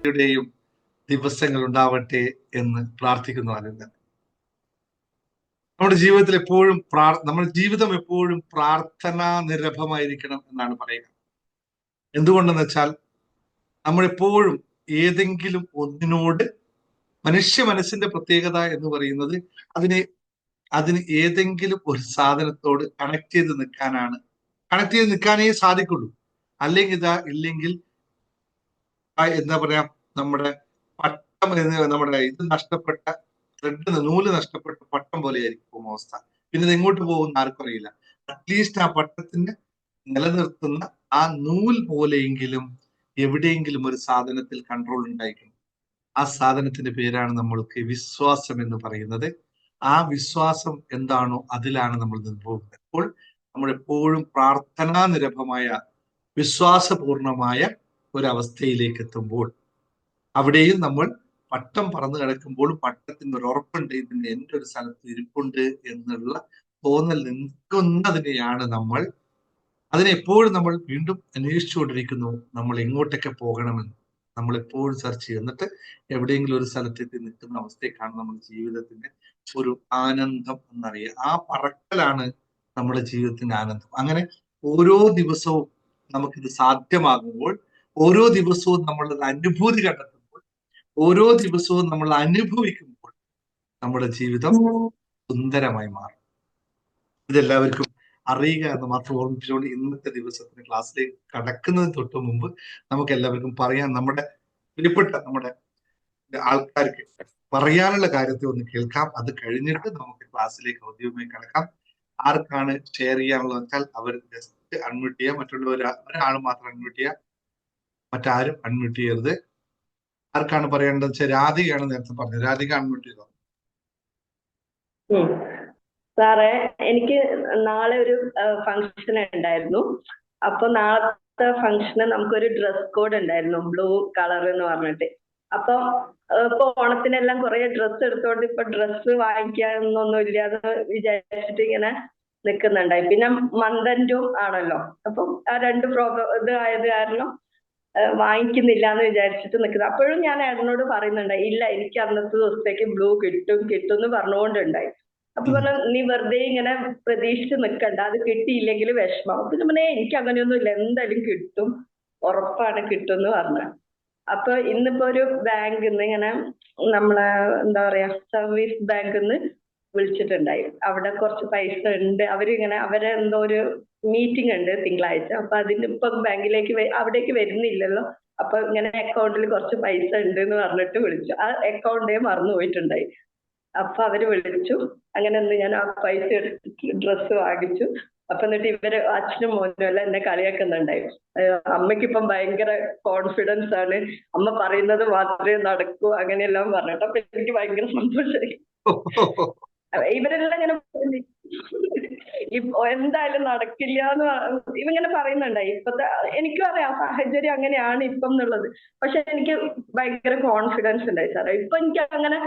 സമൃദ്ധിയുടെയും ദിവസങ്ങൾ ഉണ്ടാവട്ടെ എന്ന് പ്രാർത്ഥിക്കുന്നു. ആനന്ദ നമ്മുടെ ജീവിതത്തിൽ എപ്പോഴും നമ്മുടെ ജീവിതം എപ്പോഴും പ്രാർത്ഥനാ നിരഭമായിരിക്കണം എന്നാണ് പറയുക. എന്തുകൊണ്ടെന്ന് വെച്ചാൽ നമ്മളെപ്പോഴും ഏതെങ്കിലും ഒന്നിനോട്, മനുഷ്യ മനസ്സിന്റെ പ്രത്യേകത എന്ന് പറയുന്നത് അതിന് ഏതെങ്കിലും ഒരു സാധനത്തോട് കണക്ട് ചെയ്ത് നിൽക്കാനേ സാധിക്കുള്ളൂ. ഇല്ലെങ്കിൽ എന്താ പറയാ, നമ്മുടെ പട്ടം, നമ്മുടെ നഷ്ടപ്പെട്ട നൂല് നഷ്ടപ്പെട്ട പട്ടം പോലെ ആയിരിക്കും അവസ്ഥ. പിന്നെ ഇത് എങ്ങോട്ട് പോകുന്ന ആർക്കും അറിയില്ല. അറ്റ്ലീസ്റ്റ് ആ പട്ടത്തിന്റെ നിലനിർത്തുന്ന ആ നൂൽ പോലെയെങ്കിലും എവിടെയെങ്കിലും ഒരു സാധനത്തിൽ കൺട്രോൾ ഉണ്ടായിരിക്കണം. ആ സാധനത്തിന്റെ പേരാണ് നമ്മൾക്ക് വിശ്വാസം എന്ന് പറയുന്നത്. ആ വിശ്വാസം എന്താണോ അതിലാണ് നമ്മൾ നിന്ന് പോകുന്നത്. അപ്പോൾ നമ്മൾ എപ്പോഴും പ്രാർത്ഥനാ നിരഭമായ വിശ്വാസപൂർണമായ ഒരവസ്ഥയിലേക്ക് എത്തുമ്പോൾ, അവിടെയും നമ്മൾ പട്ടം പറന്നു കിടക്കുമ്പോൾ പട്ടത്തിന് ഒരു ഉറപ്പുണ്ട്, ഇതിന് എൻ്റെ ഒരു സ്ഥലത്ത് ഇരിപ്പുണ്ട് എന്നുള്ള തോന്നൽ നിൽക്കുന്നതിനെയാണ് അതിനെ എപ്പോഴും നമ്മൾ വീണ്ടും അന്വേഷിച്ചുകൊണ്ടിരിക്കുന്നു. നമ്മൾ എങ്ങോട്ടൊക്കെ പോകണമെന്ന് നമ്മൾ എപ്പോഴും സെർച്ച് ചെയ്യും. എന്നിട്ട് എവിടെയെങ്കിലും ഒരു സ്ഥലത്തെത്തി നിൽക്കുന്ന അവസ്ഥയ്ക്കാണ് നമ്മുടെ ജീവിതത്തിന്റെ ഒരു ആനന്ദം എന്നറിയുക. ആ പറക്കലാണ് നമ്മുടെ ജീവിതത്തിന്റെ ആനന്ദം. അങ്ങനെ ഓരോ ദിവസവും നമുക്കിത് സാധ്യമാകുമ്പോൾ, ഓരോ ദിവസവും നമ്മളത് അനുഭൂതി കണ്ടെത്തുമ്പോൾ, ഓരോ ദിവസവും നമ്മൾ അനുഭവിക്കുമ്പോൾ നമ്മുടെ ജീവിതം സുന്ദരമായി മാറും. ഇതെല്ലാവർക്കും അറിയുക എന്ന് മാത്രം ഓർമ്മിപ്പിച്ചുകൊണ്ട് ഇന്നത്തെ ദിവസത്തിന്റെ ക്ലാസ്സിലേക്ക് കടക്കുന്നതിന് തൊട്ട് മുമ്പ് നമുക്ക് എല്ലാവർക്കും പറയാൻ, നമ്മുടെ പ്രിയപ്പെട്ട നമ്മുടെ ആൾക്കാർക്ക് പറയാനുള്ള കാര്യത്തെ ഒന്ന് കേൾക്കാം. അത് കഴിഞ്ഞിട്ട് നമുക്ക് ക്ലാസ്സിലേക്ക് ഔദ്യോഗികമായി കിടക്കാം. ആർക്കാണ് ഷെയർ ചെയ്യാനുള്ളത് വെച്ചാൽ അവർ ജസ്റ്റ് അൺമ്യൂട്ട് ചെയ്യുക. ഒരാൾ മാത്രം അൺമ്യൂട്ട് ചെയ്യുക, മറ്റാരും അൺമ്യൂട്ട് ചെയ്യരുത്. ആർക്കാണ് പറയേണ്ടത് വെച്ചാൽ രാധികയാണ് നേരത്തെ പറഞ്ഞത്. രാധിക അൺമ്യൂട്ട് ചെയ്തോ. സാറേ, എനിക്ക് നാളെ ഒരു ഫംഗ്ഷൻ ഉണ്ടായിരുന്നു. അപ്പൊ നാളത്തെ ഫംഗ്ഷന് നമുക്കൊരു ഡ്രസ് കോഡ് ഉണ്ടായിരുന്നു, ബ്ലൂ കളർ എന്ന് പറഞ്ഞിട്ട്. അപ്പൊ ഇപ്പൊ ഓണത്തിനെല്ലാം കുറെ ഡ്രസ്സ് എടുത്തോണ്ട് ഇപ്പൊ ഡ്രസ്സ് വാങ്ങിക്കാനൊന്നും ഇല്ലാതെ വിചാരിച്ചിട്ട് ഇങ്ങനെ നിൽക്കുന്നുണ്ടായി. പിന്നെ മന്ദന്റും ആണല്ലോ, അപ്പം ആ രണ്ട് ഇത് ആയത് കാരണം വാങ്ങിക്കുന്നില്ല എന്ന് വിചാരിച്ചിട്ട് നിൽക്കുന്നത്. അപ്പോഴും ഞാൻ ഏട്ടനോട് പറയുന്നുണ്ടായി, ഇല്ല എനിക്ക് അന്നത്തെ ദിവസത്തേക്ക് ബ്ലൂ കിട്ടും എന്ന് പറഞ്ഞുകൊണ്ടുണ്ടായി. അപ്പൊ പറഞ്ഞ, നീ വെറുതെ ഇങ്ങനെ പ്രതീക്ഷിച്ച് നിൽക്കണ്ട, അത് കിട്ടിയില്ലെങ്കിൽ വിഷമം. പിന്നെ പറഞ്ഞേ, എനിക്ക് അങ്ങനെയൊന്നും ഇല്ല, എന്തായാലും കിട്ടും, ഉറപ്പാണ് കിട്ടും എന്ന് പറഞ്ഞു. അപ്പൊ ഇന്നിപ്പോ ഒരു ബാങ്കിൽ നിന്ന് ഇങ്ങനെ നമ്മളെ എന്താ പറയാ സർവീസ് ബാങ്കിൽ നിന്ന് വിളിച്ചിട്ടുണ്ടായി. അവിടെ കുറച്ച് പൈസ ഉണ്ട്, അവരെ എന്തോ ഒരു മീറ്റിംഗ് ഉണ്ട് തിങ്കളാഴ്ച. അപ്പൊ അതിന് ഇപ്പൊ ബാങ്കിലേക്ക് അവിടേക്ക് വരുന്നില്ലല്ലോ, അപ്പൊ ഇങ്ങനെ അക്കൗണ്ടിൽ കുറച്ച് പൈസ ഉണ്ട് എന്ന് പറഞ്ഞിട്ട് വിളിച്ചു. ആ അക്കൗണ്ടേ മറന്നു പോയിട്ടുണ്ടായി. അപ്പൊ അവര് വിളിച്ചു. അങ്ങനെ ഒന്ന് ഞാൻ ആ പൈസ എടുത്ത് ഡ്രസ്സ് വാങ്ങിച്ചു. അപ്പൊ എന്നിട്ട് ഇവര് അച്ഛനും മോനും എല്ലാം എന്നെ കളിയാക്കുന്നുണ്ടായി. അമ്മയ്ക്കിപ്പം ഭയങ്കര കോൺഫിഡൻസ് ആണ്, അമ്മ പറയുന്നത് മാത്രമേ നടക്കൂ, അങ്ങനെയെല്ലാം പറഞ്ഞിട്ട്. അപ്പൊ എനിക്ക് ഭയങ്കര സന്തോഷമായി. ഇവരെല്ലാം ഇങ്ങനെ എന്തായാലും നടക്കില്ല എന്ന് ഇവങ്ങനെ പറയുന്നുണ്ടായി. ഇപ്പത്തെ എനിക്കും അറിയാം സാഹചര്യം അങ്ങനെയാണ് ഇപ്പം എന്നുള്ളത്. പക്ഷെ എനിക്ക് ഭയങ്കര കോൺഫിഡൻസ് ഉണ്ടായി സാറേ. ഇപ്പൊ എനിക്ക് അങ്ങനെ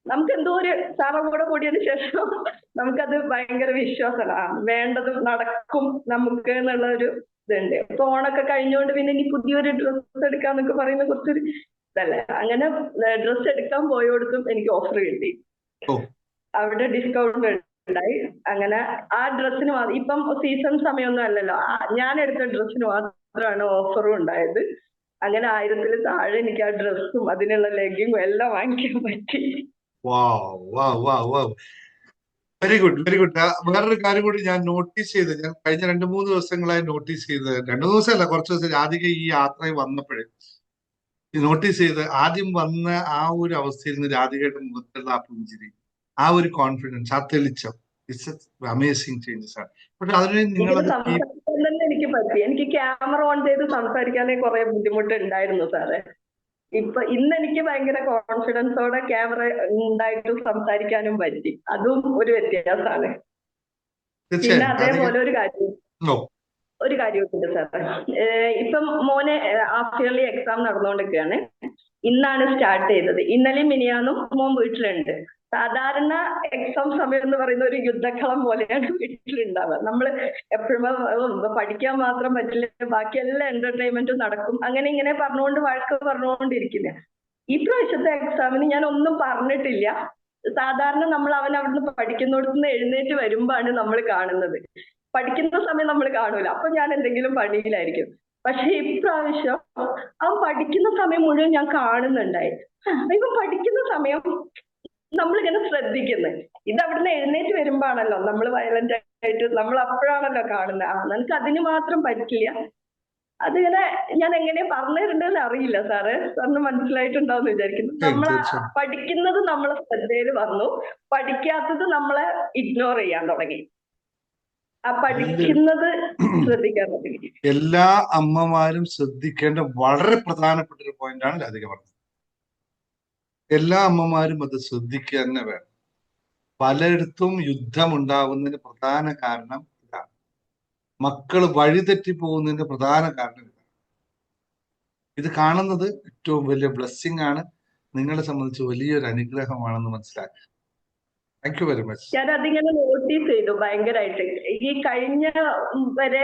നമുക്ക് എന്തോ ഒരു സാറും കൂടെ കൂടിയതിനു ശേഷം നമുക്കത് ഭയങ്കര വിശ്വാസമാണ്, വേണ്ടത് നടക്കും നമുക്ക് എന്നുള്ള ഒരു ഇതുണ്ട്. ഇപ്പൊ ഓണൊക്കെ കഴിഞ്ഞുകൊണ്ട് പിന്നെ ഇനി പുതിയൊരു ഡ്രസ്സ് എടുക്കാന്നൊക്കെ പറയുന്ന കുറച്ചൊരു ഇതല്ലേ. അങ്ങനെ ഡ്രസ്സ് എടുക്കാൻ പോയോടത്തും എനിക്ക് ഓഫർ കിട്ടി, അവിടെ ഡിസ്കൗണ്ട് ഉണ്ടായി. അങ്ങനെ ആ ഡ്രസ്സിന് ഇപ്പം സീസൺ സമയമൊന്നും അല്ലല്ലോ, ഞാൻ എടുത്ത ഡ്രസ്സിന് മാത്രമാണ് ഓഫറും ഉണ്ടായത്. അങ്ങനെ 1000-ൽ താഴെ എനിക്ക് ആ ഡ്രസ്സും അതിനുള്ള ലെഗിങ്ങും എല്ലാം വാങ്ങിക്കാൻ പറ്റി. Very good, very good. വേറൊരു കാര്യം കൂടി ഞാൻ നോട്ടീസ് ചെയ്ത്, ഞാൻ കഴിഞ്ഞ 2-3 ദിവസങ്ങളായി നോട്ടീസ് ചെയ്ത്, 2 ദിവസമല്ല കുറച്ച് ദിവസം, രാധിക ഈ യാത്രയിൽ വന്നപ്പോഴേ നോട്ടീസ് ചെയ്ത്, ആദ്യം വന്ന ആ ഒരു അവസ്ഥയിൽ നിന്ന് രാധികയുടെ മുഖത്തുള്ള ആ പുഞ്ചിരി, ആ ഒരു കോൺഫിഡൻസ്, ആ തെളിച്ചം, ഇറ്റ്സ് അമേസിംഗ് ചേഞ്ചസ് ആണ്. പക്ഷെ അതിന് നിങ്ങളത് എനിക്ക് പറ്റി, എനിക്ക് ക്യാമറ ഓൺ ചെയ്ത് സംസാരിക്കാനേ കുറെ ബുദ്ധിമുട്ട് ഉണ്ടായിരുന്നു സാറേ. ഇന്ന് എനിക്ക് ഭയങ്കര കോൺഫിഡൻസോടെ ക്യാമറ ഉണ്ടായിട്ടും സംസാരിക്കാനും പറ്റി. അതും ഒരു വ്യത്യാസമാണ്. പിന്നെ അതേപോലെ ഒരു കാര്യമുണ്ട് സാറേ. ഇപ്പം മോനെ ഹാഫ് ഇയർലി എക്സാം നടന്നുകൊണ്ടിരിക്കുകയാണ്. ഇന്നാണ് സ്റ്റാർട്ട് ചെയ്തത്. ഇന്നലെയും മിനിയാന്നും മോൻ വീട്ടിലുണ്ട്. സാധാരണ എക്സാം സമയം എന്ന് പറയുന്ന ഒരു യുദ്ധക്കളം പോലെയാണ് വീട്ടിലുണ്ടാവുക. നമ്മൾ എപ്പോഴും പഠിക്കാൻ മാത്രം പറ്റില്ല, ബാക്കി എല്ലാ എന്റർടൈൻമെന്റും നടക്കും, അങ്ങനെ ഇങ്ങനെ പറഞ്ഞുകൊണ്ട് വഴക്ക് പറഞ്ഞുകൊണ്ടിരിക്കില്ല. ഈ പ്രാവശ്യത്തെ എക്സാമിന് ഞാൻ ഒന്നും പറഞ്ഞിട്ടില്ല. സാധാരണ നമ്മൾ അവൻ അവിടുന്ന് പഠിക്കുന്നിടത്തുനിന്ന് എഴുന്നേറ്റ് വരുമ്പോഴാണ് നമ്മൾ കാണുന്നത്. പഠിക്കുന്ന സമയം നമ്മൾ കാണൂല, അപ്പൊ ഞാൻ എന്തെങ്കിലും പണിയിലായിരിക്കും. പക്ഷെ ഇപ്രാവശ്യം അവൻ പഠിക്കുന്ന സമയം മുഴുവൻ ഞാൻ കാണുന്നുണ്ടായി. ഇവൻ പഠിക്കുന്ന സമയം നമ്മളിങ്ങനെ ശ്രദ്ധിക്കുന്നത്. ഇത് അവിടുന്ന് എഴുന്നേറ്റ് വരുമ്പോഴാണല്ലോ നമ്മൾ വയലന്റ് ആയിട്ട് നമ്മൾ അപ്പോഴാണല്ലോ കാണുന്നത്. നിനക്ക് അതിന് മാത്രം പറ്റില്ല. അതിങ്ങനെ ഞാൻ എങ്ങനെയാ പറഞ്ഞു തരേണ്ടതെന്ന് അറിയില്ല സാറ്. സാറിന് മനസ്സിലായിട്ടുണ്ടാവും വിചാരിക്കുന്നു. നമ്മളെ തീർച്ചയായും പഠിക്കുന്നത് നമ്മളെ ശ്രദ്ധയിൽ വന്നു, പഠിക്കാത്തത് നമ്മളെ ഇഗ്നോർ ചെയ്യാൻ തുടങ്ങി. ആ പഠിക്കുന്നത് ശ്രദ്ധിക്കാൻ തുടങ്ങി. എല്ലാ അമ്മമാരും ശ്രദ്ധിക്കേണ്ട വളരെ പ്രധാനപ്പെട്ട ഒരു പോയിന്റാണ് രാധിക പറഞ്ഞത്. എല്ലാ അമ്മമാരും അത് ശ്രദ്ധിക്കുക തന്നെ വേണം. പലയിടത്തും യുദ്ധം ഉണ്ടാകുന്നതിന് പ്രധാന കാരണം ഇതാണ്. മക്കൾ വഴിതെറ്റി പോകുന്നതിന്റെ പ്രധാന കാരണം ഇതാണ്. ഇത് കാണുന്നത് ഏറ്റവും വലിയ ബ്ലെസ്സിങ് ആണ്. നിങ്ങളെ സംബന്ധിച്ച് വലിയൊരു അനുഗ്രഹമാണെന്ന് മനസ്സിലാക്കുക. Thank you very much. ഞാൻ അതിങ്ങനെ നോട്ടീസ് ചെയ്തു ഭയങ്കരമായിട്ട്. ഈ കഴിഞ്ഞ വരെ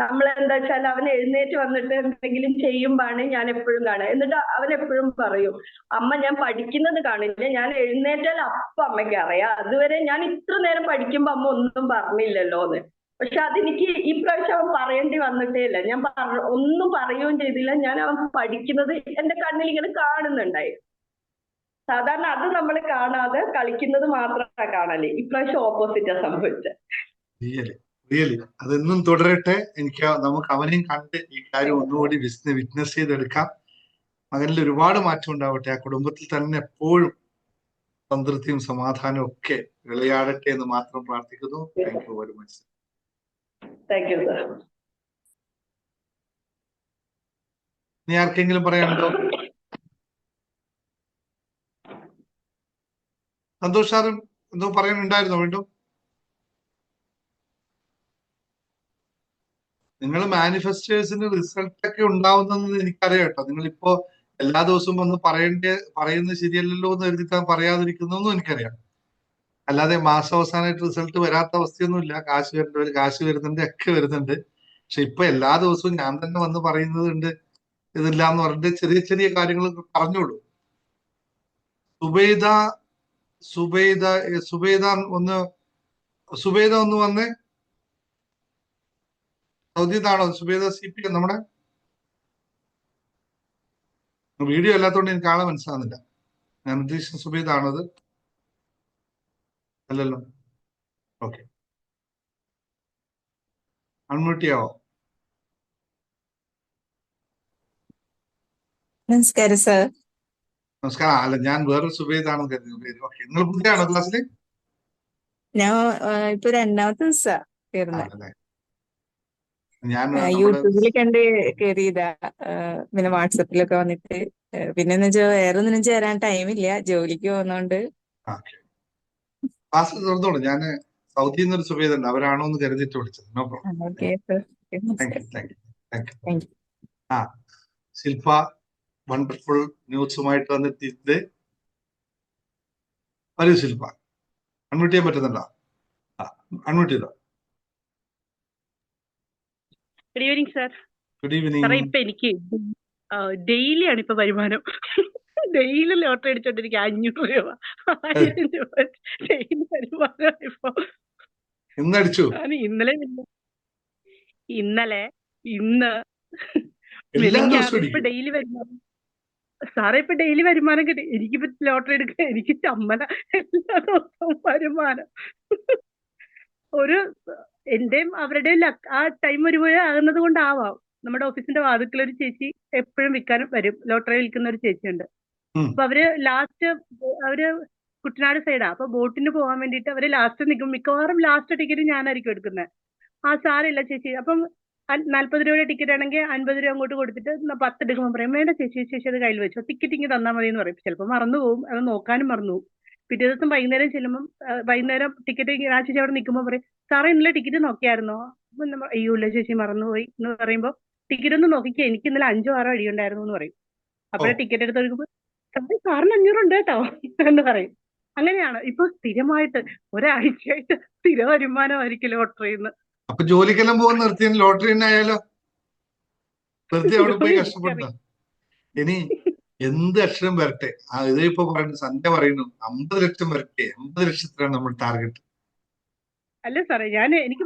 നമ്മൾ എന്താ വെച്ചാൽ അവൻ എഴുന്നേറ്റ് വന്നിട്ട് എന്തെങ്കിലും ചെയ്യുമ്പോഴാണ് ഞാൻ എപ്പോഴും കാണുക. എന്നിട്ട് അവൻ എപ്പോഴും പറയും, അമ്മ ഞാൻ പഠിക്കുന്നത് കാണില്ല, ഞാൻ എഴുന്നേറ്റാൽ അപ്പൊ അമ്മയ്ക്ക് അറിയാം, അതുവരെ ഞാൻ ഇത്ര നേരം പഠിക്കുമ്പോ അമ്മ ഒന്നും പറഞ്ഞില്ലല്ലോ എന്ന്. പക്ഷെ അതെനിക്ക് ഈ പ്രാവശ്യം അവൻ പറയേണ്ടി വന്നിട്ടേ ഇല്ല. ഞാൻ ഒന്നും പറയുകയും ചെയ്തില്ല. ഞാൻ അവൻ പഠിക്കുന്നത് എന്റെ കണ്ണിൽ ഇങ്ങനെ കാണുന്നുണ്ടായി. സാധാരണ അത് നമ്മൾ കാണാതെ കളിക്കുന്നത് മാത്രമാണ് കാണല്. ഇപ്രാവശ്യം ഓപ്പോസിറ്റാ സംഭവിച്ചത്. റിയലി അതെന്നും തുടരട്ടെ. നമുക്ക് അവനെയും കണ്ട് ഈ കാര്യം ഒന്നുകൂടി വിറ്റ്നസ് ചെയ്തെടുക്കാം. മകനിൽ ഒരുപാട് മാറ്റം ഉണ്ടാവട്ടെ. ആ കുടുംബത്തിൽ തന്നെ എപ്പോഴും സംതൃപ്തിയും സമാധാനവും ഒക്കെ വിളയാടട്ടെ എന്ന് മാത്രം പ്രാർത്ഥിക്കുന്നു. Thank you very much. Thank you sir. ഇനി ആർക്കെങ്കിലും പറയാനുണ്ടോ? സന്തോഷ് സാറും എന്തോ പറയാനുണ്ടായിരുന്നോ വീണ്ടും? നിങ്ങൾ മാനിഫെസ്റ്റേഴ്സിന് റിസൾട്ട് ഒക്കെ ഉണ്ടാവുന്നെന്ന് എനിക്കറിയാം കേട്ടോ. നിങ്ങളിപ്പോ എല്ലാ ദിവസവും വന്ന് പറയുന്നത് ശരിയല്ലല്ലോ എന്ന് കരുതിട്ടാ പറയാതിരിക്കുന്നതെന്നും എനിക്കറിയാം. അല്ലാതെ മാസാവസാനമായിട്ട് റിസൾട്ട് വരാത്ത അവസ്ഥയൊന്നുമില്ല. കാശ് വരേണ്ടവർ കാശ് വരുന്നുണ്ട്, ഒക്കെ വരുന്നുണ്ട്. പക്ഷെ ഇപ്പൊ എല്ലാ ദിവസവും ഞാൻ തന്നെ വന്ന് പറയുന്നതുണ്ട് ഇതില്ല എന്ന് പറഞ്ഞിട്ട് ചെറിയ ചെറിയ കാര്യങ്ങളൊക്കെ പറഞ്ഞോളൂ. സുബൈദ സുബൈദ സുബൈദ ഒന്ന് സുബൈദ ഒന്ന് വന്നേ. സൗദിന്നാണോ സുബൈദ CP? നമ്മുടെ വീഡിയോ അല്ലാത്തതുകൊണ്ട് എനിക്ക് ആളെ മനസ്സിലാകുന്നില്ല. ഞാൻ ഉദ്ദേശിച്ച സുബൈദ ആണത്? അല്ലല്ലോ. ഓക്കെ, അൺമ്യൂട്ട് ചെയ്യാവോ? നമസ്കാരം സർ. നമസ്കാരം. അല്ല, ഞാൻ വേറൊരു സുബൈദ ആണെന്ന് കരുതി. ഓക്കെ, നിങ്ങൾ പുതിയാണോ ക്ലാസ്സിൽ? ഞാൻ ഇപ്പൊ രണ്ടാമത്തെ ദിവസാ കയറുന്നത്. ആണല്ലേ. ഞാൻ യൂട്യൂബിൽ കണ്ട് കയറിയതാ. പിന്നെ വാട്സപ്പിലൊക്കെ വന്നിട്ട് പിന്നെന്ന് വെച്ചാൽ വേറെ ഒന്നിനും ചേരാൻ ടൈമില്ല, ജോലിക്ക് പോകുന്നോണ്ട്. ക്ലാസ് തുറന്നോളൂ. ഞാൻ സൗദിയിൽ നിന്നൊരു സുബൈദ ഉണ്ട്, അവരാണോ എന്ന് കരുതിയിട്ട് വിളിച്ചത്. No problem. Okay sir. Thank you. Shilpa wonderful ന്യൂസുമായിട്ട് വന്നെത്തിയിട്ട് വരൂ ശില്പ. അൺമ്യൂട്ട് ചെയ്യാൻ പറ്റുന്നുണ്ടോ? അൺമ്യൂട്ട് ചെയ്തോ. Good evening sir. Good evening. സാറേ, ഇപ്പൊ എനിക്ക് ഡെയിലി ആണ് ഇപ്പൊ വരുമാനം. Daily lottery അടിച്ചോണ്ടിരിക്കുക. 500 രൂപ 1000 രൂപ ഡെയിലി വരുമാനം. ഇപ്പൊ ഇന്നടിച്ചു. ഇന്നലെ ഇന്ന് എല്ലാ ദിവസവും ഇപ്പൊ ഡെയിലി വരുമാനം സാറേ. ഇപ്പൊ ഡെയിലി വരുമാനം കിട്ടി. എനിക്കിപ്പോ ലോട്ടറി എടുക്കുക, എനിക്ക് ചമ്മല. എല്ലാ ദിവസവും വരുമാനം. ഒരു എന്റെയും അവരുടെയും ആ ടൈം ഒരുപോലെ ആകുന്നത് കൊണ്ടാവാം. നമ്മുടെ ഓഫീസിന്റെ വാതിക്കൽ ഒരു ചേച്ചി എപ്പോഴും വിൽക്കാൻ വരും. ലോട്ടറി വിൽക്കുന്ന ഒരു ചേച്ചിയുണ്ട്. അപ്പൊ അവര് കുട്ടനാട് സൈഡാ. അപ്പൊ ബോട്ടിന് പോകാൻ വേണ്ടിട്ട് അവര് ലാസ്റ്റ് നിൽക്കും. മിക്കവാറും ലാസ്റ്റ് ടിക്കറ്റ് ഞാനായിരിക്കും എടുക്കുന്നത്. സാറില്ല ചേച്ചി. അപ്പം 40 രൂപയുടെ ടിക്കറ്റ് ആണെങ്കിൽ 50 രൂപ അങ്ങോട്ട് കൊടുത്തിട്ട് 10 എടുക്കുമ്പോൾ പറയും, വേണ്ട ചേച്ചി അത് കയ്യിൽ വെച്ചോ, ടിക്കറ്റ് ഇങ്ങനെ തന്നാൽ മതി എന്ന് പറയും. ചിലപ്പോൾ മറന്നു പോകും, അത് നോക്കാനും മറന്നു പോകും. പിറ്റേ ദിവസം വൈകുന്നേരം ചെല്ലുമ്പോൾ വൈകുന്നേരം ടിക്കറ്റ് ആ ചേച്ചി അവിടെ നിൽക്കുമ്പോൾ പറയും, സാറേ ഇന്നലെ ടിക്കറ്റ് നോക്കിയായിരുന്നോ? അയ്യോ ഇല്ല ചേച്ചി, മറന്നുപോയി എന്ന് പറയുമ്പോൾ, ടിക്കറ്റ് ഒന്ന് നോക്കിക്കേ, എനിക്ക് ഇന്നലെ 5-6 അടിയുണ്ടായിരുന്നു എന്ന് പറയും. അപ്പോഴേ ടിക്കറ്റ് എടുത്ത് കൊടുക്കുമ്പോൾ സാറിന് 500 ഉണ്ട് കേട്ടോ എന്ന് പറയും. അങ്ങനെയാണ് ഇപ്പൊ സ്ഥിരമായിട്ട് ഒരാഴ്ചയായിട്ട് സ്ഥിര വരുമാനമായിരിക്കും ലോട്ടറിന്ന്. അപ്പൊ ജോലിക്കെല്ലാം പോകുന്ന നിർത്തി ലോട്ടറി തന്നെ ആയാലോ? വെറുതെ അവിടെ പോയി കഷ്ടപ്പെടണ്ട. എനിക്കറിയാം. ഇനി എന്ത് അക്ഷരം വരട്ടെ, ഇതിപ്പോ പറയുന്നു സന്ധ്യ പറയുന്നു 50 ലക്ഷം വരട്ടെ, 50 ലക്ഷത്തിലാണ് നമ്മൾ ടാർഗറ്റ്. അല്ല സാറേ, എനിക്ക്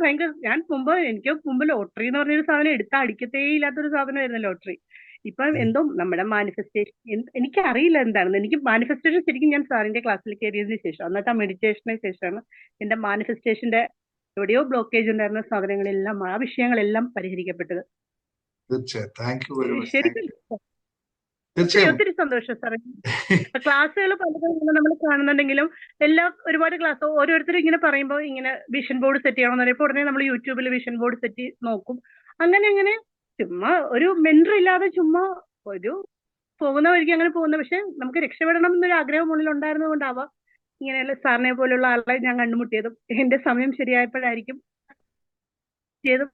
മുമ്പ് ലോട്ടറി എന്ന് പറഞ്ഞൊരു സാധനം എടുത്താൽ അടിക്കത്തേ ഇല്ലാത്തൊരു സാധനമായിരുന്നു ലോട്ടറി. ഇപ്പം എന്തോ നമ്മുടെ മാനിഫെസ്റ്റേഷൻ, എനിക്ക് അറിയില്ല എന്താണെന്ന്. എനിക്ക് മാനിഫെസ്റ്റേഷൻ ശരിക്കും ഞാൻ സാറിന്റെ ക്ലാസ്സിൽ കയറിയതിന് ശേഷം, അന്നത്തെ മെഡിറ്റേഷന് ശേഷമാണ് എന്റെ മാനിഫെസ്റ്റേഷന്റെ എവിടെയോ ബ്ലോക്കേജ് ഉണ്ടായിരുന്ന സാധനങ്ങളെല്ലാം, ആ വിഷയങ്ങളെല്ലാം പരിഹരിക്കപ്പെട്ടത്. തീർച്ചയായും. Thank you very much. ശരിക്കും ഒത്തിരി തീർച്ചയായും. ഒത്തിരി സന്തോഷം സാറേ. ക്ലാസ്സുകൾ പലതും നമ്മൾ കാണുന്നുണ്ടെങ്കിലും ഒരുപാട് ക്ലാസ് ഓരോരുത്തരും ഇങ്ങനെ പറയുമ്പോൾ ഇങ്ങനെ വിഷൻ ബോർഡ് സെറ്റ് ചെയ്യണമെന്ന് പറയുമ്പോൾ ഉടനെ നമ്മൾ യൂട്യൂബിൽ വിഷൻ ബോർഡ് സെറ്റ് നോക്കും. അങ്ങനെ ചുമ്മാ ഒരു മെന്റർ ഇല്ലാതെ ചുമ്മാ ഒരു പോകുന്ന വഴിക്ക് അങ്ങനെ പോകുന്ന, പക്ഷെ നമുക്ക് രക്ഷപ്പെടണം എന്നൊരു ആഗ്രഹം ഉള്ളിൽ ഉണ്ടായിരുന്നത് കൊണ്ടാവാം ഇങ്ങനെയുള്ള സാറിനെ പോലുള്ള ആളെ ഞാൻ കണ്ടുമുട്ടിയതും എന്റെ സമയം ശരിയായപ്പോഴായിരിക്കും ചെയ്തതും.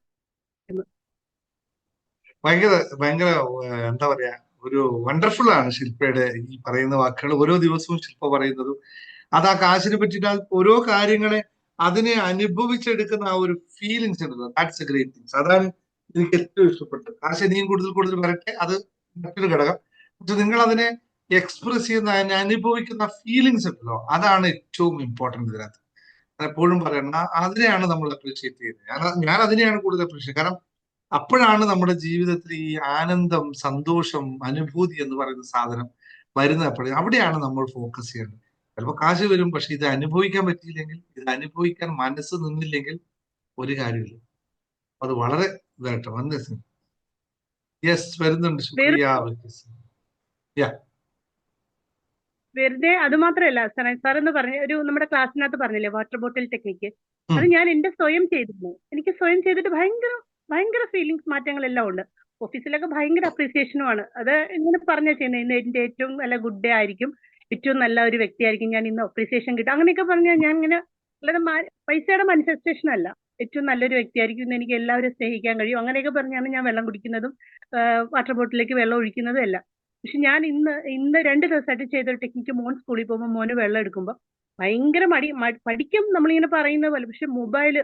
ഭയങ്കര ഭയങ്കര എന്താ പറയാ, ഒരു വണ്ടർഫുൾ ആണ് ശില്പയുടെ ഈ പറയുന്ന വാക്കുകൾ. ഓരോ ദിവസവും ശില്പ പറയുന്നതും അത് ആ കാശിനെ പറ്റിയിട്ട് ഓരോ കാര്യങ്ങളെ അതിനെ അനുഭവിച്ചെടുക്കുന്ന ആ ഒരു ഫീലിങ്സ് ഉണ്ടല്ലോ, ദാറ്റ്സ് എ ഗ്രേറ്റ് തിങ്സ്. അതാണ് എനിക്ക് ഏറ്റവും ഇഷ്ടപ്പെട്ടത്. കാശ് ഇനിയും കൂടുതൽ കൂടുതൽ വരട്ടെ, അത് മറ്റൊരു ഘടകം. പക്ഷെ നിങ്ങൾ അതിനെ എക്സ്പ്രസ് ചെയ്യുന്ന, അതിനെ അനുഭവിക്കുന്ന ഫീലിങ്സ് ഉണ്ടല്ലോ, അതാണ് ഏറ്റവും ഇമ്പോർട്ടന്റ് ഇതിനകത്ത്. ഞാൻ എപ്പോഴും പറയണം, അതിനെയാണ് നമ്മൾ അപ്രീഷിയേറ്റ് ചെയ്യുന്നത്. ഞാൻ അതിനെയാണ് കൂടുതൽ അപ്രീഷിയേറ്റ്, കാരണം അപ്പോഴാണ് നമ്മുടെ ജീവിതത്തിൽ ഈ ആനന്ദം, സന്തോഷം, അനുഭൂതി എന്ന് പറയുന്ന സാധനം വരുന്നത്. അവിടെയാണ് നമ്മൾ ഫോക്കസ് ചെയ്യേണ്ടത്. ചിലപ്പോൾ കാശ് വരും, പക്ഷെ ഇത് അനുഭവിക്കാൻ പറ്റിയില്ലെങ്കിൽ, ഇത് അനുഭവിക്കാൻ മനസ്സ് നിന്നില്ലെങ്കിൽ ഒരു കാര്യമില്ല. അത് വളരെ ഇതായിട്ട് വന്നേ. യെസ്, വരുന്നുണ്ട്. ശുക്രിയ. വെറുതെ അത് മാത്രമല്ല സാർ എന്ന് പറഞ്ഞ നമ്മുടെ ക്ലാസ്സിനകത്ത് പറഞ്ഞില്ലേ വാട്ടർ ബോട്ടിൽ ടെക്നിക്ക്, അത് ഞാൻ എന്റെ സ്വയം ചെയ്തിരുന്നു. എനിക്ക് സ്വയം ചെയ്തിട്ട് ഭയങ്കര ഫീലിങ്സ് മാറ്റങ്ങളെല്ലാം ഉണ്ട്. ഓഫീസിലൊക്കെ ഭയങ്കര അപ്രീസിയേഷനുമാണ്. അത് ഇങ്ങനെ പറഞ്ഞാ ചെയ്യുന്നത്, ഇന്ന് എന്റെ ഏറ്റവും നല്ല ഗുഡ് ഡേ ആയിരിക്കും, ഏറ്റവും നല്ല ഒരു വ്യക്തിയായിരിക്കും ഞാൻ, ഇന്ന് അപ്രീസിയേഷൻ കിട്ടും, അങ്ങനെയൊക്കെ പറഞ്ഞാൽ ഞാൻ ഇങ്ങനെ അല്ലാതെ പൈസയുടെ മാനിഫെസ്റ്റേഷൻ അല്ല. ഏറ്റവും നല്ലൊരു വ്യക്തിയായിരിക്കും, ഇന്ന് എനിക്ക് എല്ലാവരും സ്നേഹിക്കാൻ കഴിയും, അങ്ങനെയൊക്കെ പറഞ്ഞാണ് ഞാൻ വെള്ളം കുടിക്കുന്നതും വാട്ടർ ബോട്ടിലേക്ക് വെള്ളം ഒഴിക്കുന്നതും എല്ലാം. പക്ഷെ ഞാൻ ഇന്ന് 2 ദിവസമായിട്ട് ചെയ്തൊരു ടെക്നിക്ക്, മോൻ സ്കൂളിൽ പോകുമ്പോൾ മോന് വെള്ളം എടുക്കുമ്പോൾ ഭയങ്കര പഠിക്കും നമ്മളിങ്ങനെ പറയുന്ന പോലെ, പക്ഷെ മൊബൈൽ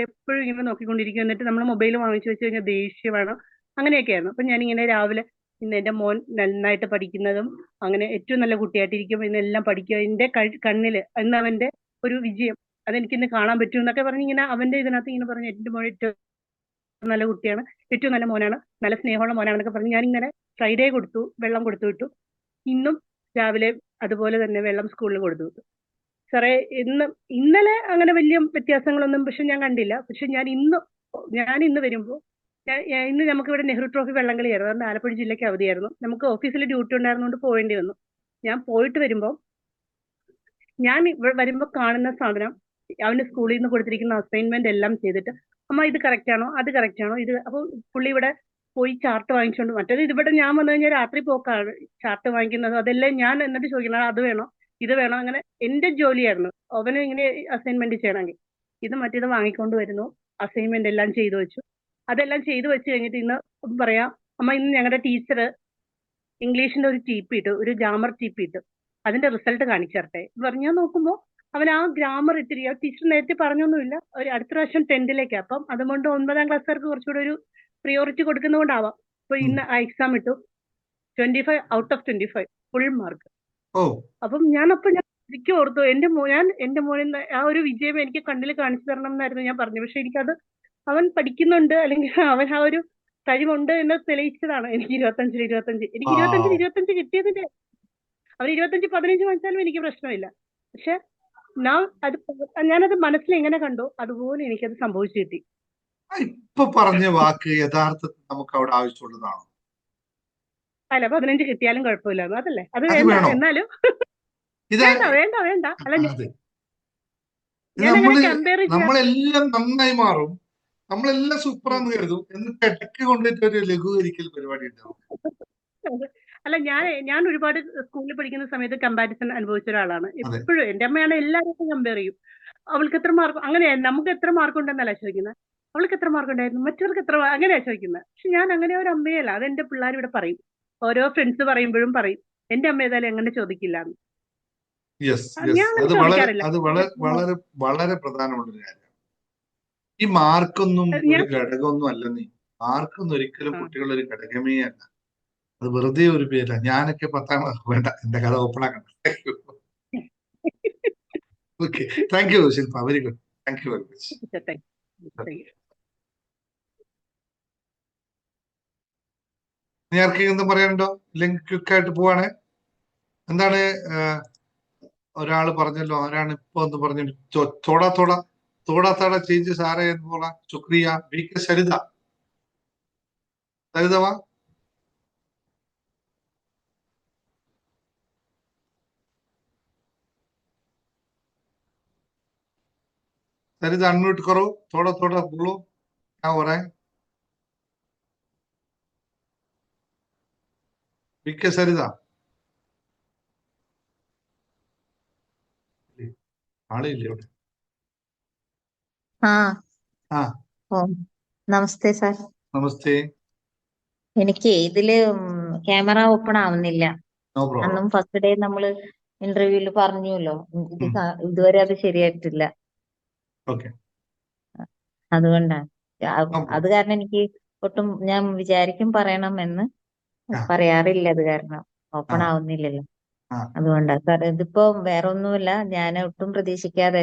എപ്പോഴും ഇങ്ങനെ നോക്കിക്കൊണ്ടിരിക്കും. എന്നിട്ട് നമ്മൾ മൊബൈൽ വാങ്ങിച്ചു വെച്ച് കഴിഞ്ഞാൽ ദേഷ്യമാണ്, അങ്ങനെയൊക്കെയായിരുന്നു. അപ്പൊ ഞാനിങ്ങനെ രാവിലെ ഇന്ന് എന്റെ മോൻ നന്നായിട്ട് പഠിക്കുന്നതും അങ്ങനെ ഏറ്റവും നല്ല കുട്ടിയായിട്ടിരിക്കും, ഇന്നെല്ലാം പഠിക്കുക, എന്റെ കണ്ണില് ഇന്ന് അവന്റെ ഒരു വിജയം അതെനിക്കിന്ന് കാണാൻ പറ്റും എന്നൊക്കെ പറഞ്ഞ് ഇങ്ങനെ അവന്റെ ഇതിനകത്ത് ഇങ്ങനെ പറഞ്ഞു എന്റെ മോൻ ഏറ്റവും നല്ല കുട്ടിയാണ്, ഏറ്റവും നല്ല മോനാണ്, നല്ല സ്നേഹമുള്ള മോനാണെന്നൊക്കെ പറഞ്ഞ് ഞാനിങ്ങനെ ഫ്രൈഡേ വെള്ളം കൊടുത്തു വിട്ടു. ഇന്നും രാവിലെ അതുപോലെ തന്നെ വെള്ളം സ്കൂളിൽ കൊടുത്തു വിട്ടു. സാറേ ഇന്നലെ അങ്ങനെ വലിയ വ്യത്യാസങ്ങളൊന്നും പക്ഷെ ഞാൻ കണ്ടില്ല. പക്ഷെ ഞാൻ ഇന്ന് വരുമ്പോൾ ഇന്ന് നമുക്ക് ഇവിടെ നെഹ്റു ട്രോഫി വള്ളംകളിയായിരുന്നു, അതുകൊണ്ട് ആലപ്പുഴ ജില്ലയ്ക്ക് അവധിയായിരുന്നു. നമുക്ക് ഓഫീസിൽ ഡ്യൂട്ടി ഉണ്ടായിരുന്നുകൊണ്ട് പോകേണ്ടി വന്നു. ഞാൻ പോയിട്ട് വരുമ്പോൾ കാണുന്ന സാധനം, അവന് സ്കൂളിൽ നിന്ന് കൊടുത്തിരിക്കുന്ന അസൈൻമെന്റ് എല്ലാം ചെയ്തിട്ട്, അമ്മ ഇത് കറക്റ്റ് ആണോ, അത് കറക്റ്റ് ആണോ, ഇത് അപ്പോൾ പുള്ളി ഇവിടെ പോയി ചാർട്ട് വാങ്ങിച്ചുകൊണ്ട്, മറ്റേത് ഇവിടെ ഞാൻ വന്നു കഴിഞ്ഞാൽ രാത്രി പോക്കാണ് ചാർട്ട് വാങ്ങിക്കുന്നത്, അതെല്ലാം ഞാൻ എന്നിട്ട് ചോദിക്കണം അത് വേണോ ഇത് വേണോ, അങ്ങനെ എന്റെ ജോലിയായിരുന്നു അവന് ഇങ്ങനെ അസൈൻമെന്റ് ചെയ്യണമെങ്കിൽ. ഇത് മറ്റേത് വാങ്ങിക്കൊണ്ട് വരുന്നു, അസൈൻമെന്റ് എല്ലാം ചെയ്തു വെച്ചു. അതെല്ലാം ചെയ്തു വെച്ച് കഴിഞ്ഞിട്ട് ഇന്ന് പറയാം, അമ്മ ഇന്ന് ഞങ്ങളുടെ ടീച്ചർ ഇംഗ്ലീഷിന്റെ ഒരു ടീപ്പ് ഇട്ടു, ഒരു ഗ്രാമർ ടീപ്പ് ഇട്ടു, അതിന്റെ റിസൾട്ട് കാണിച്ചു തരട്ടെ പറഞ്ഞാൽ നോക്കുമ്പോൾ അവൻ ആ ഗ്രാമർ ഇട്ടിരി ടീച്ചർ നേരത്തെ പറഞ്ഞൊന്നുമില്ല, ഒരു അടുത്ത പ്രാവശ്യം 10th അപ്പം അതുകൊണ്ട് 9ാം ക്ലാസ്സുകാർക്ക് കുറച്ചുകൂടെ ഒരു പ്രിയോറിറ്റി കൊടുക്കുന്നതുകൊണ്ടാവാം. അപ്പൊ ഇന്ന് ആ എക്സാം ഇട്ടു, 25 ഔട്ട് ഓഫ് 25 ഫുൾ മാർക്ക്. അപ്പം ഞാൻ ശരിക്കും ഓർത്തു, എന്റെ മോനെ ആ ഒരു വിജയം എനിക്ക് കണ്ണിൽ കാണിച്ചു തരണം എന്നായിരുന്നു ഞാൻ പറഞ്ഞു. പക്ഷെ എനിക്കത് അവൻ പഠിക്കുന്നുണ്ട് അല്ലെങ്കിൽ അവൻ ആ ഒരു കഴിവുണ്ട് എന്ന് തെളിയിച്ചതാണ്. എനിക്ക് 25 കിട്ടിയതിന്റെ അവൻ 25-15 വാങ്ങിച്ചാലും എനിക്ക് പ്രശ്നമില്ല. പക്ഷെ ഞാനത് മനസ്സിൽ എങ്ങനെ കണ്ടോ അതുപോലെ എനിക്കത് സംഭവിച്ചു കിട്ടി. ഇപ്പൊ പറഞ്ഞ വാക്ക് യഥാർത്ഥത്തിൽ നമുക്ക് അവിടെ ആവശ്യമുള്ളതാണോ? അല്ല, 15 കിട്ടിയാലും കുഴപ്പമില്ല അതല്ലേ, അത് വേണ്ട, എന്നാലും വേണ്ട അല്ല, നമ്മളെല്ലാം നന്നായി മാറും, നമ്മളെല്ലാം സൂപ്പറാന്ന് കരുതും, എന്നിട്ട് ഇടയ്ക്ക് കൊണ്ടിട്ട് ഒരു ലഘൂകരിക്കൽ പരിപാടി ഉണ്ടാവും. അല്ല, ഞാൻ ഒരുപാട് സ്കൂളിൽ പഠിക്കുന്ന സമയത്ത് കമ്പാരിസൺ അനുഭവിച്ച ഒരാളാണ്. എപ്പോഴും എന്റെ അമ്മയാണ് എല്ലാവരും കമ്പയർ ചെയ്യും. അവൾക്ക് എത്ര മാർക്ക്, അങ്ങനെയാ, നമുക്ക് എത്ര മാർക്ക് ഉണ്ടെന്നല്ല ചോദിക്കുന്നത്, അവൾക്ക് എത്ര മാർക്ക് ഉണ്ടായിരുന്നു, മറ്റവർക്ക് എത്ര, അങ്ങനെയാ ചോദിക്കുന്നത്. പക്ഷെ ഞാൻ അങ്ങനെ ഒരു അമ്മയല്ല, അത് എന്റെ പിള്ളേർ ഇവിടെ പറയും, ഓരോ ഫ്രണ്ട്സ് പറയുമ്പോഴും പറയും, എന്റെ അമ്മ ഏതായാലും എങ്ങനെ ചോദിക്കില്ല എന്ന്. യെസ് ഞാൻ യെസ്, അങ്ങനെ അത് ചോദിക്കാറില്ല. വളരെ വളരെ പ്രധാനമുള്ള ഒരു കാര്യം. ഈ മാർക്കൊന്നും ഒരു ഞാൻ ഘടകമൊന്നും അല്ലെന്നേ. മാർക്കൊന്നും ഒരിക്കലും ആ, കുട്ടികളുടെ ഒരു ഘടകമേ അല്ല. അത് വെറുതെ ഒരു പേരാ. ഞാനൊക്കെ 10ാം ക്ലാസ് വേണ്ട, എന്റെ കഥ ഓപ്പൺ ആക്കണ്ട. Okay, thank you Shilpa, very good, thank you very much. thank you. Thank you. നീ ആർക്കെങ്കിലും എന്തും പറയാനുണ്ടോ? ഇല്ലെങ്കിൽ ക്വിക്കായിട്ട് പോവാണ്. എന്താണ് ഒരാള് പറഞ്ഞല്ലോ, ആരാണ് ഇപ്പൊ എന്ന് പറഞ്ഞു, തോടാ തോടാ തോടാ തോടാ ചേഞ്ച് സാറേ എന്ന് പോള ശുക്രിയ. വി കെ സരിത, സരിതവാ. सरिता अनम्यूट करो, थोड़ा थोड़ा बोलो क्या हो रहा है. विके सरिता ആളില്ലേ ഇവിടെ? ആ ആ, ഓ നമസ്തേ സാർ. നമസ്തേ. എനിക്ക് ഇതില് ക്യാമറ ഓപ്പൺ ആവുന്നില്ല. No problem. അന്നും ഫസ്റ്റ് ഡേ നമ്മള് ഇന്റർവ്യൂല് പറഞ്ഞല്ലോ, ഇതുവരെ അത് ശരിയായിട്ടില്ല. ഓക്കെ, അതുകൊണ്ടാണ് നോ അത് പ്രോബ്ലം. കാരണം എനിക്ക് ഒട്ടും ഞാൻ വിചാരിക്കും പറയണമെന്ന് ആ പറയാറില്ല. അത് കാരണം ആ ഓപ്പൺ ആവുന്നില്ലല്ലോ. ആ, അതുകൊണ്ടാ സാർ. ഇതിപ്പോ വേറെ ഒന്നുമില്ല, ഞാൻ ഒട്ടും പ്രതീക്ഷിക്കാതെ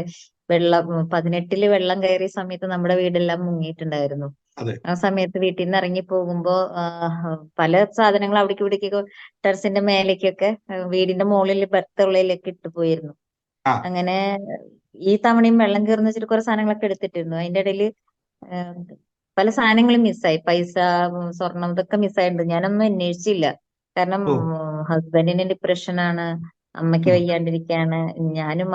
18-ല് വെള്ളം കയറിയ സമയത്ത് നമ്മുടെ വീടെല്ലാം മുങ്ങിയിട്ടുണ്ടായിരുന്നു. അതെ. ആ സമയത്ത് വീട്ടിൽ നിന്ന് ഇറങ്ങി പോകുമ്പോ പല സാധനങ്ങൾ അവിടേക്ക് ഇവിടേക്കൊക്കെ ടെറസിന്റെ മേലേക്കൊക്കെ വീടിന്റെ മുകളിൽ ബർത്തുള്ളിലേക്ക് ഇട്ടു പോയിരുന്നു. ആ, അങ്ങനെ ഈ തവണയും വെള്ളം കയറുന്ന വെച്ചിട്ട് കുറെ സാധനങ്ങളൊക്കെ എടുത്തിട്ടിരുന്നു. അതിന്റെ ഇടയിൽ പല സാധനങ്ങളും മിസ്സായി. പൈസ, സ്വർണം, ഇതൊക്കെ മിസ്സായിട്ടുണ്ട്. ഞാനൊന്നും അന്വേഷിച്ചില്ല. കാരണം ഓ, ഹസ്ബൻഡിന് ഡിപ്രഷനാണ്, അമ്മയ്ക്ക് ഉം, വയ്യാണ്ടിരിക്കാണ്. ഞാനും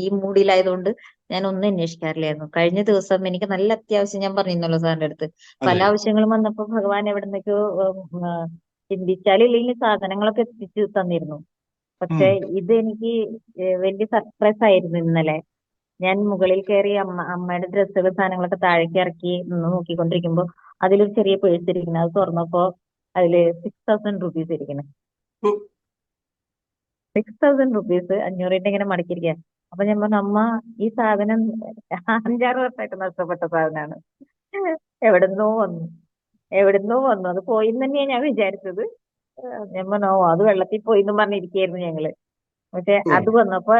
ഈ മൂഡിലായതുകൊണ്ട് ഞാൻ ഒന്നും അന്വേഷിക്കാറില്ലായിരുന്നു. കഴിഞ്ഞ ദിവസം എനിക്ക് നല്ല അത്യാവശ്യം, ഞാൻ പറഞ്ഞിരുന്നല്ലോ സാറിന്റെ അടുത്ത്, പല അതെ. ആവശ്യങ്ങളും വന്നപ്പോ ഭഗവാൻ എവിടുന്നൊക്കെയോ ചിന്തിച്ചാലില്ലെങ്കിൽ സാധനങ്ങളൊക്കെ എത്തിച്ചു തന്നിരുന്നു. ഉം, പക്ഷെ ഇത് എനിക്ക് വലിയ സർപ്രൈസ് ആയിരുന്നു ഇന്നലെ. ഞാൻ മുകളിൽ കയറി അമ്മയുടെ ഡ്രസ്സുകൾ, സാധനങ്ങളൊക്കെ താഴേക്ക് ഇറക്കി നിന്ന് നോക്കിക്കൊണ്ടിരിക്കുമ്പോ അതിലൊരു ചെറിയ പേഴ്സ് ഇരിക്കുന്നത്. അത് തുറന്നപ്പോ അതില് 6000 റുപ്പീസ് ഇരിക്കുന്നത്. ഓ, 6000 റുപ്പീസ് 500 ഇങ്ങനെ മടക്കിയിരിക്കുക. അപ്പൊ ഞാൻ പറഞ്ഞു, അമ്മ ഈ സാധനം 5-6 വർഷമായിട്ട് നഷ്ടപ്പെട്ട സാധനമാണ്, എവിടുന്നോ വന്നു അത് പോയിന്ന് തന്നെയാണ് ഞാൻ വിചാരിച്ചത്. ഞാൻ പറഞ്ഞു, ഓ അത് വെള്ളത്തിൽ പോയിന്ന് പറഞ്ഞിരിക്കായിരുന്നു ഞങ്ങള്. പക്ഷെ ഓ, അത് വന്നപ്പോ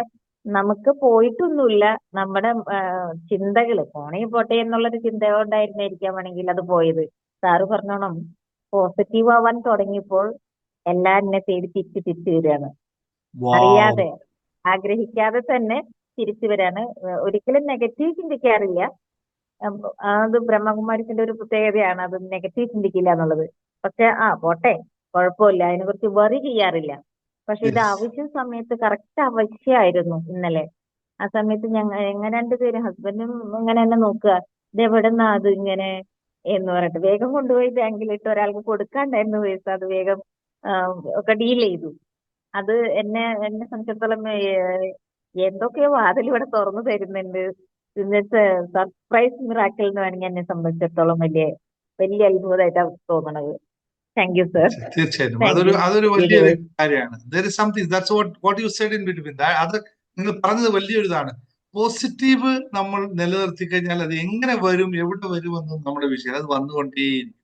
നമുക്ക് പോയിട്ടൊന്നുമില്ല. നമ്മുടെ ചിന്തകള് പോണേ പോട്ടെ എന്നുള്ളൊരു ചിന്ത കൊണ്ടായിരുന്നിരിക്കാൻ വേണമെങ്കിൽ അത് പോയത്. സാറ് പറഞ്ഞോണം, പോസിറ്റീവ് ആവാൻ തുടങ്ങിയപ്പോൾ എല്ലാം എന്നെ തേടി തിരിച്ചു വരികയാണ്. വാവ്. അറിയാതെ, ആഗ്രഹിക്കാതെ തന്നെ തിരിച്ചു വരാണ്. ഒരിക്കലും നെഗറ്റീവ് ചിന്തിക്കാറില്ല. അത് ബ്രഹ്മകുമാരിസിന്റെ ഒരു പ്രത്യേകതയാണ്, അത് നെഗറ്റീവ് ചിന്തിക്കില്ല എന്നുള്ളത്. പക്ഷെ പോട്ടെ, കുഴപ്പമില്ല, അതിനെ കുറിച്ച് വറി ചെയ്യാറില്ല. പക്ഷെ ഇത് യെസ്. ആവശ്യ സമയത്ത് കറക്റ്റ് ആവശ്യമായിരുന്നു ഇന്നലെ. ആ സമയത്ത് എങ്ങനെ രണ്ടുപേരും, ഹസ്ബൻഡും ഇങ്ങനെ എന്നെ നോക്കുക, ഇത് എവിടെന്നാ അത് ഇങ്ങനെ എന്ന് പറഞ്ഞിട്ട് വേഗം കൊണ്ടുപോയി ബാങ്കിലിട്ട്, ഒരാൾക്ക് കൊടുക്കാണ്ടായിരുന്നു പൈസ, അത് വേഗം ഒക്കെ ഡീൽ ചെയ്തു. അത് എന്നെ സംബന്ധിച്ചിടത്തോളം എന്തൊക്കെയോ വാതിൽ ഇവിടെ തുറന്നു തരുന്നുണ്ട്. ഇന്നത്തെ സർപ്രൈസ് മിറാക്കിൾ എന്ന് വേണമെങ്കിൽ എന്നെ സംബന്ധിച്ചിടത്തോളം വലിയ വലിയ അത്ഭുതമായിട്ടാണ് തോന്നണത്. Thank you sir. തീർച്ചയായിട്ടും താങ്ക് അതൊരു യു. അതൊരു വലിയൊരു കാര്യമാണ്. There is something, that's what you said in between. അത് നിങ്ങൾ പറഞ്ഞത് വലിയൊരു ഇതാണ്. പോസിറ്റീവ് നമ്മൾ നിലനിർത്തി കഴിഞ്ഞാൽ അത് എങ്ങനെ വരും, എവിടെ വരുമെന്ന് നമ്മുടെ വിഷയം, അത് വന്നുകൊണ്ടേയിരിക്കും.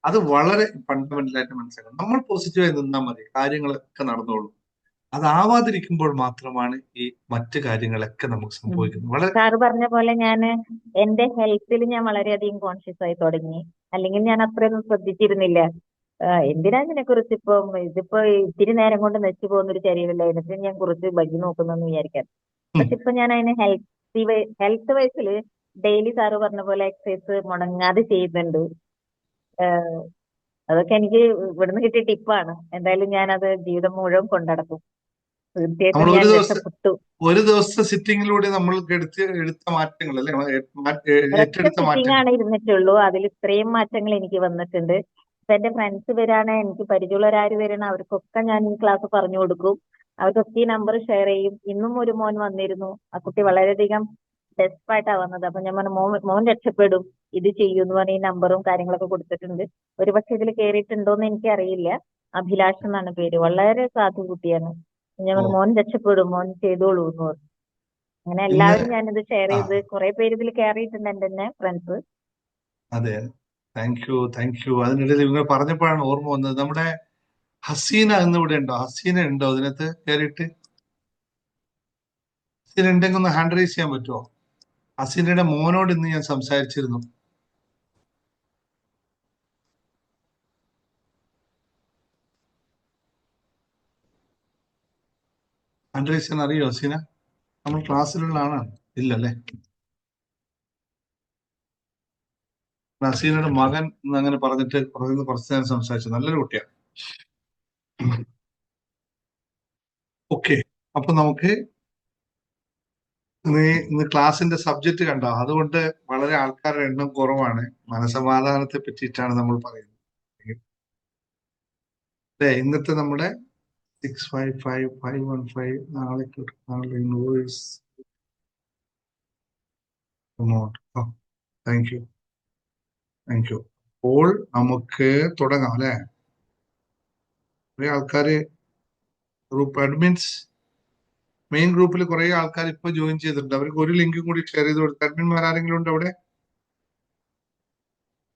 അത് വളരെ ഫണ്ടമെന്റൽ ആയിട്ട് മനസ്സിലാക്കണം. നമ്മൾ പോസിറ്റീവായി നിന്നാൽ മതി, കാര്യങ്ങളൊക്കെ നടന്നോളും. അതാവാതിരിക്കുമ്പോൾ മാത്രമാണ് ഈ മറ്റു കാര്യങ്ങളൊക്കെ നമുക്ക് സംഭവിക്കുന്നത്. വളരെ സാറ് പറഞ്ഞ പോലെ ഞാൻ എന്റെ ഹെൽത്തിൽ ഞാൻ വളരെയധികം കോൺഷ്യസ് ആയി തുടങ്ങി. അല്ലെങ്കിൽ ഞാൻ അത്രയൊന്നും ശ്രദ്ധിച്ചിരുന്നില്ല. എന്തിനാ ഇതിനെ കുറിച്ച് ഇതിപ്പോ ഇത്തിരി നേരം കൊണ്ട് നശിച്ചു പോകുന്ന ഒരു ശരീരമല്ല, എന്നിട്ട് ഞാൻ കുറച്ച് ഭംഗി നോക്കുന്നെന്ന് വിചാരിക്കാൻ. ഉം, പക്ഷെ ഇപ്പൊ ഞാൻ അതിന് ഹെൽത്ത് വൈസിൽ ഡെയിലി സാറ് പറഞ്ഞ പോലെ എക്സസൈസ് മുടങ്ങാതെ ചെയ്യുന്നുണ്ട്. ഏഹ് അതൊക്കെ എനിക്ക് ഇവിടുന്ന് കിട്ടിയ ടിപ്പാണ്. എന്തായാലും ഞാനത് ജീവിതം മുഴുവൻ കൊണ്ടടക്കും. നമ്മൾ തീർച്ചയായിട്ടും ഞാൻ രക്ഷപ്പെട്ടു. ഒരു ദിവസത്തെ സിറ്റിങ്ങിലൂടെ നമ്മൾ എടുത്ത മാറ്റങ്ങൾ അല്ലെ, ഒരൊറ്റ ഏറ്റെടുത്ത സിറ്റിംഗ് മാറ്റങ്ങൾ. ആണ് ഇരുന്നിട്ടുള്ളൂ, അതിൽ ഇത്രയും മാറ്റങ്ങൾ എനിക്ക് വന്നിട്ടുണ്ട്. ഇപ്പൊ എന്റെ ഫ്രണ്ട്സ് വരാണ്, എനിക്ക് പരിചയമുള്ളവരാര് വരണം, അവർക്കൊക്കെ ഞാൻ ഈ ക്ലാസ് പറഞ്ഞു കൊടുക്കും. അവർക്കൊക്കെ ഈ നമ്പർ ഷെയർ ചെയ്യും. ഇന്നും ഒരു മോൻ വന്നിരുന്നു, ആ കുട്ടി വളരെയധികം ഡെസ്പായിട്ടാ വന്നത്. അപ്പൊ ഞാൻ പറഞ്ഞു, മോൻ രക്ഷപ്പെടും, ഇത് ചെയ്യൂന്ന് പറഞ്ഞ് ഈ നമ്പറും കാര്യങ്ങളൊക്കെ കൊടുത്തിട്ടുണ്ട്. ഒരുപക്ഷെ ഇതിൽ കയറിയിട്ടുണ്ടോന്ന് എനിക്കറിയില്ല. അഭിലാഷ് എന്നാണ് പേര്, വളരെ സാധു കുട്ടിയാണ്. ഞാൻ ഓ പറഞ്ഞു മോൻ രക്ഷപ്പെടും, മോൻ ചെയ്തോളൂ എന്ന് പറഞ്ഞു. അങ്ങനെ ഇന്ന് എല്ലാവരും ഞാനിത് ഷെയർ ആ ചെയ്ത് കുറെ പേര് ഇതിൽ കയറിയിട്ടുണ്ട് എൻ്റെ തന്നെ ഫ്രണ്ട്സ്. അതെ, താങ്ക് യു. അതിനിടയിൽ നിങ്ങൾ പറഞ്ഞപ്പോഴാണ് ഓർമ്മ വന്നത്, നമ്മുടെ ഹസീന എന്നിവിടെ ഉണ്ടോ? ഹസീന ഉണ്ടോ അതിനകത്ത് കയറിയിട്ട്? ഹസീന ഉണ്ടെങ്കിൽ ഒന്ന് ഹാൻഡ് റൈസ് ചെയ്യാൻ പറ്റുമോ? ഹസീനയുടെ മോനോട് ഇന്ന് ഞാൻ സംസാരിച്ചിരുന്നു. ഹാൻഡ് റൈസ് ചെയ്യാൻ അറിയോ ഹസീന? നമ്മൾ ക്ലാസ്സിലുള്ള ആളാണ്. ഇല്ലല്ലേ? ഹസീനയുടെ മകൻ എന്ന് അങ്ങനെ പറഞ്ഞിട്ട് കുറച്ച് നേരം സംസാരിച്ചു. നല്ലൊരു കുട്ടിയാണ്. ഓക്കെ, അപ്പൊ നമുക്ക് ഇന്ന് ക്ലാസിന്റെ സബ്ജക്റ്റ് കണ്ടോ? അതുകൊണ്ട് വളരെ ആൾക്കാരുടെ എണ്ണം കുറവാണ്. മനസമാധാനത്തെ പറ്റിയിട്ടാണ് നമ്മൾ പറയുന്നത്. അല്ലേ? ഇന്നത്തെ നമ്മുടെ 655-515 നാളെ ഇൻവോയ്സ് താങ്ക് യു. അപ്പോൾ നമുക്ക് തുടങ്ങാം അല്ലെ? കുറെ ആൾക്കാര് ഗ്രൂപ്പ് അഡ്മിൻസ് മെയിൻ ഗ്രൂപ്പിൽ കുറെ ആൾക്കാർ ഇപ്പൊ ജോയിൻ ചെയ്തിട്ടുണ്ട്. അവർക്ക് ഒരു ലിങ്കും കൂടി ഷെയർ ചെയ്ത് കൊടുത്ത്. അഡ്മിന്മാർ ആരെങ്കിലും ഉണ്ട് അവിടെ?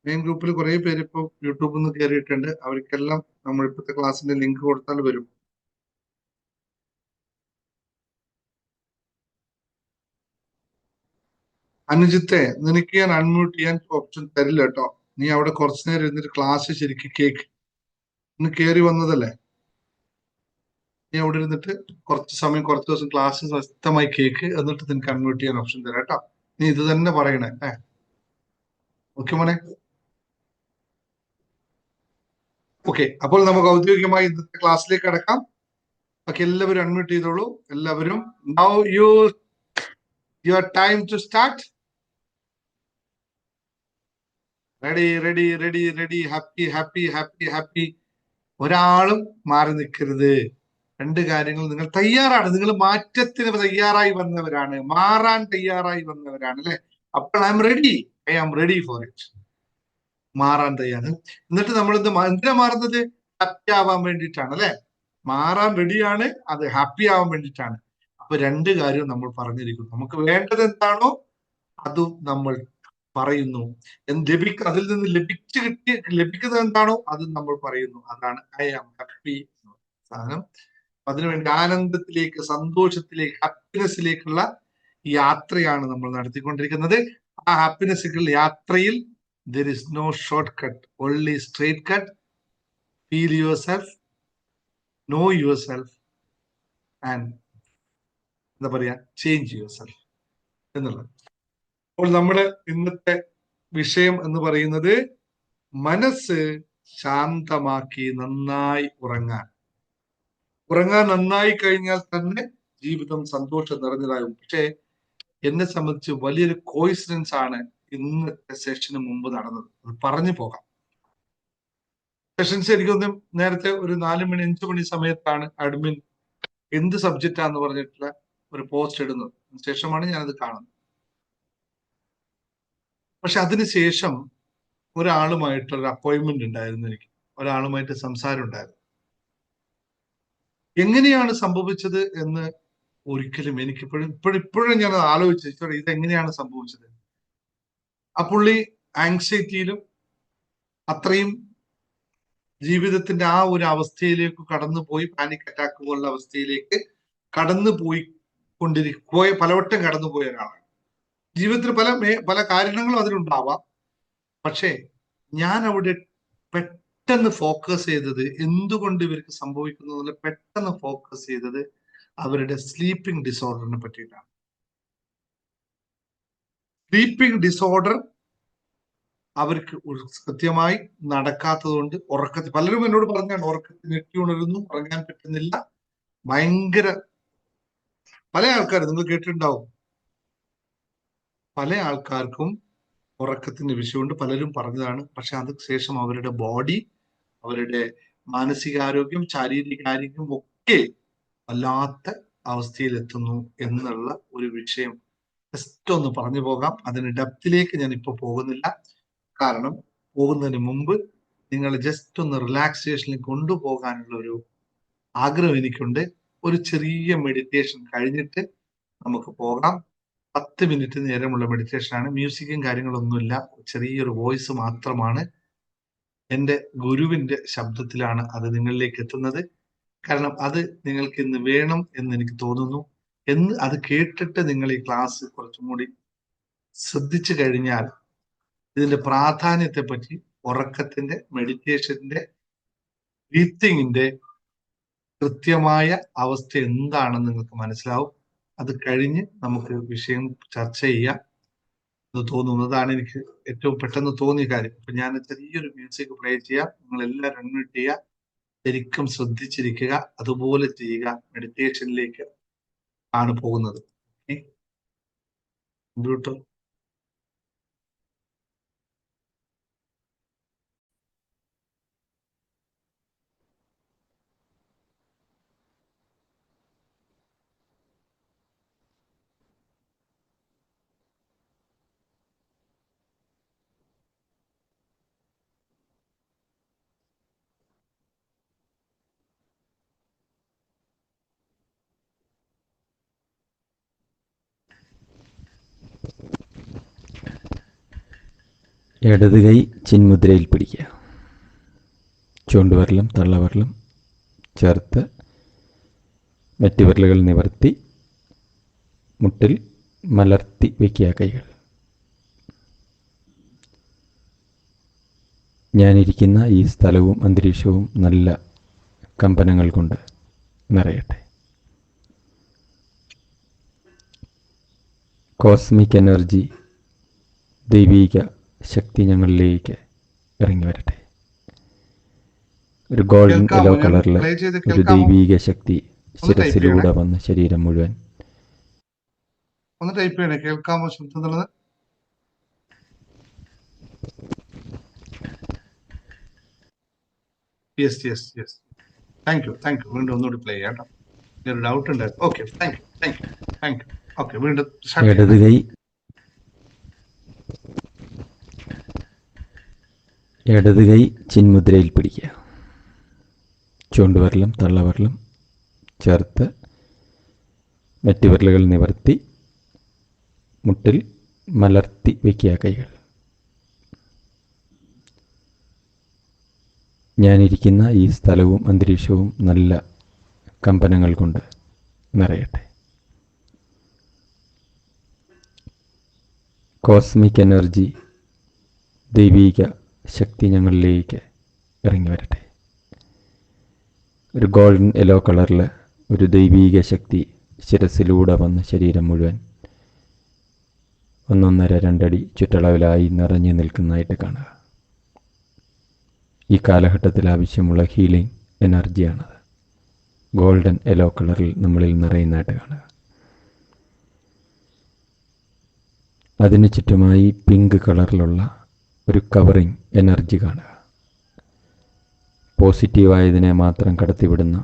മെയിൻ ഗ്രൂപ്പിൽ കുറെ പേര് ഇപ്പൊ യൂട്യൂബിൽ നിന്ന് കയറിയിട്ടുണ്ട്. അവർക്കെല്ലാം നമ്മൾ ഇപ്പോഴത്തെ ക്ലാസ്സിന്റെ ലിങ്ക് കൊടുത്താൽ വരും. അനുജിത്തെ, നിനക്ക് ഞാൻ അൺമ്യൂട്ട് ചെയ്യാൻ ഓപ്ഷൻ തരില്ല കേട്ടോ. നീ അവിടെ കുറച്ചു നേരം ഇരുന്നിട്ട് ക്ലാസ് ശരിക്കും കേക്ക്. ഇന്ന് കയറി വന്നതല്ലേ? നീ അവിടെ ഇരുന്നിട്ട് കുറച്ച് സമയം, കുറച്ച് ദിവസം ക്ലാസ് വ്യക്തമായി കേക്ക്, എന്നിട്ട് നിനക്ക് അൺമ്യൂട്ട് ചെയ്യാൻ ഓപ്ഷൻ തരാം കേട്ടോ. നീ ഇത് തന്നെ പറയണേ. ഓക്കെ മോനെ? ഓക്കെ, അപ്പോൾ നമുക്ക് ഔദ്യോഗികമായി ഇന്നത്തെ ക്ലാസ്സിലേക്ക് കടക്കാം. ഓക്കെ, എല്ലാവരും അൺമ്യൂട്ട് ചെയ്തോളൂ. എല്ലാവരും now your time to start. Ready. Happy. ഒരാളും മാറി നിൽക്കരുത്. രണ്ട് കാര്യങ്ങൾ, നിങ്ങൾ തയ്യാറാണ്. നിങ്ങൾ മാറ്റത്തിന് തയ്യാറായി വന്നവരാണ്, മാറാൻ തയ്യാറായി വന്നവരാണ് അല്ലെ? അപ്പോൾ I am ready for it. മാറാൻ തയ്യാറ്. എന്നിട്ട് നമ്മൾ എന്തിനാ മാറുന്നത്? ഹാപ്പി ആവാൻ വേണ്ടിയിട്ടാണ് അല്ലെ? മാറാൻ റെഡിയാണ്, അത് ഹാപ്പി ആവാൻ വേണ്ടിയിട്ടാണ്. അപ്പൊ രണ്ട് കാര്യവും നമ്മൾ പറഞ്ഞിരിക്കുന്നു. നമുക്ക് വേണ്ടത് എന്താണോ അതും നമ്മൾ പറയുന്നു. അതിൽ നിന്ന് ലഭിക്കുന്നത് എന്താണോ അതും നമ്മൾ പറയുന്നു. അതാണ് ഐ ആം ഹാപ്പി സാധനം. അതിനുവേണ്ടി ആനന്ദത്തിലേക്ക്, സന്തോഷത്തിലേക്ക്, ഹാപ്പിനെസ്സിലേക്കുള്ള യാത്രയാണ് നമ്മൾ നടത്തിക്കൊണ്ടിരിക്കുന്നത്. ആ ഹാപ്പിനെസ്സിലേക്കുള്ള യാത്രയിൽ there is no shortcut, only straight cut. Feel yourself, know yourself, and എന്താ പറയാ, ചേഞ്ച് yourself എന്നുള്ളത്. അപ്പോൾ നമ്മുടെ ഇന്നത്തെ വിഷയം എന്ന് പറയുന്നത് മനസ്സ് ശാന്തമാക്കി നന്നായി ഉറങ്ങാൻ നന്നായി കഴിഞ്ഞാൽ തന്നെ ജീവിതം സന്തോഷം നിറഞ്ഞതാകും. പക്ഷെ എന്നെ സംബന്ധിച്ച് വലിയൊരു കോയിൻസിഡൻസ് ആണ് ഇന്നത്തെ സെഷന് മുമ്പ് നടന്നത്. അത് പറഞ്ഞു പോകാം. സെഷൻസ് എനിക്കൊന്നും നേരത്തെ ഒരു 4 മണി 5 മണി സമയത്താണ് അഡ്മിൻ എന്ത് സബ്ജക്റ്റാന്ന് പറഞ്ഞിട്ടുള്ള ഒരു പോസ്റ്റ് ഇടുന്നത്. ശേഷമാണ് ഞാനത് കാണുന്നത്. പക്ഷെ അതിനുശേഷം ഒരാളുമായിട്ടൊരു അപ്പോയിന്റ്മെന്റ് ഉണ്ടായിരുന്നു. എനിക്ക് ഒരാളുമായിട്ട് സംസാരം ഉണ്ടായിരുന്നു. എങ്ങനെയാണ് സംഭവിച്ചത് എന്ന് ഒരിക്കലും ഇപ്പോഴും ഞാൻ ആലോചിച്ചു, ഇതെങ്ങനെയാണ് സംഭവിച്ചത്. ആ പുള്ളി ആങ്സൈറ്റിയിലും അത്രയും ജീവിതത്തിന്റെ ആ ഒരു അവസ്ഥയിലേക്ക് കടന്നുപോയി, പാനിക് അറ്റാക്ക് പോലുള്ള അവസ്ഥയിലേക്ക് പലവട്ടം കടന്നുപോയ ഒരാളാണ്. ജീവിതത്തിൽ പല കാരണങ്ങളും അതിലുണ്ടാവാം. പക്ഷേ ഞാൻ അവിടെ പെട്ടെന്ന് ഫോക്കസ് ചെയ്തത്, എന്തുകൊണ്ട് ഇവർക്ക് സംഭവിക്കുന്നു പെട്ടെന്ന് ഫോക്കസ് ചെയ്തത് അവരുടെ സ്ലീപ്പിംഗ് ഡിസോർഡറിനെ പറ്റിയിട്ടാണ്. സ്ലീപ്പിംഗ് ഡിസോർഡർ അവർക്ക് കൃത്യമായി നടക്കാത്തത് കൊണ്ട് പലരും എന്നോട് പറഞ്ഞാണ് ഉറക്കത്തിൽ ഞെട്ടി ഉണരുന്നു, ഉറങ്ങാൻ പറ്റുന്നില്ല. ഭയങ്കര പല ആൾക്കാരും നിങ്ങൾ കേട്ടിട്ടുണ്ടാവും, പല ആൾക്കാർക്കും ഉറക്കത്തിന്റെ വിഷയമുണ്ട്. പലരും പറഞ്ഞതാണ്. പക്ഷെ അതിന് ശേഷം അവരുടെ ബോഡി, അവരുടെ മാനസികാരോഗ്യം, ശാരീരികാരോഗ്യം ഒക്കെ വല്ലാത്ത അവസ്ഥയിലെത്തുന്നു എന്നുള്ള ഒരു വിഷയം ജസ്റ്റ് ഒന്ന് പറഞ്ഞു പോകാം. അതിന് ഡെപ്തിലേക്ക് ഞാൻ ഇപ്പൊ പോകുന്നില്ല. കാരണം പോകുന്നതിന് മുമ്പ് നിങ്ങൾ ജസ്റ്റ് ഒന്ന് റിലാക്സേഷനിൽ കൊണ്ടുപോകാനുള്ള ഒരു ആഗ്രഹം എനിക്കുണ്ട്. ഒരു ചെറിയ മെഡിറ്റേഷൻ കഴിഞ്ഞിട്ട് നമുക്ക് പോകാം. 10 മിനിറ്റ് നേരമുള്ള മെഡിറ്റേഷൻ ആണ്. മ്യൂസിക്കും കാര്യങ്ങളൊന്നുമില്ല, ചെറിയൊരു വോയിസ് മാത്രമാണ്. എൻ്റെ ഗുരുവിന്റെ ശബ്ദത്തിലാണ് അത് നിങ്ങളിലേക്ക് എത്തുന്നത്. കാരണം അത് നിങ്ങൾക്ക് ഇന്ന് വേണം എന്ന് എനിക്ക് തോന്നുന്നു. അത് കേട്ടിട്ട് നിങ്ങൾ ഈ ക്ലാസ് കുറച്ചും കൂടി ശ്രദ്ധിച്ചു കഴിഞ്ഞാൽ ഇതിന്റെ പ്രാധാന്യത്തെ പറ്റി, ഉറക്കത്തിന്റെ, മെഡിറ്റേഷന്റെ, ബ്രീത്തിങ്ങിന്റെ കൃത്യമായ അവസ്ഥ എന്താണെന്ന് നിങ്ങൾക്ക് മനസ്സിലാവും. അത് കഴിഞ്ഞ് നമുക്ക് വിഷയം ചർച്ച ചെയ്യാം എന്ന് തോന്നുന്നു. അതാണ് എനിക്ക് ഏറ്റവും പെട്ടെന്ന് തോന്നിയ കാര്യം. അപ്പൊ ഞാൻ ചെറിയൊരു മ്യൂസിക് പ്ലേ ചെയ്യാം, നിങ്ങൾ എല്ലാവരും അൺമ്യൂട്ട് ചെയ്യുക, ശരിക്കും ശ്രദ്ധിച്ചിരിക്കുക, അതുപോലെ ചെയ്യുക. മെഡിറ്റേഷനിലേക്ക് ആണ് പോകുന്നത്. കമ്പ്യൂട്ടർ ഇടത് കൈ ചിന്മുദ്രയിൽ പിടിക്കുക. ചൂണ്ടുവിരലും തള്ളവിരലും ചേർത്ത് മറ്റു വിരലുകൾ നിവർത്തി മുട്ടിൽ മലർത്തി വയ്ക്കുക കൈകൾ. ഞാനിരിക്കുന്ന ഈ സ്ഥലവും അന്തരീക്ഷവും നല്ല കമ്പനങ്ങൾ കൊണ്ട് നിറയട്ടെ. കോസ്മിക് എനർജി, ദൈവീക ശക്തി ഞങ്ങളിലേക്ക് ഇറങ്ങി വരട്ടെ. ഒരു ഗോൾഡൻ യെല്ലോ കളറിൽ ഒരു ദൈവീക ശക്തി ശിരസിലൂടെ വന്ന് ശരീരം മുഴുവൻ. ഒന്ന് ടൈപ്പ് ചെയ്യണേ, കേൾക്കാമോ ശബ്ദമുള്ളത്? Yes yes yes, thank you. വീണ്ടും ഒന്നുകൂടി പ്ലേ ചെയ്യാം കേട്ടോ, ഒരു ഡൗട്ട് ഉണ്ടായിരുന്നു. Okay, thank U. ഓക്കെ, വീണ്ടും ഇടത് കൈ ചിന്മുദ്രയിൽ പിടിക്കുക. ചൂണ്ടുവിരലും തള്ളവിരലും ചേർത്ത് മറ്റു വിരലുകൾ നിവർത്തി മുട്ടിൽ മലർത്തി വയ്ക്കുക കൈകൾ. ഞാനിരിക്കുന്ന ഈ സ്ഥലവും അന്തരീക്ഷവും നല്ല കമ്പനങ്ങൾ കൊണ്ട് നിറയട്ടെ. കോസ്മിക് എനർജി, ദൈവീക ശക്തി ഞങ്ങളിലേക്ക് ഇറങ്ങി വരട്ടെ. ഒരു ഗോൾഡൻ യെല്ലോ കളറിൽ ഒരു ദൈവീക ശക്തി ശിരസിലൂടെ വന്ന് ശരീരം മുഴുവൻ 1.5-2 അടി ചുറ്റളവിലായി നിറഞ്ഞു നിൽക്കുന്നതായിട്ട് കാണുക. ഈ കാലഘട്ടത്തിൽ ആവശ്യമുള്ള ഹീലിംഗ് എനർജിയാണത്. ഗോൾഡൻ യെല്ലോ കളറിൽ നമ്മളിൽ നിറയുന്നതായിട്ട് കാണുക. അതിന് ചുറ്റുമായി പിങ്ക് കളറിലുള്ള ഒരു കവറിങ് എനർജി കാണുക. പോസിറ്റീവായതിനെ മാത്രം കടത്തിവിടുന്ന,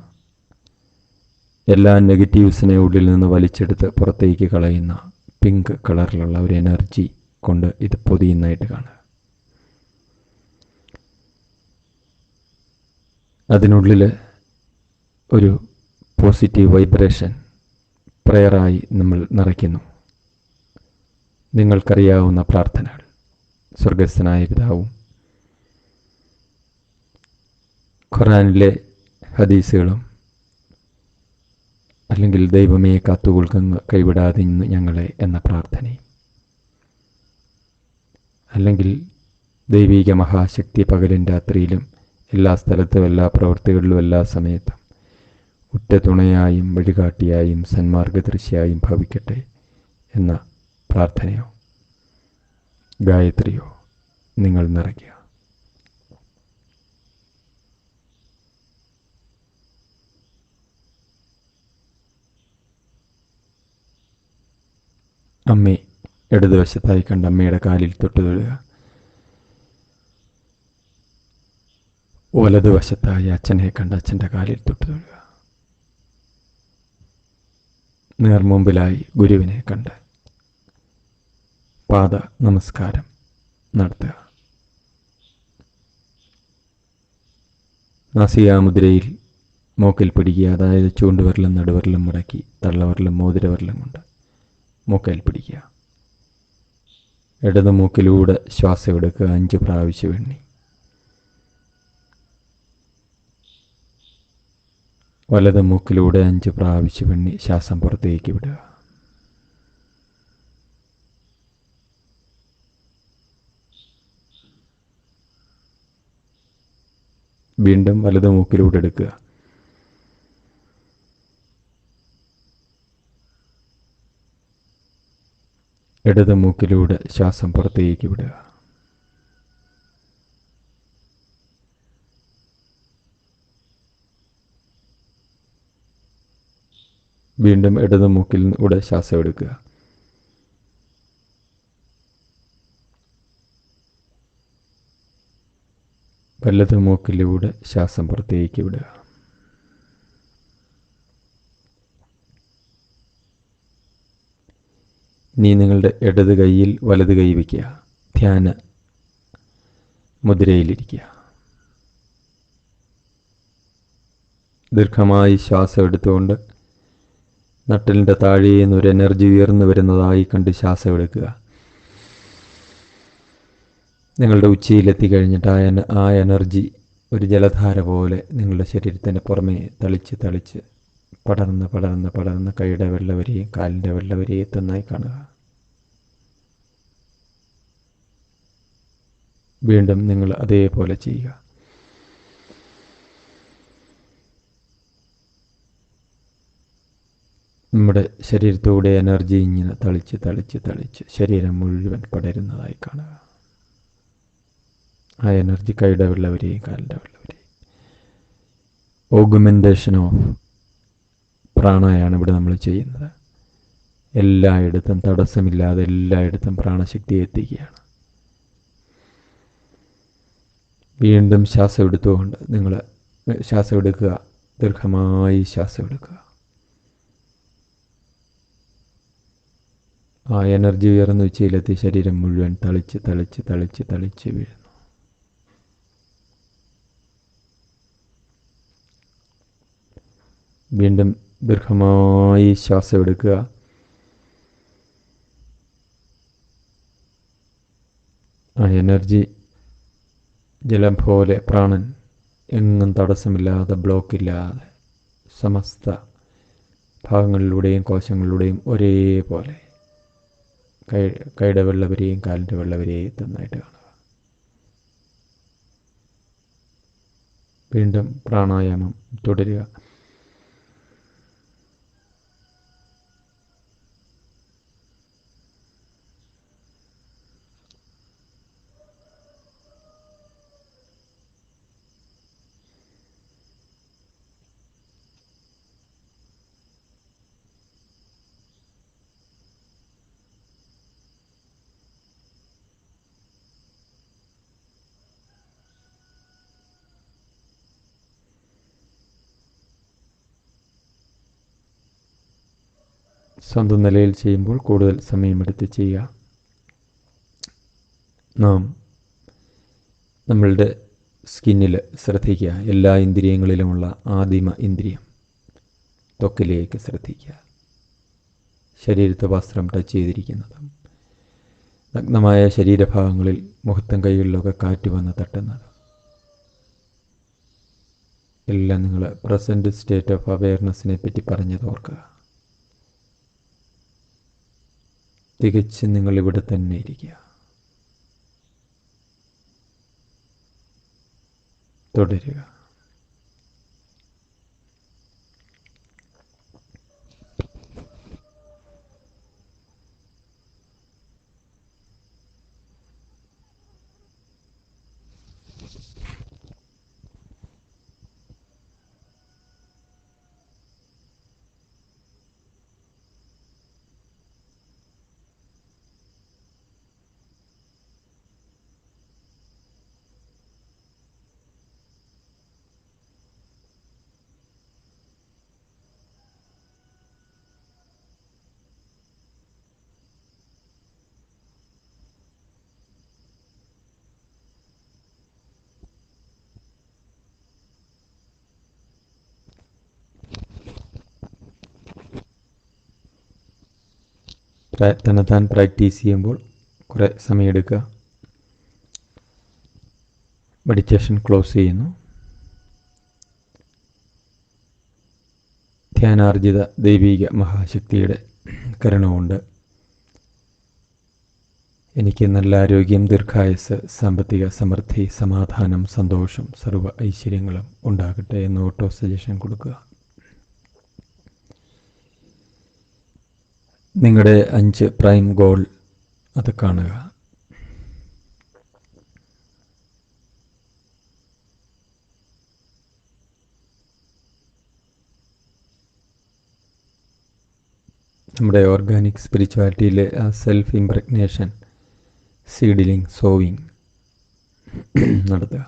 എല്ലാ നെഗറ്റീവ്സിനെ ഉള്ളിൽ നിന്ന് വലിച്ചെടുത്ത് പുറത്തേക്ക് കളയുന്ന പിങ്ക് കളറിലുള്ള ഒരു എനർജി കൊണ്ട് ഇത് പൊതിയുന്നതായിട്ട് കാണുക. അതിനുള്ളിൽ ഒരു പോസിറ്റീവ് വൈബ്രേഷൻ പ്രയറായി നമ്മൾ നിറയ്ക്കുന്നു. നിങ്ങൾക്കറിയാവുന്ന പ്രാർത്ഥനകൾ, സ്വർഗസ്ഥനായ പിതാവും ഖുർആനിലെ ഹദീസുകളും, അല്ലെങ്കിൽ ദൈവമേ കാത്തുകൊള്ളുക കൈവിടാതെ ഞങ്ങളെ എന്ന പ്രാർത്ഥനയും, അല്ലെങ്കിൽ ദൈവിക മഹാശക്തി പകലും രാത്രിയിലും എല്ലാ സ്ഥലത്തും എല്ലാ പ്രവൃത്തികളിലും എല്ലാ സമയത്തും ഉറ്റ തുണയായും വഴികാട്ടിയായും സന്മാർഗദൃശ്യായും ഭവിക്കട്ടെ എന്ന പ്രാർത്ഥനയോ ഗായത്രിയോ നിങ്ങൾ നിറയ്ക്കുക. അമ്മേ ഇടതുവശത്തായി കണ്ട അമ്മയുടെ കാലിൽ തൊട്ടു തൊഴുക. വലതുവശത്തായി അച്ഛനെ കണ്ട അച്ഛൻ്റെ കാലിൽ തൊട്ടു തൊഴുക. നേർമുമ്പിലായി ഗുരുവിനെ കണ്ട് പാദ നമസ്കാരം നടത്തുക. നാസികാമുദ്രയിൽ മൂക്കിൽ പിടിക്കുക. അതായത് ചൂണ്ടുവിരലും നടുവിരലും മടക്കി തള്ളവിരലും മോതിരവിരലും കൊണ്ട് മൂക്കിൽ പിടിക്കുക. ഇടത് മൂക്കിലൂടെ ശ്വാസം എടുക്കുക 5 പ്രാവശ്യം എണ്ണി. വലത് മൂക്കിലൂടെ 5 പ്രാവശ്യം എണ്ണി ശ്വാസം പുറത്തേക്ക് വിടുക. വീണ്ടും വലത് മൂക്കിലൂടെ എടുക്കുക. ഇടത് മൂക്കിലൂടെ ശ്വാസം പുറത്തേക്ക് വിടുക. വീണ്ടും ഇടത് മൂക്കിലൂടെ ശ്വാസം എടുക്കുക. വലത് മൂക്കിലൂടെ ശ്വാസം പുറത്തേക്ക് വിടുക. ഇനി നിങ്ങളുടെ ഇടത് കൈയിൽ വലത് കൈ വയ്ക്കുക. ധ്യാന മുദ്രയിലിരിക്കുക. ദീർഘമായി ശ്വാസം എടുത്തുകൊണ്ട് നട്ടലിൻ്റെ താഴേന്ന് ഒരു എനർജി ഉയർന്നു വരുന്നതായി കണ്ട് ശ്വാസം എടുക്കുക. നിങ്ങളുടെ ഉച്ചയിലെത്തി കഴിഞ്ഞിട്ട് ആ എനർജി ഒരു ജലധാര പോലെ നിങ്ങളുടെ ശരീരത്തിൻ്റെ പുറമേ തളിച്ച് പടർന്ന് കൈയുടെ വെള്ള വരെയും കാലിൻ്റെ വെള്ള വരെയും എത്തുന്നതായി കാണുക. വീണ്ടും നിങ്ങൾ അതേപോലെ ചെയ്യുക. നമ്മുടെ ശരീരത്തോടെ എനർജി ഇങ്ങനെ തളിച്ച് ശരീരം മുഴുവൻ പടരുന്നതായി കാണുക. ആ എനർജി കൈയുടെ വെള്ള വരെയും കാലിൻ്റെ വെള്ള വരെയും. ഓഗ്മെൻറ്റേഷൻ ഓഫ് പ്രാണയാണ് ഇവിടെ നമ്മൾ ചെയ്യുന്നത്. എല്ലായിടത്തും തടസ്സമില്ലാതെ എല്ലായിടത്തും പ്രാണശക്തി എത്തിക്കുകയാണ്. വീണ്ടും ശ്വാസം എടുത്തുകൊണ്ട് നിങ്ങൾ ശ്വാസം എടുക്കുക. ദീർഘമായി ശ്വാസം എടുക്കുക. ആ എനർജി ഉയർന്ന ഉച്ചയിലെത്തി ശരീരം മുഴുവൻ തളിച്ച് വീഴുന്നു. വീണ്ടും ദീർഘമായി ശ്വാസം എടുക്കുക. ആ എനർജി ജലം പോലെ പ്രാണൻ എങ്ങും തടസ്സമില്ലാതെ ബ്ലോക്കില്ലാതെ സമസ്ത ഭാഗങ്ങളിലൂടെയും കോശങ്ങളിലൂടെയും ഒരേപോലെ കൈയുടെ വെള്ള വരെയും കാലിൻ്റെ വെള്ള വരെയും എത്തുന്നതായിട്ട് കാണുക. വീണ്ടും പ്രാണായാമം തുടരുക. സ്വന്തം നിലയിൽ ചെയ്യുമ്പോൾ കൂടുതൽ സമയമെടുത്ത് ചെയ്യുക. നാം നമ്മളുടെ സ്കിന്നിൽ ശ്രദ്ധിക്കുക. എല്ലാ ഇന്ദ്രിയങ്ങളിലുമുള്ള ആദിമ ഇന്ദ്രിയം ത്വക്കിലേക്ക് ശ്രദ്ധിക്കുക. ശരീരത്തെ വസ്ത്രം ടച്ച് ചെയ്തിരിക്കുന്നതും നഗ്നമായ ശരീരഭാഗങ്ങളിൽ മുഖത്തും കൈകളിലൊക്കെ കാറ്റ് വന്ന് തട്ടുന്നതും എല്ലാം നിങ്ങൾ പ്രസൻറ്റ് സ്റ്റേറ്റ് ഓഫ് അവെയർനെസ്സിനെ പറ്റി പറഞ്ഞത് ഓർക്കുക. തികച്ചും നിങ്ങൾ ഇവിടെ തന്നെ ഇരിക്കുക. തുടരുക. തന്നെത്താൻ പ്രാക്ടീസ് ചെയ്യുമ്പോൾ കുറേ സമയമെടുക്കുക. മെഡിറ്റേഷൻ ക്ലോസ് ചെയ്യുന്നു. ധ്യാനാർജിത ദൈവീക മഹാശക്തിയുടെ കരുണ എനിക്ക് നല്ല ആരോഗ്യം, ദീർഘായുസ്, സാമ്പത്തിക സമൃദ്ധി, സമാധാനം, സന്തോഷം, സർവ്വ ഐശ്വര്യങ്ങളും ഉണ്ടാകട്ടെ എന്ന് ഓട്ടോ സജഷൻ കൊടുക്കുക. നിങ്ങളുടെ 5 പ്രൈം ഗോൾ അത് കാണുക. നമ്മുടെ ഓർഗാനിക് സ്പിരിച്വാലിറ്റിയിലെ ആ സെൽഫ് ഇംപ്രഗ്നേഷൻ, സീഡിലിംഗ്, സോവിങ് നടത്തുക.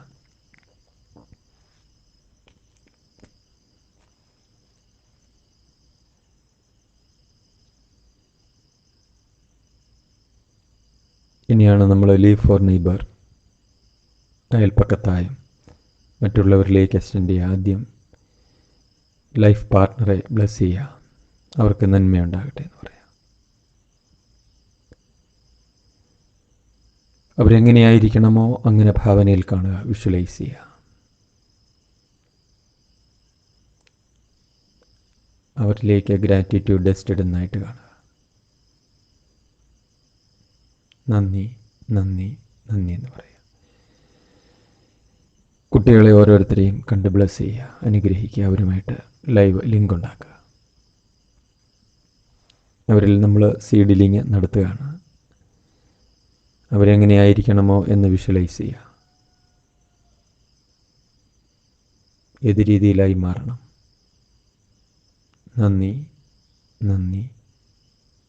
ഇനിയാണ് നമ്മൾ ലീവ് ഫോർ നെയ്ബർ, അയൽപ്പക്കത്തായം മറ്റുള്ളവരിലേക്ക് എക്സ്റ്റെൻഡ് ചെയ്യുക. ആദ്യം ലൈഫ് പാർട്ട്ണറെ ബ്ലെസ് ചെയ്യുക, അവർക്ക് നന്മയുണ്ടാകട്ടെ എന്ന് പറയാം. അവരെങ്ങനെയായിരിക്കണമോ അങ്ങനെ ഭാവനയിൽ കാണുക, വിഷ്വലൈസ് ചെയ്യുക. അവരിലേക്ക് ഗ്രാറ്റിറ്റ്യൂഡ് ഡെസ്റ്റ് ഇടുന്നതായിട്ട് കാണുക. നന്ദി, നന്ദി, നന്ദി എന്ന് പറയുക. കുട്ടികളെ ഓരോരുത്തരെയും കണ്ട് ബ്ലെസ് ചെയ്യുക, അനുഗ്രഹിക്കുക, അവരുമായിട്ട് ലൈവ് ലിങ്ക് ഉണ്ടാക്കുക. അവരിൽ നമ്മൾ സീഡിലിങ് നടത്തുകയാണ്. അവരെങ്ങനെയായിരിക്കണമോ എന്ന് വിഷ്വലൈസ് ചെയ്യുക. ഏത് രീതിയിലായി മാറണം. നന്ദി, നന്ദി,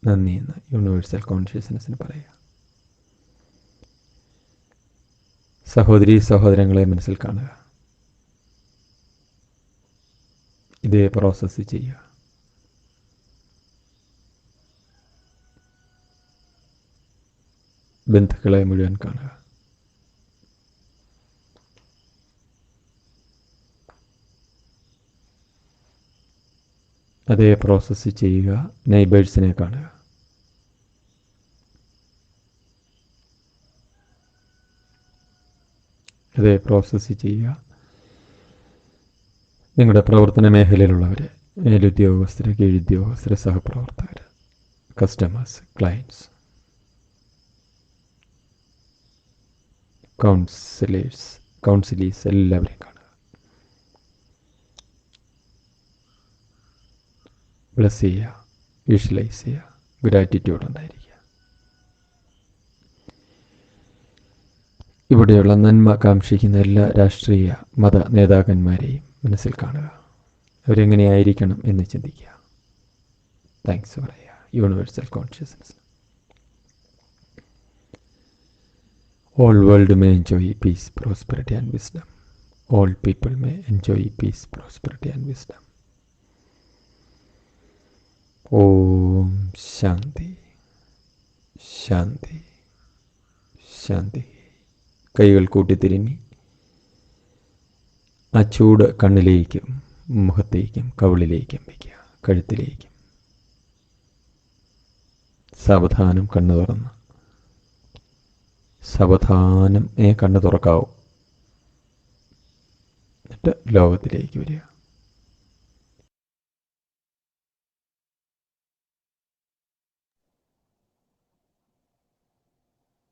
നന്ദി എന്ന് യൂണിവേഴ്സൽ കോൺഷ്യസ്നെസ്സിന് പറയുക. സഹോദരീ സഹോദരങ്ങളെ മനസ്സിൽ കാണുക. ഇതേ പ്രോസസ്സ് ചെയ്യുക. ബന്ധുക്കളെ മുഴുവൻ കാണുക. അതേ പ്രോസസ്സ് ചെയ്യുക. നെയ്ബേഴ്സിനെ കാണുക. അതേ പ്രോസസ്സ് ചെയ്യുക. നിങ്ങളുടെ പ്രവർത്തന മേഖലയിലുള്ളവർ, മേലുദ്യോഗസ്ഥർ, കീഴുദ്യോഗസ്ഥർ, സഹപ്രവർത്തകർ, കസ്റ്റമേഴ്സ്, ക്ലയൻറ്റ്സ്, കൗൺസിലേഴ്സ് എല്ലാവരെയും കാണുക. ബ്ലെസ് ചെയ്യുക, വിഷ്വലൈസ് ചെയ്യുക, ഗ്രാറ്റിറ്റ്യൂഡ് ഉണ്ടായിരിക്കുക. ഇവിടെയുള്ള നന്മ കാംക്ഷിക്കുന്ന എല്ലാ രാഷ്ട്രീയ മത നേതാക്കന്മാരെയും മനസ്സിൽ കാണുക. അവരെങ്ങനെയായിരിക്കണം എന്ന് ചിന്തിക്കുക. താങ്ക്സ് പറയുക universal consciousness. All world may enjoy peace, prosperity and wisdom. All people may enjoy peace, prosperity and wisdom. Om Shanti, Shanti, Shanti. കൈകൾ കൂട്ടിത്തിരുമ്മി ആ ചൂട് കണ്ണിലേക്കും മുഖത്തേക്കും കവിളിലേക്കും വയ്ക്കുക, കഴുത്തിലേക്കും. സാവധാനം കണ്ണു തുറന്ന്, സാവധാനം കണ്ണു തുറക്കാവൂ. എന്നിട്ട് ലോകത്തിലേക്ക് വരിക.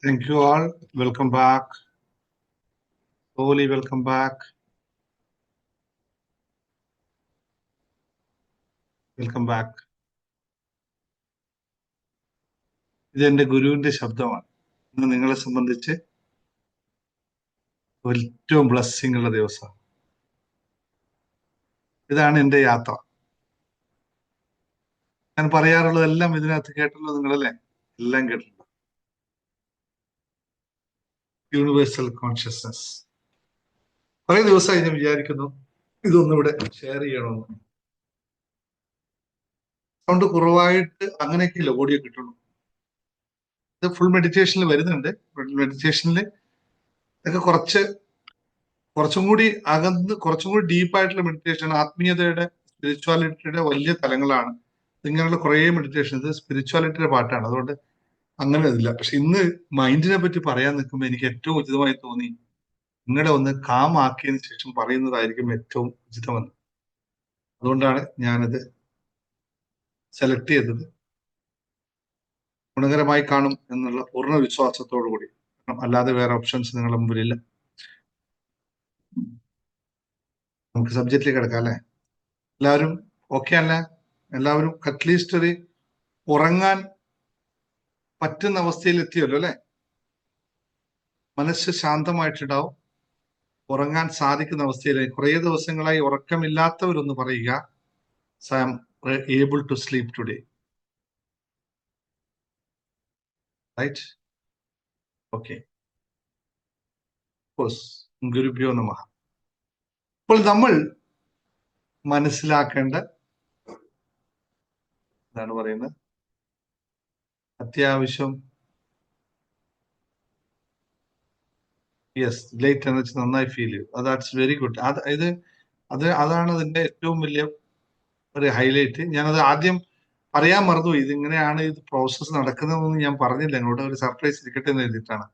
Thank you all. Welcome back. Slowly welcome back. Welcome back. ഇത് എൻ്റെ ഗുരുവിന്റെ ശബ്ദമാണ്. ഇന്ന് നിങ്ങളെ സംബന്ധിച്ച് ഏറ്റവും ബ്ലെസ്സിങ് ഉള്ള ദിവസം. ഇതാണ് എൻ്റെ യാത്ര. ഞാൻ പറയാറുള്ളതെല്ലാം ഇതിനകത്ത് കേട്ടല്ലോ നിങ്ങളല്ലേ? എല്ലാം കേട്ടിട്ടുണ്ട്. Universal consciousness. കുറെ ദിവസമായി ഞാൻ വിചാരിക്കുന്നു ഇതൊന്നിവിടെ ഷെയർ ചെയ്യണമെന്ന്. സൗണ്ട് കുറവായിട്ട് അങ്ങനെയൊക്കെയല്ല ഓഡിയോ കിട്ടുള്ളൂ. ഇത് ഫുൾ മെഡിറ്റേഷനിൽ വരുന്നുണ്ട്. മെഡിറ്റേഷനിൽ ഇതൊക്കെ കുറച്ചും കൂടി അകന്ന്, കുറച്ചും കൂടി ഡീപ്പായിട്ടുള്ള മെഡിറ്റേഷൻ, ആത്മീയതയുടെ, സ്പിരിച്വാലിറ്റിയുടെ വലിയ തലങ്ങളാണ്. ഇങ്ങനെയുള്ള കുറേ മെഡിറ്റേഷൻ, ഇത് സ്പിരിച്വാലിറ്റിയുടെ പാട്ടാണ്, അതുകൊണ്ട് അങ്ങനെ ഇതില്ല. പക്ഷെ ഇന്ന് മൈൻഡിനെ പറ്റി പറയാൻ നിൽക്കുമ്പോൾ എനിക്ക് ഏറ്റവും ഉചിതമായി തോന്നി നിങ്ങളെ ഒന്ന് കാമാക്കിയതിനു ശേഷം പറയുന്നതായിരിക്കും ഏറ്റവും ഉചിതമെന്ന്. അതുകൊണ്ടാണ് ഞാനത് സെലക്ട് ചെയ്തത്. ഗുണകരമായി കാണും എന്നുള്ള പൂർണ്ണ വിശ്വാസത്തോടു കൂടി. അല്ലാതെ വേറെ ഓപ്ഷൻസ് നിങ്ങളുടെ മുമ്പിലില്ല. നമുക്ക് സബ്ജക്റ്റിലേക്ക് കിടക്കാം അല്ലെ? എല്ലാവരും ഓക്കെ അല്ലേ? എല്ലാവരും അറ്റ്ലീസ്റ്റ് ഒരു ഉറങ്ങാൻ പറ്റുന്ന അവസ്ഥയിൽ എത്തിയല്ലോ അല്ലെ? മനസ്സ് ശാന്തമായിട്ടുണ്ടാവും, ഉറങ്ങാൻ സാധിക്കുന്ന അവസ്ഥയിലായി. കുറേ ദിവസങ്ങളായി ഉറക്കമില്ലാത്തവരൊന്ന് പറയുക, I am able to sleep today. Right? Okay. ഗുരുഭ്യോ നമഃ. അപ്പോൾ നമ്മൾ മനസ്സിലാക്കേണ്ട എന്താണ് പറയുന്നത്, അത്യാവശ്യം യെസ് ലേറ്റ് എനർജി നന്നായി ഫീൽ ചെയ്യും. That's very good. അതാണ് അതിന്റെ ഏറ്റവും വലിയ ഒരു ഹൈലൈറ്റ്. ഞാനത് ആദ്യം പറയാൻ മറന്നുപോയി. ഇതിങ്ങനെയാണ് ഇത് പ്രോസസ്സ് നടക്കുന്നതെന്ന് ഞാൻ പറഞ്ഞില്ല നിങ്ങളോട്. ഒരു സർപ്രൈസ് ഇരിക്കട്ടെ എന്ന് എഴുതിയിട്ടാണ്.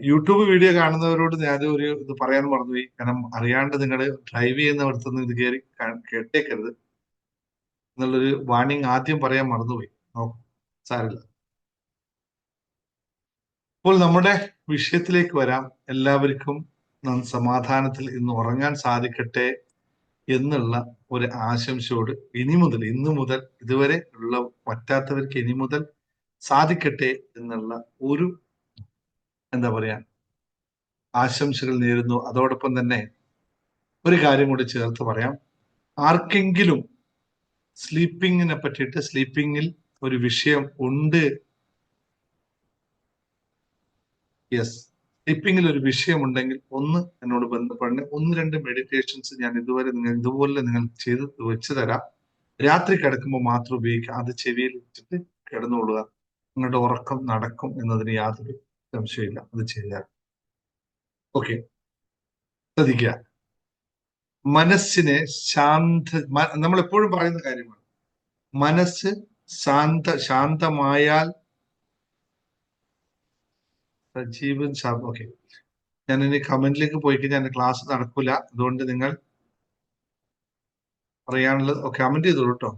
യൂട്യൂബ് വീഡിയോ കാണുന്നവരോട് ഞാൻ ഒരു ഇത് പറയാൻ മറന്നുപോയി. കാരണം അറിയാണ്ട് നിങ്ങൾ ഡ്രൈവ് ചെയ്യുന്നവർത്തൊന്നും ഇത് കയറി കേട്ടേക്കരുത് എന്നുള്ളൊരു വാർണിംഗ് ആദ്യം പറയാൻ മറന്നുപോയി. സാരില്ല. അപ്പോൾ നമ്മുടെ വിഷയത്തിലേക്ക് വരാം. എല്ലാവർക്കും സമാധാനത്തിൽ ഇന്ന് ഉറങ്ങാൻ സാധിക്കട്ടെ എന്നുള്ള ഒരു ആശംസയോട് ഇന്നു മുതൽ ഇതുവരെ ഉള്ള പറ്റാത്തവർക്ക് ഇനി മുതൽ സാധിക്കട്ടെ എന്നുള്ള ഒരു എന്താ പറയാ ആശംസകൾ നേരുന്നു. അതോടൊപ്പം തന്നെ ഒരു കാര്യം കൂടി ചേർത്ത് പറയാം. ആർക്കെങ്കിലും സ്ലീപ്പിങ്ങിനെ പറ്റിയിട്ട്, സ്ലീപ്പിങ്ങിൽ ഒരു വിഷയം ഉണ്ട്, യെസ്, സ്ലീപ്പിങ്ങിൽ ഒരു വിഷയമുണ്ടെങ്കിൽ ഒന്ന് എന്നോട് ബന്ധപ്പെടണേ. 1-2 മെഡിറ്റേഷൻസ് ഞാൻ ഇതുപോലെ നിങ്ങൾ ചെയ്ത് വെച്ച് തരാം. രാത്രി കിടക്കുമ്പോൾ മാത്രം ഉപയോഗിക്കുക. അത് ചെവിയിൽ വെച്ചിട്ട് കിടന്നുകൊള്ളുക. നിങ്ങളുടെ ഉറക്കം നടക്കും എന്നതിന് യാതൊരു സംശയമില്ല. അത് ചെയ്യാം. ഓക്കെ, ശ്രദ്ധിക്കുക. മനസ്സിനെ നമ്മൾ എപ്പോഴും പറയുന്ന കാര്യമാണ്, മനസ്സ് ശാന്തമായാൽ ജീവൻ ഓക്കെ. ഞാൻ ഇനി കമന്റിലേക്ക് പോയി കഴിഞ്ഞാൽ എന്റെ ക്ലാസ് നടക്കൂല. അതുകൊണ്ട് നിങ്ങൾ പറയാനുള്ളത് കമന്റ് ചെയ്തോളൂ കേട്ടോ.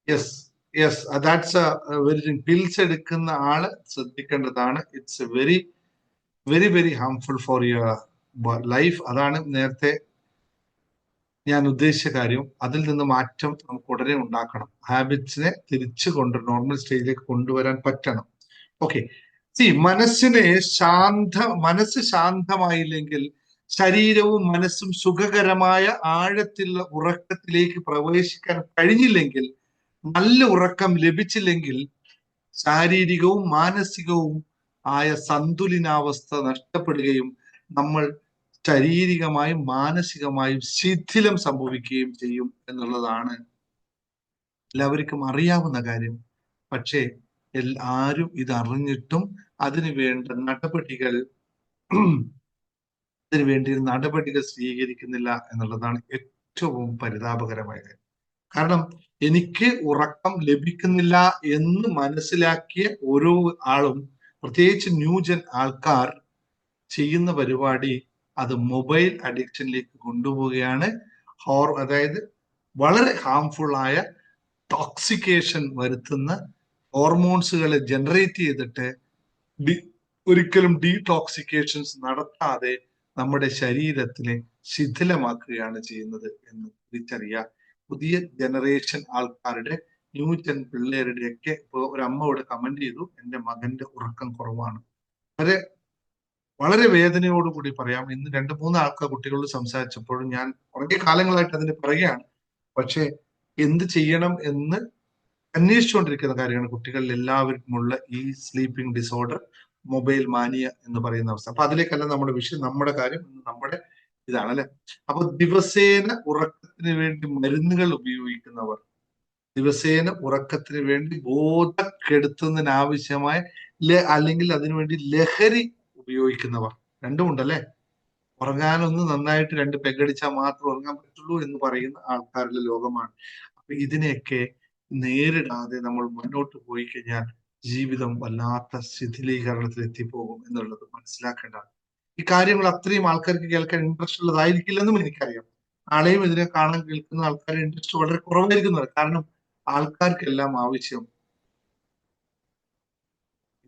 Yes yes, that's very pills എടുക്കുന്ന ആള് ശ്രദ്ധിക്കേണ്ടതാണ്. It's very very very harmful for your life. അതാണ് നേരത്തെ ഞാൻ ഉദ്ദേശിച്ച കാര്യം. അതിൽ നിന്ന് മാറ്റം നമുക്ക് ഉടനെ ഉണ്ടാക്കണം. ഹാബിറ്റ്സിനെ തിരിച്ചു നോർമൽ സ്റ്റേജിലേക്ക് കൊണ്ടുവരാൻ പറ്റണം. ഓക്കെ, മനസ്സ് ശാന്തമായില്ലെങ്കിൽ ശരീരവും മനസ്സും സുഖകരമായ ആഴത്തിലുള്ള ഉറക്കത്തിലേക്ക് പ്രവേശിക്കാൻ കഴിഞ്ഞില്ലെങ്കിൽ, നല്ല ഉറക്കം ലഭിച്ചില്ലെങ്കിൽ ശാരീരികവും മാനസികവും ആയ സന്തുലനാവസ്ഥ നഷ്ടപ്പെടുകയും നമ്മൾ ശാരീരികമായും മാനസികമായും ശിഥിലം സംഭവിക്കുകയും ചെയ്യും എന്നുള്ളതാണ് എല്ലാവർക്കും അറിയാവുന്ന കാര്യം. പക്ഷേ ആരും ഇത് അറിഞ്ഞിട്ടും അതിനുവേണ്ടി നടപടികൾ സ്വീകരിക്കുന്നില്ല എന്നുള്ളതാണ് ഏറ്റവും പരിതാപകരമായ കാര്യം. കാരണം എനിക്ക് ഉറക്കം ലഭിക്കുന്നില്ല എന്ന് മനസ്സിലാക്കിയ ഓരോ ആളും, പ്രത്യേകിച്ച് ന്യൂജൻ ആൾക്കാർ ചെയ്യുന്ന പരിപാടി അത് മൊബൈൽ അഡിക്ഷനിലേക്ക് കൊണ്ടുപോവുകയാണ്. അതായത് വളരെ ഹാംഫുൾ ആയ ടോക്സിക്കേഷൻ വരുത്തുന്ന ഹോർമോൺസുകളെ ജനറേറ്റ് ചെയ്തിട്ട് ഒരിക്കലും ഡീടോക്സിക്കേഷൻസ് നടത്താതെ നമ്മുടെ ശരീരത്തിനെ ശിഥിലമാക്കുകയാണ് ചെയ്യുന്നത് എന്ന് തിരിച്ചറിയുക. പുതിയ ജനറേഷൻ ആൾക്കാരുടെ, ന്യൂജൻ പിള്ളേരുടെയൊക്കെ ഇപ്പൊ ഒരു അമ്മ ഇവിടെ കമന്റ് ചെയ്തു, എന്റെ മകന്റെ ഉറക്കം കുറവാണ്. വളരെ വേദനയോടുകൂടി പറയാം. ഇന്ന് 2-3 കുട്ടികളോട് സംസാരിച്ചപ്പോഴും ഞാൻ കുറേ കാലങ്ങളായിട്ട് അതിന് പറയുകയാണ്. പക്ഷെ എന്ത് ചെയ്യണം എന്ന് അന്വേഷിച്ചുകൊണ്ടിരിക്കുന്ന കാര്യമാണ് കുട്ടികളിൽ എല്ലാവർക്കുമുള്ള ഈ സ്ലീപ്പിംഗ് ഡിസോർഡർ, മൊബൈൽ മാനിയ എന്ന് പറയുന്ന അവസ്ഥ. അപ്പൊ അതിലേക്കല്ല നമ്മുടെ വിഷയം, നമ്മുടെ കാര്യം നമ്മുടെ ഇതാണ് അല്ലെ. അപ്പൊ ദിവസേന ഉറക്കത്തിന് വേണ്ടി മരുന്നുകൾ ഉപയോഗിക്കുന്നവർ, ദിവസേന ഉറക്കത്തിന് വേണ്ടി ബോധക്കെടുത്തുന്നതിനാവശ്യമായ അല്ലെങ്കിൽ അതിനുവേണ്ടി ലഹരി ഉപയോഗിക്കുന്നവർ, രണ്ടുമുണ്ടല്ലേ. ഉറങ്ങാനൊന്ന് നന്നായിട്ട് 2 പെഗടിച്ചാൽ മാത്രം ഉറങ്ങാൻ പറ്റുള്ളൂ എന്ന് പറയുന്ന ആൾക്കാരുടെ ലോകമാണ്. ഇതിനെയൊക്കെ നേരിടാതെ നമ്മൾ മുന്നോട്ട് പോയി കഴിഞ്ഞാൽ ജീവിതം വല്ലാത്ത ശിഥിലീകരണത്തിൽ എത്തിപ്പോകും എന്നുള്ളത് മനസ്സിലാക്കേണ്ടതാണ്. ഈ കാര്യങ്ങൾ അത്രയും ആൾക്കാർക്ക് കേൾക്കാൻ ഇൻട്രസ്റ്റ് ഉള്ളതായിരിക്കില്ലെന്നും എനിക്കറിയാം. നാളെയും ഇതിനെ കാണാൻ കേൾക്കുന്ന ആൾക്കാരുടെ ഇൻട്രസ്റ്റ് വളരെ കുറവായിരിക്കുന്നത്. കാരണം ആൾക്കാർക്കെല്ലാം ആവശ്യം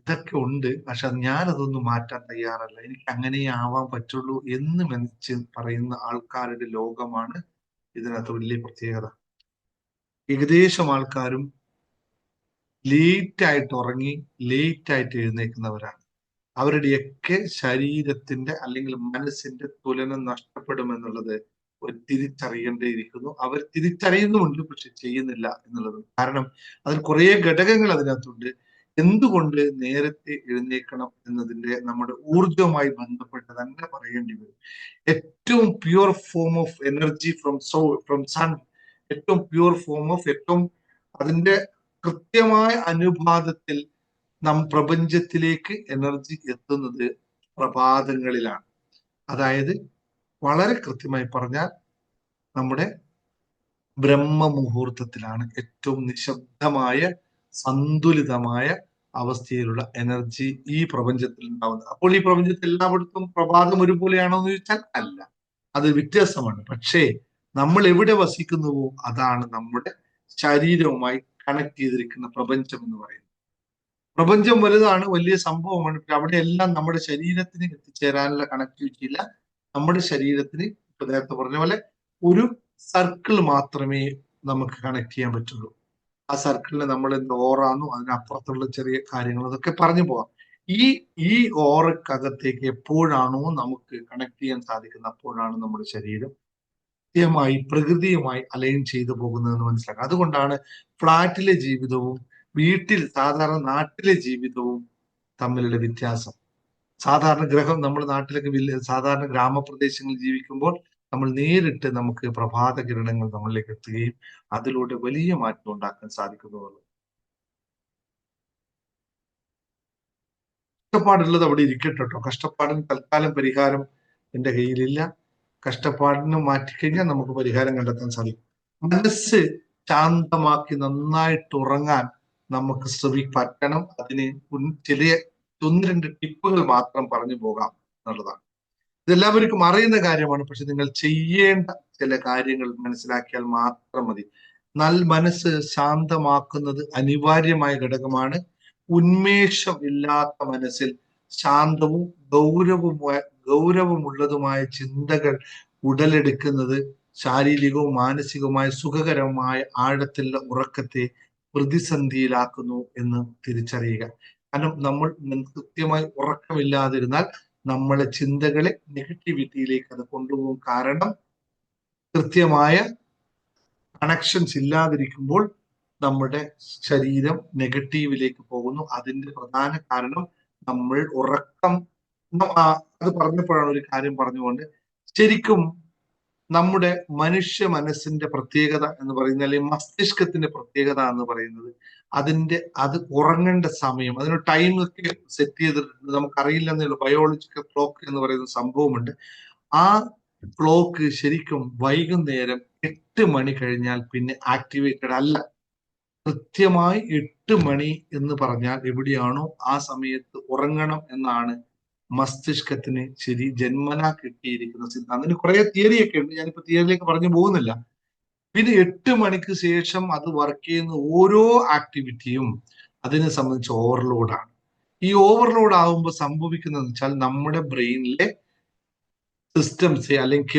ഇതൊക്കെ ഉണ്ട്, പക്ഷെ ഞാനതൊന്നും മാറ്റാൻ തയ്യാറല്ല, എനിക്ക് അങ്ങനെ ആവാൻ പറ്റുള്ളൂ എന്ന് മനസ്സിൽ പറയുന്ന ആൾക്കാരുടെ ലോകമാണ് ഇതിനകത്ത് വലിയ പ്രത്യേകത. ഏകദേശം ആൾക്കാരും ലേറ്റ് ആയിട്ട് ഉറങ്ങി ലേറ്റ് ആയിട്ട് എഴുന്നേൽക്കുന്നവരാണ്. അവരുടെയൊക്കെ ശരീരത്തിന്റെ അല്ലെങ്കിൽ മനസ്സിന്റെ തുലനം നഷ്ടപ്പെടുമെന്നുള്ളത് ഒരു തിരിച്ചറിയേണ്ടിയിരിക്കുന്നു. അവർ തിരിച്ചറിയുന്നുമുണ്ട്, പക്ഷെ ചെയ്യുന്നില്ല എന്നുള്ളത്. കാരണം അതിൽ കുറെ ഘടകങ്ങൾ അതിനകത്തുണ്ട്. എന്തുകൊണ്ട് നേരത്തെ എഴുന്നേൽക്കണം എന്നതിന്റെ നമ്മുടെ ഊർജവുമായി ബന്ധപ്പെട്ട് തന്നെ പറയേണ്ടി വരും. ഏറ്റവും pure form of energy from sun, ഏറ്റവും പ്യുവർ ഫോം ഓഫ് ഏറ്റവും അതിന്റെ കൃത്യമായ അനുപാതത്തിൽ പ്രപഞ്ചത്തിലേക്ക് എനർജി എത്തുന്നത് പ്രഭാതങ്ങളിലാണ്. അതായത് വളരെ കൃത്യമായി പറഞ്ഞാൽ നമ്മുടെ ബ്രഹ്മ മുഹൂർത്തത്തിലാണ് ഏറ്റവും നിശബ്ദമായ സന്തുലിതമായ അവസ്ഥയിലുള്ള എനർജി ഈ പ്രപഞ്ചത്തിൽ ഉണ്ടാവുന്നത്. അപ്പോൾ ഈ പ്രപഞ്ചത്തിൽ എല്ലായിടത്തും പ്രഭാതം ഒരുപോലെയാണോ എന്ന് ചോദിച്ചാൽ അല്ല, അത് വ്യത്യാസമാണ്. പക്ഷേ നമ്മൾ എവിടെ വസിക്കുന്നുവോ അതാണ് നമ്മുടെ ശരീരവുമായി കണക്ട് ചെയ്തിരിക്കുന്ന പ്രപഞ്ചം എന്ന് പറയുന്നത്. പ്രപഞ്ചം വലുതാണ്, വലിയ സംഭവമാണ്. പക്ഷെ അവിടെ എല്ലാം നമ്മുടെ ശരീരത്തിന് എത്തിച്ചേരാനുള്ള കണക്ടിവിറ്റി ഇല്ല. നമ്മുടെ ശരീരത്തിന് ഇപ്പൊ നേരത്തെ പറഞ്ഞ പോലെ ഒരു സർക്കിൾ മാത്രമേ നമുക്ക് കണക്ട് ചെയ്യാൻ പറ്റുള്ളൂ. ആ സർക്കിളിന് നമ്മൾ എന്ത് ഓറാന്നു, അതിനപ്പുറത്തുള്ള ചെറിയ കാര്യങ്ങൾ അതൊക്കെ പറഞ്ഞു പോവാം. ഈ ഓറക്കകത്തേക്ക് എപ്പോഴാണോ നമുക്ക് കണക്ട് ചെയ്യാൻ സാധിക്കുന്നത് അപ്പോഴാണ് നമ്മുടെ ശരീരം കൃത്യമായി പ്രകൃതിയുമായി അലൈൻ ചെയ്തു പോകുന്നതെന്ന് മനസ്സിലാക്കുക. അതുകൊണ്ടാണ് ഫ്ലാറ്റിലെ ജീവിതവും വീട്ടിൽ സാധാരണ നാട്ടിലെ ജീവിതവും തമ്മിലുള്ള വ്യത്യാസം. സാധാരണ നമ്മുടെ നാട്ടിലൊക്കെ സാധാരണ ഗ്രാമപ്രദേശങ്ങളിൽ ജീവിക്കുമ്പോൾ നമ്മൾ നേരിട്ട് നമുക്ക് പ്രഭാത കിരണങ്ങൾ നമ്മളിലേക്ക് എത്തുകയും അതിലൂടെ വലിയ മാറ്റം ഉണ്ടാക്കാൻ സാധിക്കുന്നതാണ്. കഷ്ടപ്പാടുള്ളത് അവിടെ ഇരിക്കട്ടെ കേട്ടോ. കഷ്ടപ്പാടിന് തൽക്കാലം പരിഹാരം എന്റെ കയ്യിലില്ല. കഷ്ടപ്പാടിന് മാറ്റിക്കഴിഞ്ഞാൽ നമുക്ക് പരിഹാരം കണ്ടെത്താൻ സാധിക്കും. മനസ്സ് ശാന്തമാക്കി നന്നായിട്ട് ഉറങ്ങാൻ നമുക്ക് പറ്റണം. അതിന് ചില 1-2 ടിപ്പുകൾ മാത്രം പറഞ്ഞു പോകാം എന്നുള്ളതാണ്. ഇതെല്ലാവർക്കും അറിയുന്ന കാര്യമാണ്, പക്ഷെ നിങ്ങൾ ചെയ്യേണ്ട ചില കാര്യങ്ങൾ മനസ്സിലാക്കിയാൽ മാത്രം മതി. മനസ്സ് ശാന്തമാക്കുന്നത് അനിവാര്യമായ ഘടകമാണ്. ഉന്മേഷം ഇല്ലാത്ത മനസ്സിൽ ശാന്തവും ഗൗരവമുള്ളതുമായ ചിന്തകൾ ഉടലെടുക്കുന്നത് ശാരീരികവും മാനസികവുമായ സുഖകരമായ ആഴത്തിലുള്ള ഉറക്കത്തെ പ്രതിസന്ധിയിലാക്കുന്നു എന്ന് തിരിച്ചറിയുക. കാരണം നമ്മൾ കൃത്യമായി ഉറക്കമില്ലാതിരുന്നാൽ നമ്മളെ ചിന്തകളെ നെഗറ്റിവിറ്റിയിലേക്ക് അത് കൊണ്ടുപോകും. കാരണം കൃത്യമായ കണക്ഷൻസ് ഇല്ലാതിരിക്കുമ്പോൾ നമ്മുടെ ശരീരം നെഗറ്റീവിലേക്ക് പോകുന്നു. അതിന്റെ പ്രധാന കാരണം നമ്മൾ ഉറക്കം. അത് പറഞ്ഞപ്പോഴാണ് ഒരു കാര്യം പറഞ്ഞുകൊണ്ട്, ശരിക്കും നമ്മുടെ മനുഷ്യ മനസ്സിന്റെ പ്രത്യേകത എന്ന് പറയുന്നത്, അല്ലെങ്കിൽ മസ്തിഷ്കത്തിന്റെ പ്രത്യേകത എന്ന് പറയുന്നത്, അത് ഉറങ്ങേണ്ട സമയം, അതിന് ടൈം ഒക്കെ സെറ്റ് ചെയ്തിട്ടുണ്ട്. നമുക്കറിയില്ലെന്നേ ഉള്ളൂ. ബയോളജിക്കൽ ക്ലോക്ക് എന്ന് പറയുന്ന സംഭവമുണ്ട്. ആ ക്ലോക്ക് ശരിക്കും വൈകുന്നേരം 8 മണി കഴിഞ്ഞാൽ പിന്നെ ആക്ടിവേറ്റഡ് അല്ല. കൃത്യമായി 8 മണി എന്ന് പറഞ്ഞാൽ എവിടെയാണോ ആ സമയത്ത് ഉറങ്ങണം എന്നാണ് മസ്തിഷ്കത്തിന് ജന്മനാ കിട്ടിയിരിക്കുന്ന സിദ്ധാന്തം. അതിന് കുറെ തിയറിയൊക്കെ ഉണ്ട്, ഞാനിപ്പോ തിയറിയിലേക്ക് പറഞ്ഞു പോകുന്നില്ല. പിന്നെ 8 മണിക്ക് ശേഷം അത് വർക്ക് ചെയ്യുന്ന ഓരോ ആക്ടിവിറ്റിയും അതിനെ സംബന്ധിച്ച് ഓവർലോഡാണ്. ഈ ഓവർലോഡ് ആകുമ്പോൾ സംഭവിക്കുന്നതെന്ന് വെച്ചാൽ നമ്മുടെ ബ്രെയിനിലെ സിസ്റ്റംസ് അല്ലെങ്കിൽ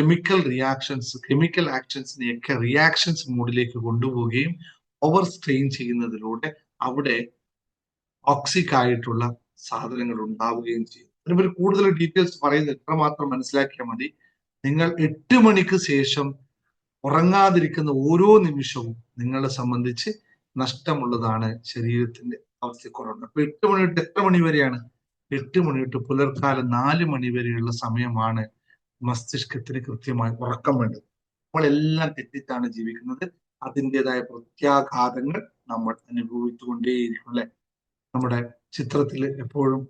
കെമിക്കൽ ആക്ഷൻസിനെയൊക്കെ റിയാക്ഷൻസ് മോഡിലേക്ക് കൊണ്ടുപോവുകയും ഓവർ സ്ട്രെയിൻ ചെയ്യുന്നതിലൂടെ അവിടെ ടോക്സിക് ആയിട്ടുള്ള സാധനങ്ങൾ ഉണ്ടാവുകയും ചെയ്യും. അതിനുപരി കൂടുതൽ ഡീറ്റെയിൽസ് പറയുന്നത് എത്രമാത്രം മനസ്സിലാക്കിയാൽ മതി. നിങ്ങൾ 8 മണിക്ക് ശേഷം ഉറങ്ങാതിരിക്കുന്ന ഓരോ നിമിഷവും നിങ്ങളെ സംബന്ധിച്ച് നഷ്ടമുള്ളതാണ്. ശരീരത്തിന്റെ അവസ്ഥക്കുറവുണ്ട്. അപ്പൊ 8 മണി തൊട്ട് എത്ര മണി വരെയാണ്? 8 മണി തൊട്ട് പുലർക്കാലം 4 മണി വരെയുള്ള സമയമാണ് മസ്തിഷ്കത്തിന് കൃത്യമായി ഉറക്കം വേണ്ടത്. നമ്മളെല്ലാം തെറ്റിച്ചാണ് ജീവിക്കുന്നത്. അതിൻ്റെതായ പ്രത്യാഘാതങ്ങൾ നമ്മൾ അനുഭവിച്ചുകൊണ്ടേയിരിക്കും. അല്ലെ? നമ്മുടെ ചിത്രത്തിൽ എപ്പോഴും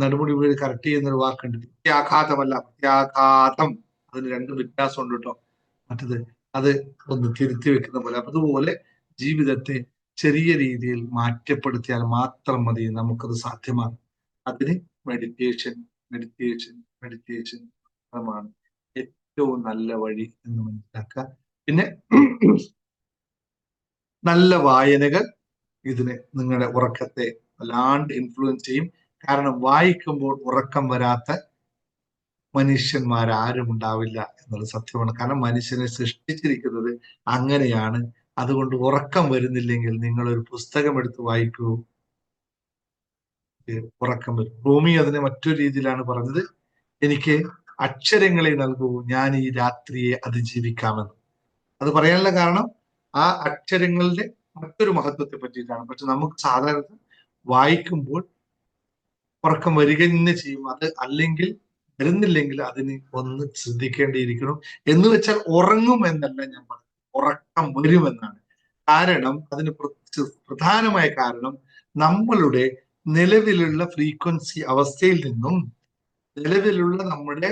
നടുമുടി വീട് കറക്റ്റ് ചെയ്യുന്നൊരു വാക്കുണ്ട്. പ്രത്യാഘാതമല്ല, പ്രത്യാഘാതം. അതിന് 2 വ്യത്യാസമുണ്ട് കേട്ടോ. മറ്റത് അത് ഒന്ന് തിരുത്തി വെക്കുന്ന പോലെ. അതുപോലെ ജീവിതത്തെ ചെറിയ രീതിയിൽ മാറ്റപ്പെടുത്തിയാൽ മാത്രം മതി നമുക്കത് സാധ്യമാകും. അതിന് മെഡിറ്റേഷൻ മെഡിറ്റേഷൻ മെഡിറ്റേഷൻ മാത്രമാണ് ഏറ്റവും നല്ല വഴി എന്ന് മനസ്സിലാക്കുക. പിന്നെ നല്ല വായനകൾ ഇതിന് നിങ്ങളുടെ ഉറക്കത്തെ വല്ലാണ്ട് ഇൻഫ്ലുവൻസ് ചെയ്യും. കാരണം വായിക്കുമ്പോൾ ഉറക്കം വരാത്ത മനുഷ്യന്മാരാരും ഉണ്ടാവില്ല എന്നുള്ളത് സത്യമാണ്. കാരണം മനുഷ്യനെ സൃഷ്ടിച്ചിരിക്കുന്നത് അങ്ങനെയാണ്. അതുകൊണ്ട് ഉറക്കം വരുന്നില്ലെങ്കിൽ നിങ്ങൾ ഒരു പുസ്തകം എടുത്ത് വായിക്കൂ, ഉറക്കം വരും. റൂമി അതിനെ മറ്റൊരു രീതിയിലാണ് പറഞ്ഞത്, എനിക്ക് അക്ഷരങ്ങളെ നൽകൂ, ഞാൻ ഈ രാത്രിയെ അതിജീവിക്കാമെന്ന്. അത് പറയാനുള്ള കാരണം ആ അക്ഷരങ്ങളുടെ മറ്റൊരു മഹത്വത്തെ പറ്റിയിട്ടാണ്. പക്ഷെ നമുക്ക് സാധാരണ വായിക്കുമ്പോൾ ഉറക്കം വരിക തന്നെ ചെയ്യും. അത് അല്ലെങ്കിൽ വരുന്നില്ലെങ്കിൽ അതിന് ഒന്ന് ശ്രദ്ധിക്കേണ്ടിയിരിക്കണം. എന്ന് വെച്ചാൽ ഉറങ്ങും എന്നല്ല ഞാൻ പറഞ്ഞത്, ഉറക്കം വരുമെന്നാണ്. കാരണം അതിന് പ്രധാനമായ കാരണം നമ്മളുടെ നിലവിലുള്ള ഫ്രീക്വൻസി അവസ്ഥയിൽ നിന്നും നിലവിലുള്ള നമ്മുടെ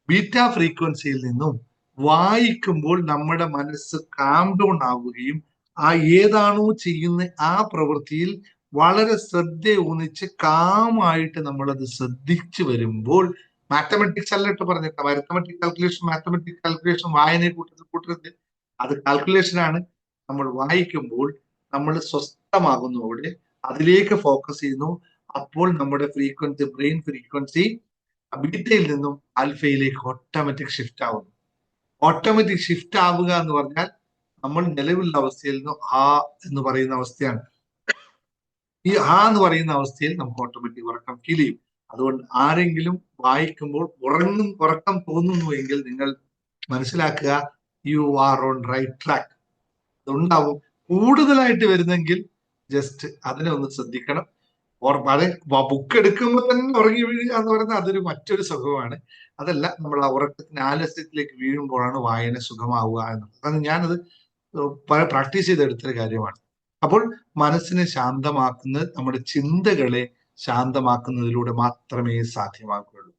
ബീറ്റ ഫ്രീക്വൻസിയിൽ നിന്നും വായിക്കുമ്പോൾ നമ്മുടെ മനസ്സ് കാം ഡൗൺ ആവുകയും ആ ഏതാണോ ചെയ്യുന്ന ആ പ്രവൃത്തിയിൽ വളരെ ശ്രദ്ധ ഊന്നിച്ച് കാമായിട്ട് നമ്മളത് ശ്രദ്ധിച്ചു വരുമ്പോൾ, മാത്തമെറ്റിക്സ് അല്ല ഇട്ട് പറഞ്ഞേക്കാം, മാത്തമെറ്റിക് കാൽക്കുലേഷൻ വായനയെ കൂട്ടരുത്, അത് കാൽക്കുലേഷൻ ആണ്. നമ്മൾ വായിക്കുമ്പോൾ നമ്മൾ സ്വസ്ഥമാകുന്നതോടെ അതിലേക്ക് ഫോക്കസ് ചെയ്യുന്നു. അപ്പോൾ നമ്മുടെ ഫ്രീക്വൻസി, ബ്രെയിൻ ഫ്രീക്വൻസി ബീറ്റയിൽ നിന്നും ആൽഫയിലേക്ക് ഓട്ടോമാറ്റിക് ഷിഫ്റ്റ് ആവുന്നു. ഓട്ടോമാറ്റിക് ഷിഫ്റ്റ് ആവുക എന്ന് പറഞ്ഞാൽ നമ്മൾ നിലവിലുള്ള അവസ്ഥയിൽ നിന്നും ആ എന്ന് പറയുന്ന അവസ്ഥയാണ്. ഈ ആ എന്ന് പറയുന്ന അവസ്ഥയിൽ നമുക്ക് ഓട്ടോമാറ്റിക് ഉറക്കം ഫീൽ ചെയ്യും. അതുകൊണ്ട് ആരെങ്കിലും വായിക്കുമ്പോൾ ഉറക്കം തോന്നുന്നുവെങ്കിൽ നിങ്ങൾ മനസ്സിലാക്കുക, you are on right track. അതുണ്ടാവും. കൂടുതലായിട്ട് വരുന്നെങ്കിൽ ജസ്റ്റ് അതിനെ ഒന്ന് ശ്രദ്ധിക്കണം. ബുക്ക് എടുക്കുമ്പോൾ തന്നെ ഉറങ്ങി വീഴുക എന്ന് പറയുന്നത് അതൊരു മറ്റൊരു സുഖമാണ്. അതല്ല, നമ്മൾ ആ ഉറക്കത്തിന് ആലസ്യത്തിലേക്ക് വീഴുമ്പോഴാണ് വായന സുഖമാവുക എന്നുള്ളത്. കാരണം ഞാനത് പ്രാക്ടീസ് ചെയ്തെടുത്തൊരു കാര്യമാണ്. അപ്പോൾ മനസ്സിനെ ശാന്തമാക്കുന്നത്, നമ്മുടെ ചിന്തകളെ ശാന്തമാക്കുന്നതിലൂടെ മാത്രമേ സാധ്യമാകുകയുള്ളൂ.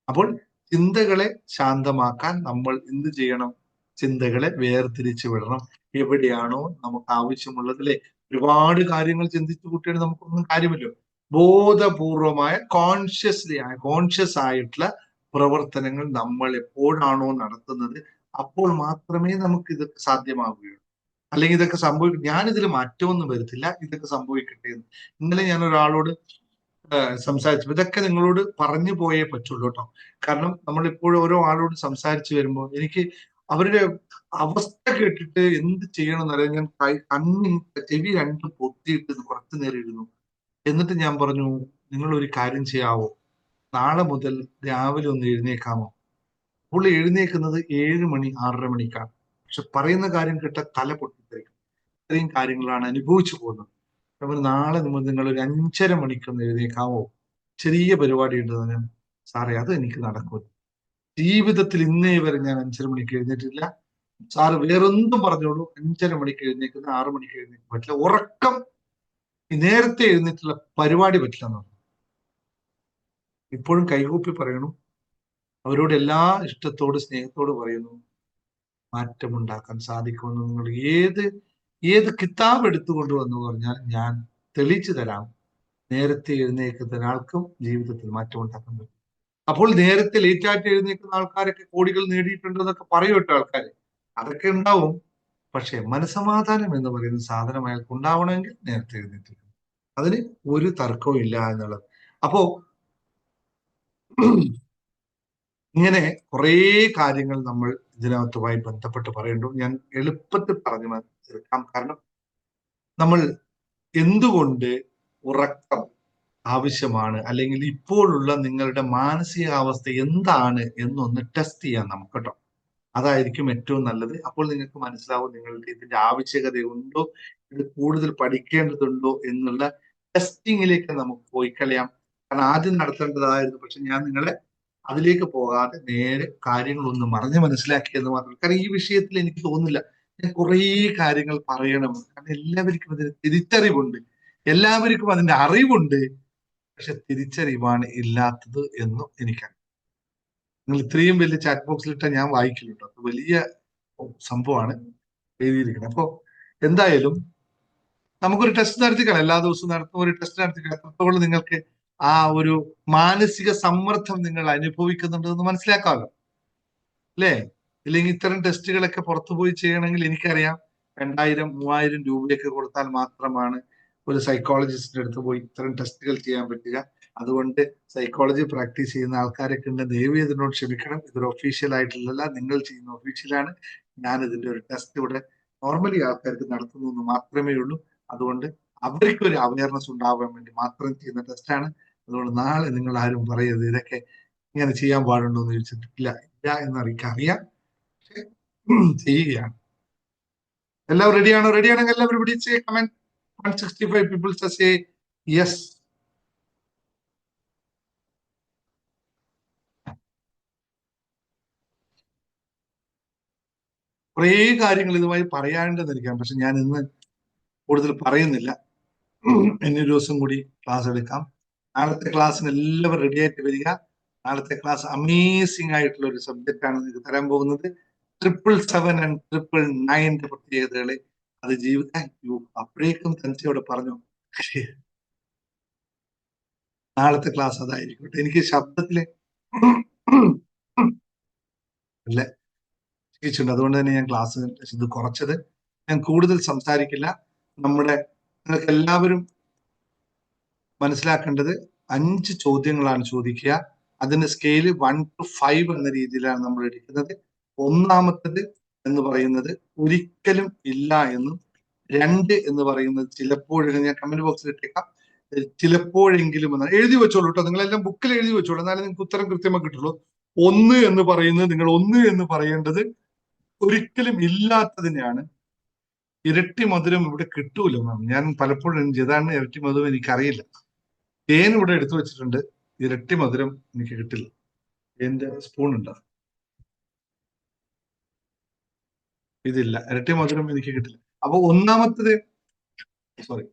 അപ്പോൾ ചിന്തകളെ ശാന്തമാക്കാൻ നമ്മൾ എന്ത് ചെയ്യണം? ചിന്തകളെ വേർതിരിച്ചു വിടണം. എവിടെയാണോ നമുക്ക് ആവശ്യമുള്ളതിലെ ഒരുപാട് കാര്യങ്ങൾ ചിന്തിച്ചു കൂട്ടിയാണ് നമുക്കൊന്നും കാര്യമില്ല. ബോധപൂർവമായ കോൺഷ്യസ് ആയിട്ടുള്ള പ്രവർത്തനങ്ങൾ നമ്മൾ എപ്പോഴാണോ നടത്തുന്നത് അപ്പോൾ മാത്രമേ നമുക്ക് ഇതൊക്കെ സാധ്യമാവുകയുള്ളൂ. അല്ലെങ്കിൽ ഇതൊക്കെ സംഭവിക്കും, ഞാനിതിൽ മാറ്റമൊന്നും വരുത്തില്ല, ഇതൊക്കെ സംഭവിക്കട്ടെ എന്ന്. ഇന്നലെ ഞാൻ ഒരാളോട് സംസാരിച്ചു, ഇതൊക്കെ നിങ്ങളോട് പറഞ്ഞു പോയേ പറ്റുള്ളൂ കേട്ടോ. കാരണം നമ്മൾ ഇപ്പോഴും ഓരോ ആളോട് സംസാരിച്ചു വരുമ്പോൾ എനിക്ക് അവരുടെ അവസ്ഥ കേട്ടിട്ട് എന്ത് ചെയ്യണം എന്നറിയാൻ ഞാൻ ചെവി രണ്ടും പൊത്തിയിട്ട് കുറച്ചു നേരം ഇരുന്നു. എന്നിട്ട് ഞാൻ പറഞ്ഞു, നിങ്ങൾ ഒരു കാര്യം ചെയ്യാവോ, നാളെ മുതൽ രാവിലെ ഒന്ന് എഴുന്നേക്കാമോ? പുള്ളി എഴുന്നേക്കുന്നത് 7 മണി 6:30 മണിക്കാണ്. പക്ഷെ പറയുന്ന കാര്യം കേട്ട തല പൊട്ടിത്തെറിക്കും. ഇത്രയും കാര്യങ്ങളാണ് അനുഭവിച്ചു പോകുന്നത്. അപ്പോൾ നാളെ നിങ്ങൾ ഒരു 5:30 മണിക്കൊന്ന് എഴുന്നേക്കാവോ? ചെറിയ പരിപാടി ഉണ്ട്. സാറേ, അത് എനിക്ക് നടക്കും. ജീവിതത്തിൽ ഇന്നേ വരെ ഞാൻ 5:30 മണിക്ക് എഴുന്നേറ്റില്ല. സാറ് വേറൊന്നും പറഞ്ഞോളൂ, 5:30 മണിക്ക് എഴുന്നേക്കുന്നത് 6 മണിക്ക് എഴുന്നേക്കാൻ പറ്റില്ല. ഉറക്കം നേരത്തെ എഴുന്നേറ്റുള്ള പരിപാടി പറ്റില്ല എന്ന് പറഞ്ഞു. ഇപ്പോഴും കൈകൂപ്പി പറയണു, അവരോട് എല്ലാ ഇഷ്ടത്തോട് സ്നേഹത്തോട് പറയുന്നു, മാറ്റമുണ്ടാക്കാൻ സാധിക്കുമെന്ന്. നിങ്ങൾ ഏത് കിതാബ് എടുത്തുകൊണ്ട് വന്നു പറഞ്ഞാൽ ഞാൻ തെളിയിച്ചു തരാം. നേരത്തെ എഴുന്നേക്കുന്ന ഒരാൾക്കും ജീവിതത്തിൽ മാറ്റം ഉണ്ടാക്കാൻ പറ്റും. അപ്പോൾ നേരത്തെ ലേറ്റായിട്ട് എഴുന്നേക്കുന്ന ആൾക്കാരൊക്കെ കോടികൾ നേടിയിട്ടുണ്ടെന്നൊക്കെ പറയൂട്ടോ ആൾക്കാർ, അതൊക്കെ ഉണ്ടാവും. പക്ഷെ മനസമാധാനം എന്ന് പറയുന്ന സാധനം അയാൾക്ക് ഉണ്ടാവണമെങ്കിൽ നേരത്തെ എഴുന്നേറ്റിരിക്കണം. അതിന് ഒരു തർക്കവും ഇല്ല എന്നുള്ളത്. അപ്പോ ഇങ്ങനെ കുറേ കാര്യങ്ങൾ നമ്മൾ ഇതിനകത്തുമായി ബന്ധപ്പെട്ട് പറയേണ്ടു. ഞാൻ എളുപ്പത്തിൽ പറഞ്ഞു മനസ്സിലാക്കാം. കാരണം നമ്മൾ എന്തുകൊണ്ട് ഉറക്കം ആവശ്യമാണ്, അല്ലെങ്കിൽ ഇപ്പോഴുള്ള നിങ്ങളുടെ മാനസികാവസ്ഥ എന്താണ് എന്നൊന്ന് ടെസ്റ്റ് ചെയ്യാൻ നമുക്ക് കേട്ടോ. അതായിരിക്കും ഏറ്റവും നല്ലത്. അപ്പോൾ നിങ്ങൾക്ക് മനസ്സിലാവും നിങ്ങൾക്ക് ഇതിന്റെ ആവശ്യകതയുണ്ടോ, ഇത് കൂടുതൽ പഠിക്കേണ്ടതുണ്ടോ എന്നുള്ള ടെസ്റ്റിങ്ങിലേക്ക് നമുക്ക് പോയി കളയാം. കാരണം ആദ്യം നടത്തേണ്ടതായിരുന്നു, പക്ഷെ ഞാൻ നിങ്ങളെ അതിലേക്ക് പോകാതെ നേരെ കാര്യങ്ങളൊന്ന് പറഞ്ഞ് മനസ്സിലാക്കിയെന്ന് മാത്രം. കാരണം ഈ വിഷയത്തിൽ എനിക്ക് തോന്നുന്നില്ല ഞാൻ കുറേ കാര്യങ്ങൾ പറയണം. കാരണം എല്ലാവർക്കും അതിന് തിരിച്ചറിവുണ്ട്, എല്ലാവർക്കും അതിന്റെ അറിവുണ്ട്, പക്ഷെ തിരിച്ചറിവാണ് ഇല്ലാത്തത് എന്നും എനിക്കറിയാം. നിങ്ങൾ ഇത്രയും വലിയ ചാറ്റ് ബോക്സിലിട്ടാൽ ഞാൻ വായിക്കില്ല കേട്ടോ. വലിയ സംഭവമാണ് എഴുതിയിരിക്കുന്നത്. അപ്പോ എന്തായാലും നമുക്കൊരു ടെസ്റ്റ് നടത്തിക്കണം, എല്ലാ ദിവസവും നടത്തുന്ന ഒരു ടെസ്റ്റ് നടത്തിക്കണം. എത്രത്തോളം നിങ്ങൾക്ക് ആ ഒരു മാനസിക സമ്മർദ്ദം നിങ്ങൾ അനുഭവിക്കുന്നുണ്ടെന്ന് മനസ്സിലാക്കാമല്ലോ, അല്ലേ? ഇല്ലെങ്കിൽ ഇത്തരം ടെസ്റ്റുകളൊക്കെ പുറത്തു പോയി ചെയ്യണമെങ്കിൽ എനിക്കറിയാം 2000-3000 രൂപയൊക്കെ കൊടുത്താൽ മാത്രമാണ് ഒരു സൈക്കോളജിസ്റ്റിന്റെ അടുത്ത് പോയി ഇത്തരം ടെസ്റ്റുകൾ ചെയ്യാൻ പറ്റുക. അതുകൊണ്ട് സൈക്കോളജി പ്രാക്ടീസ് ചെയ്യുന്ന ആൾക്കാരൊക്കെ ഉണ്ട്, ദയവ് ഇതിനോട് ക്ഷമിക്കണം. ഇതൊരു ഒഫീഷ്യൽ ആയിട്ടുള്ളതല്ല, നിങ്ങൾ ചെയ്യുന്ന ഒഫീഷ്യലാണ്. ഞാൻ ഇതിന്റെ ഒരു ടെസ്റ്റ് ഇവിടെ നോർമലി ആൾക്കാർക്ക് നടത്തുന്നു എന്ന് മാത്രമേ ഉള്ളൂ. അതുകൊണ്ട് അവർക്ക് ഒരു അവയർനെസ് ഉണ്ടാവാൻ വേണ്ടി മാത്രം ചെയ്യുന്ന ടെസ്റ്റാണ്. അതുകൊണ്ട് നാളെ നിങ്ങൾ ആരും പറയരുത് ഇതൊക്കെ ഇങ്ങനെ ചെയ്യാൻ പാടുണ്ടോ എന്ന് ചോദിച്ചിട്ടില്ല, ഇല്ല എന്ന് എനിക്കറിയാം, പക്ഷെ ചെയ്യുകയാണ്. എല്ലാവരും റെഡിയാണോ? റെഡിയാണെങ്കിൽ എല്ലാവരും പിടിച്ച് കമന്റ്. 165 people say yes. കുറേ കാര്യങ്ങൾ ഇതുമായി പറയാണ്ടെന്നിരിക്കാം, പക്ഷെ ഞാൻ ഇന്ന് കൂടുതൽ പറയുന്നില്ല. ഇന്നൊരു ദിവസം കൂടി ക്ലാസ് എടുക്കാം. നാളത്തെ ക്ലാസ്സിന് എല്ലാവരും റെഡി ആയിട്ട് വരിക. നാളത്തെ ക്ലാസ് അമേസിംഗ് ആയിട്ടുള്ള ഒരു സബ്ജക്റ്റ് ആണ് നിങ്ങൾക്ക് തരാൻ പോകുന്നത്. 777 and 999 പ്രത്യേകതകളെ അത് ജീവിക്കാൻ അപ്പോഴേക്കും തനിച്ചോടെ പറഞ്ഞു. നാളത്തെ ക്ലാസ് അതായിരിക്കും. എനിക്ക് ശബ്ദത്തില് അല്ലേ ചെയ്യിച്ചിട്ടുണ്ട്, അതുകൊണ്ട് തന്നെ ഞാൻ ക്ലാസ് ഇത് കുറച്ചത്. ഞാൻ കൂടുതൽ സംസാരിക്കില്ല. നിങ്ങൾക്ക് എല്ലാവരും മനസ്സിലാക്കേണ്ടത് 5 ചോദ്യങ്ങളാണ് ചോദിക്കുക. അതിന്റെ സ്കെയില് 1 to 5 എന്ന രീതിയിലാണ് നമ്മൾ എടുക്കുന്നത്. ഒന്നാമത്തത് എന്ന് പറയുന്നത് ഒരിക്കലും ഇല്ല എന്നും, 2 എന്ന് പറയുന്നത് ചിലപ്പോഴെങ്കിലും, ഞാൻ കമന്റ് ബോക്സിൽ ഇട്ടേക്കാം, ചിലപ്പോഴെങ്കിലും എന്ന് എഴുതി വെച്ചോളൂ കേട്ടോ. നിങ്ങളെല്ലാം ബുക്കിൽ എഴുതി വെച്ചോളൂ, എന്നാലും നിങ്ങൾക്ക് ഉത്തരം കൃത്യമായി കിട്ടുള്ളൂ. 1 എന്ന് പറയുന്നത്, നിങ്ങൾ 1 എന്ന് പറയേണ്ടത് ഒരിക്കലും ഇല്ലാത്തതിനെയാണ്. ഇരട്ടി മധുരം ഇവിടെ കിട്ടൂല മാം. ഞാൻ പലപ്പോഴും ഏതാണ് ഇരട്ടി മധുരം എനിക്കറിയില്ല. തേൻ ഇവിടെ എടുത്തു വെച്ചിട്ടുണ്ട്, ഇരട്ടി മധുരം എനിക്ക് കിട്ടില്ല. തേന്റെ സ്പൂൺ ഉണ്ടോ? ഇതില്ല, ഇരട്ടി മധുരം എനിക്ക് കിട്ടില്ല. അപ്പൊ ഒന്നാമത്തത്, സോറി,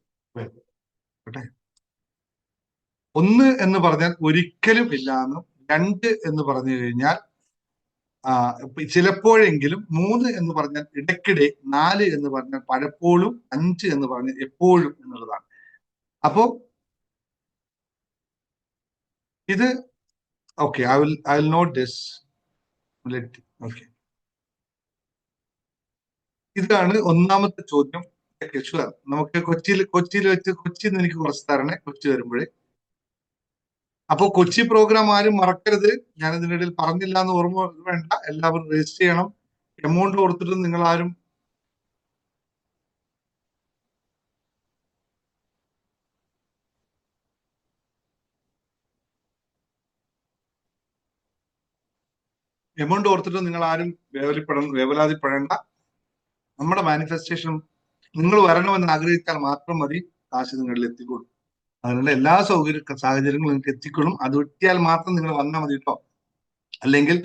1 എന്ന് പറഞ്ഞാൽ ഒരിക്കലും ഇല്ല എന്നും, 2 എന്ന് പറഞ്ഞു കഴിഞ്ഞാൽ ചിലപ്പോഴെങ്കിലും, 3 എന്ന് പറഞ്ഞാൽ ഇടയ്ക്കിടെ, 4 എന്ന് പറഞ്ഞാൽ പലപ്പോഴും, 5 എന്ന് പറഞ്ഞാൽ എപ്പോഴും എന്നുള്ളതാണ്. അപ്പോ ഇത് okay, I will note this. Okay, ഇതാണ് ഒന്നാമത്തെ ചോദ്യം. ഷുവർ, നമുക്ക് കൊച്ചിയിൽ വെച്ച്, കൊച്ചിയിൽ നിന്ന് എനിക്ക് കുറച്ച് തരണേ, കൊച്ചി വരുമ്പോഴേ. അപ്പോ കൊച്ചി പ്രോഗ്രാം ആരും മറക്കരുത്. ഞാൻ ഇതിനിടയിൽ പറഞ്ഞില്ല എന്ന് ഓർമ്മ വേണ്ട. എല്ലാവരും രജിസ്റ്റർ ചെയ്യണം. എമൗണ്ട് കൊടുത്തിട്ട് നിങ്ങൾ ആരും വേവലാതിപ്പെടേണ്ട. നമ്മുടെ മാനിഫെസ്റ്റേഷൻ നിങ്ങൾ വരണമെന്ന് ആഗ്രഹിച്ചാൽ മാത്രം മതി, കാശ് നിങ്ങളിൽ എത്തിക്കൊള്ളും. അതിനുള്ള എല്ലാ സാഹചര്യങ്ങളും നിങ്ങൾക്ക് എത്തിക്കൊള്ളും. അത് കിട്ടിയാൽ മാത്രം നിങ്ങൾ വന്നാൽ മതി കേട്ടോ. അല്ലെങ്കിൽ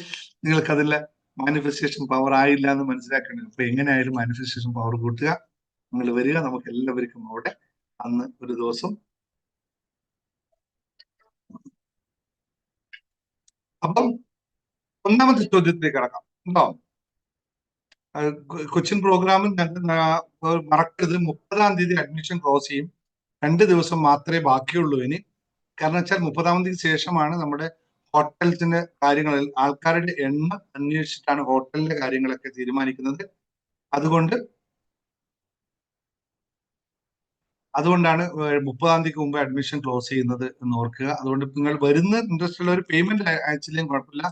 നിങ്ങൾക്ക് അതിലെ മാനിഫെസ്റ്റേഷൻ പവർ ആയില്ല എന്ന് മനസ്സിലാക്കേണ്ടത്. അപ്പൊ എങ്ങനെയായാലും മാനിഫെസ്റ്റേഷൻ പവർ കൂട്ടുക, നിങ്ങൾ വരിക. നമുക്ക് എല്ലാവർക്കും അവിടെ അന്ന് ഒരു ദിവസം. അപ്പം ഒന്നാമത്തെ ചോദ്യത്തിലേക്ക് കടക്കാം കേട്ടോ. കൊച്ചിൻ പ്രോഗ്രാമിൽ മറക്കരുത്, 30-ാം തീയതി അഡ്മിഷൻ ക്ലോസ് ചെയ്യും. 2 ദിവസം മാത്രമേ ബാക്കിയുള്ളൂ ഇനി. കാരണം വെച്ചാൽ 30-ാം തീയതി ശേഷമാണ് നമ്മുടെ ഹോട്ടൽസിന്റെ കാര്യങ്ങളിൽ ആൾക്കാരുടെ എണ്ണം അന്വേഷിച്ചിട്ടാണ് ഹോട്ടലിന്റെ കാര്യങ്ങളൊക്കെ തീരുമാനിക്കുന്നത്. അതുകൊണ്ടാണ് 30-ാം തീയതിക്ക് മുമ്പ് അഡ്മിഷൻ ക്ലോസ് ചെയ്യുന്നത് എന്ന് ഓർക്കുക. അതുകൊണ്ട് നിങ്ങൾ വരുന്ന ഇൻട്രസ്റ്റ് ഉള്ള ഒരു പേയ്മെന്റ് അയച്ചില്ലെങ്കിൽ കുഴപ്പമില്ല.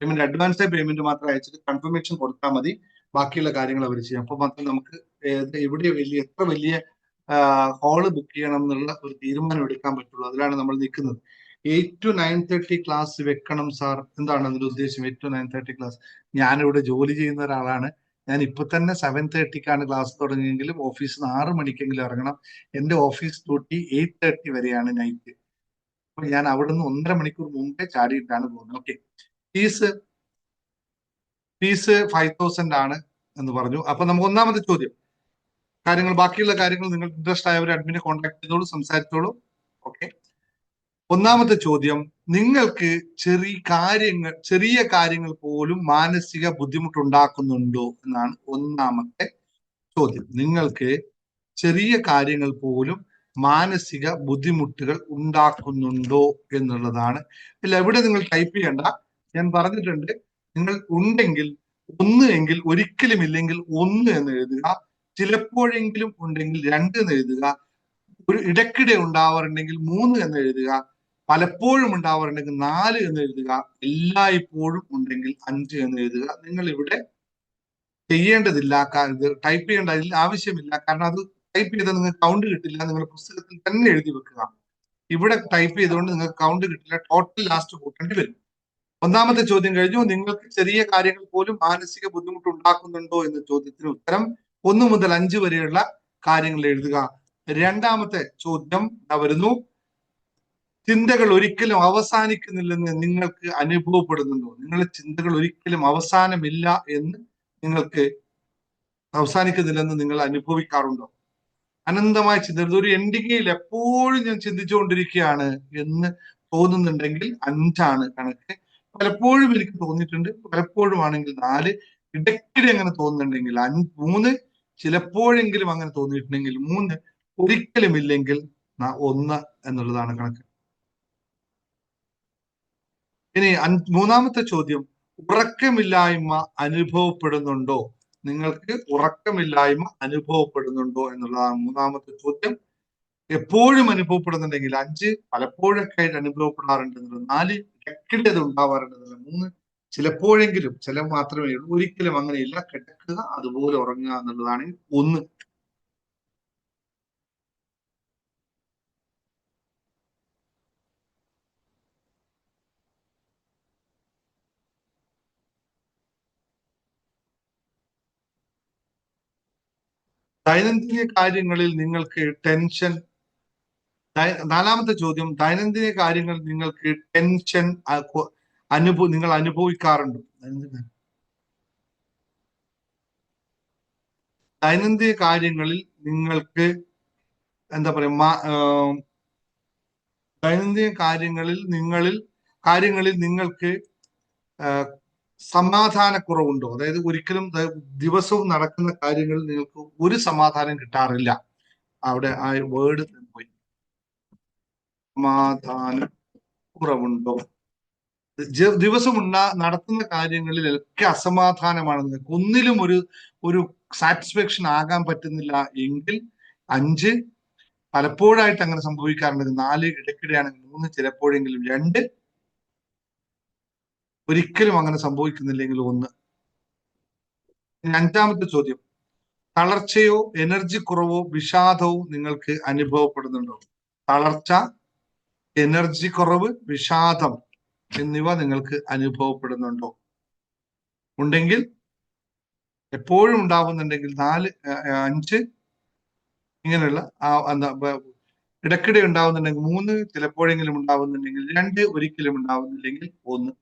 പേയ്മെന്റ് അഡ്വാൻസ് പേയ്മെന്റ് മാത്രം അയച്ചിട്ട് കൺഫർമേഷൻ കൊടുത്താൽ മതി. ബാക്കിയുള്ള കാര്യങ്ങൾ അവർ ചെയ്യും. അപ്പൊ മാത്രം നമുക്ക് എത്ര വലിയ ഹാള് ബുക്ക് ചെയ്യണം എന്നുള്ള ഒരു തീരുമാനം എടുക്കാൻ പറ്റുള്ളൂ. അതിലാണ് നമ്മൾ നിൽക്കുന്നത്. 8 to 9:30 ക്ലാസ് വെക്കണം സാർ. എന്താണ് അതിന്റെ ഉദ്ദേശം? 8 to 9:30 ക്ലാസ്. ഞാനിവിടെ ജോലി ചെയ്യുന്ന ഒരാളാണ്. ഞാൻ ഇപ്പൊ തന്നെ 7:30-ക്കാണ് ക്ലാസ് തുടങ്ങിയെങ്കിലും ഓഫീസിൽ നിന്ന് 6 മണിക്കെങ്കിലും ഇറങ്ങണം. എന്റെ ഓഫീസ് ഡ്യൂട്ടി 8:30 വരെയാണ് നൈറ്റ്. അപ്പൊ ഞാൻ അവിടെ നിന്ന് 1.5 മണിക്കൂർ മുമ്പേ ചാടിയിട്ടാണ് പോകുന്നത്. ഓക്കെ, ഫീസ് 5,000 ആണ് എന്ന് പറഞ്ഞു. അപ്പൊ നമുക്ക് ഒന്നാമത്തെ ചോദ്യം, ബാക്കിയുള്ള കാര്യങ്ങൾ നിങ്ങൾ ഇൻട്രസ്റ്റ് ആയവർ അഡ്മിനെ കോൺടാക്ട് ചെയ്തോളൂ, സംസാരിച്ചോളൂ. ഓക്കെ, ഒന്നാമത്തെ ചോദ്യം, നിങ്ങൾക്ക് ചെറിയ കാര്യങ്ങൾ പോലും മാനസിക ബുദ്ധിമുട്ടുണ്ടാക്കുന്നുണ്ടോ എന്നാണ് ഒന്നാമത്തെ ചോദ്യം. നിങ്ങൾക്ക് ചെറിയ കാര്യങ്ങൾ പോലും മാനസിക ബുദ്ധിമുട്ടുകൾ ഉണ്ടാക്കുന്നുണ്ടോ എന്നുള്ളതാണ്. ഇല്ല, ഇവിടെ നിങ്ങൾ ടൈപ്പ് ചെയ്യണ്ട, ഞാൻ പറഞ്ഞിട്ടുണ്ട്. നിങ്ങൾ ഉണ്ടെങ്കിൽ ഒന്ന്, എങ്കിൽ ഒരിക്കലും ഇല്ലെങ്കിൽ ഒന്ന് എന്ന് എഴുതുക. ചിലപ്പോഴെങ്കിലും ഉണ്ടെങ്കിൽ 2 എന്ന് എഴുതുക. ഒരു ഇടയ്ക്കിടെ ഉണ്ടാവാറുണ്ടെങ്കിൽ 3 എന്ന് എഴുതുക. പലപ്പോഴും ഉണ്ടാവാറുണ്ടെങ്കിൽ 4 എന്ന് എഴുതുക. എല്ലായ്പ്പോഴും ഉണ്ടെങ്കിൽ 5 എന്ന് എഴുതുക. നിങ്ങൾ ഇവിടെ ചെയ്യേണ്ടതില്ല, ടൈപ്പ് ചെയ്യേണ്ട ആവശ്യമില്ല. കാരണം അത് ടൈപ്പ് ചെയ്താൽ നിങ്ങൾക്ക് കൗണ്ട് കിട്ടില്ല. നിങ്ങൾ പുസ്തകത്തിൽ തന്നെ എഴുതി വെക്കുക. ഇവിടെ ടൈപ്പ് ചെയ്തുകൊണ്ട് നിങ്ങൾക്ക് കൗണ്ട് കിട്ടില്ല, ടോട്ടൽ ലാസ്റ്റ് കൂട്ടേണ്ടി വരും. ഒന്നാമത്തെ ചോദ്യം കഴിഞ്ഞു. നിങ്ങൾക്ക് ചെറിയ കാര്യങ്ങൾ പോലും മാനസിക ബുദ്ധിമുട്ട് ഉണ്ടാക്കുന്നുണ്ടോ എന്ന ചോദ്യത്തിന് ഉത്തരം 1 മുതൽ 5 വരെയുള്ള കാര്യങ്ങൾ എഴുതുക. രണ്ടാമത്തെ ചോദ്യം വരുന്നു, ചിന്തകൾ ഒരിക്കലും അവസാനിക്കുന്നില്ലെന്ന് നിങ്ങൾക്ക് അനുഭവപ്പെടുന്നുണ്ടോ? നിങ്ങളുടെ ചിന്തകൾ ഒരിക്കലും അവസാനമില്ല എന്ന് നിങ്ങൾക്ക് അവസാനിക്കുന്നില്ലെന്ന് നിങ്ങൾ അനുഭവിക്കാറുണ്ടോ? അനന്തമായ ചിന്ത, ഒരു എൻഡിങ്ങയിൽ എപ്പോഴും ഞാൻ ചിന്തിച്ചുകൊണ്ടിരിക്കുകയാണ് എന്ന് തോന്നുന്നുണ്ടെങ്കിൽ 5 കണക്ക്. പലപ്പോഴും എനിക്ക് തോന്നിയിട്ടുണ്ട്, പലപ്പോഴും ആണെങ്കിൽ 4, ഇടയ്ക്കിടെ അങ്ങനെ തോന്നുന്നുണ്ടെങ്കിൽ 3, ചിലപ്പോഴെങ്കിലും അങ്ങനെ തോന്നിയിട്ടുണ്ടെങ്കിൽ 3, ഒരിക്കലും ഇല്ലെങ്കിൽ 1 എന്നുള്ളതാണ് കണക്ക്. ഇനി മൂന്നാമത്തെ ചോദ്യം, ഉറക്കമില്ലായ്മ അനുഭവപ്പെടുന്നുണ്ടോ? നിങ്ങൾക്ക് ഉറക്കമില്ലായ്മ അനുഭവപ്പെടുന്നുണ്ടോ എന്നുള്ളതാണ് മൂന്നാമത്തെ ചോദ്യം. എപ്പോഴും അനുഭവപ്പെടുന്നുണ്ടെങ്കിൽ 5, പലപ്പോഴൊക്കെ ആയിട്ട് അനുഭവപ്പെടാറുണ്ട് എന്നുള്ളത് 4, ഇടയ്ക്കിടെ അത് ഉണ്ടാവാറുണ്ട് എന്നുള്ളത് 3, ചിലപ്പോഴെങ്കിലും, ചില മാത്രമേ ഉള്ളൂ, ഒരിക്കലും അങ്ങനെയില്ല, കിടക്കുക അതുപോലെ ഉറങ്ങുക എന്നുള്ളതാണ് 1. ദൈനംദിന കാര്യങ്ങളിൽ നിങ്ങൾക്ക് ടെൻഷൻ. 4ാമത്തെ ചോദ്യം, ദൈനംദിന കാര്യങ്ങൾ നിങ്ങൾക്ക് ടെൻഷൻ നിങ്ങൾ അനുഭവിക്കാറുണ്ടോ? ദൈനംദിന കാര്യങ്ങളിൽ നിങ്ങൾക്ക് എന്താ പറയാ, ദൈനംദിന കാര്യങ്ങളിൽ നിങ്ങൾക്ക് സമാധാനക്കുറവുണ്ടോ? അതായത് ഒരിക്കലും ദിവസവും നടക്കുന്ന കാര്യങ്ങളിൽ നിങ്ങൾക്ക് ഒരു സമാധാനം കിട്ടാറില്ല. അവിടെ ആ വേർഡ് പോയി. സമാധാന കുറവുണ്ടോ? ദിവസം നടത്തുന്ന കാര്യങ്ങളിലൊക്കെ അസമാധാനമാണ് നിങ്ങൾക്ക്. ഒന്നിലും ഒരു സാറ്റിസ്ഫാക്ഷൻ ആകാൻ പറ്റുന്നില്ല എങ്കിൽ 5, പലപ്പോഴായിട്ട് അങ്ങനെ സംഭവിക്കാറുണ്ട് 4, ഇടയ്ക്കിടെയാണെങ്കിൽ 3, ചിലപ്പോഴെങ്കിലും 2, ഒരിക്കലും അങ്ങനെ സംഭവിക്കുന്നില്ലെങ്കിൽ 1. 5ാമത്തെ ചോദ്യം, തളർച്ചയോ എനർജി കുറവോ വിഷാദവും നിങ്ങൾക്ക് അനുഭവപ്പെടുന്നുണ്ടോ? തളർച്ച, എനർജി കുറവ്, വിഷാദം എന്നിവ നിങ്ങൾക്ക് അനുഭവപ്പെടുന്നുണ്ടോ? ഉണ്ടെങ്കിൽ, എപ്പോഴും ഉണ്ടാവുന്നുണ്ടെങ്കിൽ 4, 5, ഇങ്ങനെയുള്ള ഇടയ്ക്കിടെ ഉണ്ടാവുന്നുണ്ടെങ്കിൽ 3, ചിലപ്പോഴെങ്കിലും ഉണ്ടാവുന്നുണ്ടെങ്കിൽ 2, ഒരിക്കലും ഉണ്ടാവുന്നില്ലെങ്കിൽ 1.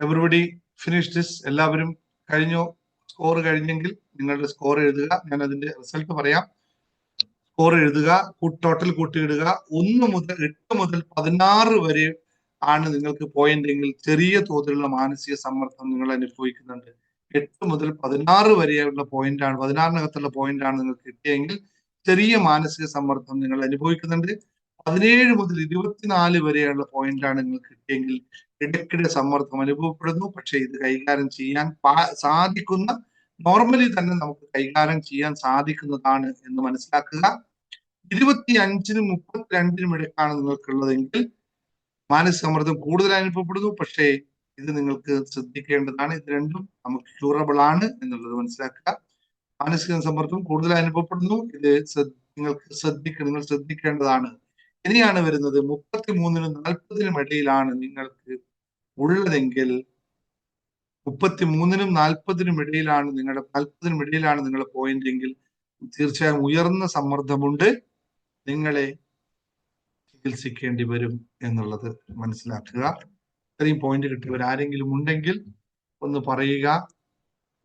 Everybody finish this? എല്ലാവരും കഴിഞ്ഞോ? സ്കോർ കഴിഞ്ഞെങ്കിൽ നിങ്ങളുടെ സ്കോർ എഴുതുക. ഞാൻ അതിന്റെ റിസൾട്ട് പറയാം. സ്കോർ എഴുതുക, ടോട്ടൽ കൂട്ടിയിടുക. 1 മുതൽ 8 മുതൽ 16 വരെ ആണ് നിങ്ങൾക്ക് പോയിന്റ് എങ്കിൽ ചെറിയ തോതിലുള്ള മാനസിക സമ്മർദ്ദം നിങ്ങൾ അനുഭവിക്കുന്നുണ്ട്. 8 മുതൽ 16 വരെയുള്ള പോയിന്റ് ആണ്, 16-നകത്തുള്ള പോയിന്റ് ആണ് നിങ്ങൾക്ക് കിട്ടിയെങ്കിൽ ചെറിയ മാനസിക സമ്മർദ്ദം നിങ്ങൾ അനുഭവിക്കുന്നുണ്ട്. 17 മുതൽ 24 വരെയുള്ള പോയിന്റ് ആണ് നിങ്ങൾക്ക് കിട്ടിയെങ്കിൽ ഇടയ്ക്കിടെ സമ്മർദ്ദം അനുഭവപ്പെടുന്നു. പക്ഷെ ഇത് കൈകാര്യം ചെയ്യാൻ സാധിക്കുന്ന, നോർമലി തന്നെ നമുക്ക് കൈകാര്യം ചെയ്യാൻ സാധിക്കുന്നതാണ് എന്ന് മനസ്സിലാക്കുക. 25-നും 32-നും ഇടയ്ക്കാണ് നിങ്ങൾക്കുള്ളതെങ്കിൽ മാനസിക സമ്മർദ്ദം കൂടുതൽ അനുഭവപ്പെടുന്നു. പക്ഷേ ഇത് നിങ്ങൾക്ക് ശ്രദ്ധിക്കേണ്ടതാണ്. ഇത് രണ്ടും നമുക്ക് ക്യൂറബിൾ ആണ് എന്നുള്ളത് മനസ്സിലാക്കുക. മാനസിക സമ്മർദ്ദം കൂടുതൽ അനുഭവപ്പെടുന്നു, ഇത് നിങ്ങൾ ശ്രദ്ധിക്കേണ്ടതാണ്. ഇനിയാണ് വരുന്നത്, 33-നും 40-നും ഇടയിലാണ് നിങ്ങൾക്ക് ഉള്ളതെങ്കിൽ, 33-നും 40-നും ഇടയിലാണ് നിങ്ങളുടെ പോയിന്റ് എങ്കിൽ തീർച്ചയായും ഉയർന്ന സമ്മർദ്ദമുണ്ട്, നിങ്ങളെ ചികിത്സിക്കേണ്ടി വരും എന്നുള്ളത് മനസ്സിലാക്കുക. ഇത്രയും പോയിന്റ് കിട്ടിയവർ ആരെങ്കിലും ഉണ്ടെങ്കിൽ ഒന്ന് പറയുക.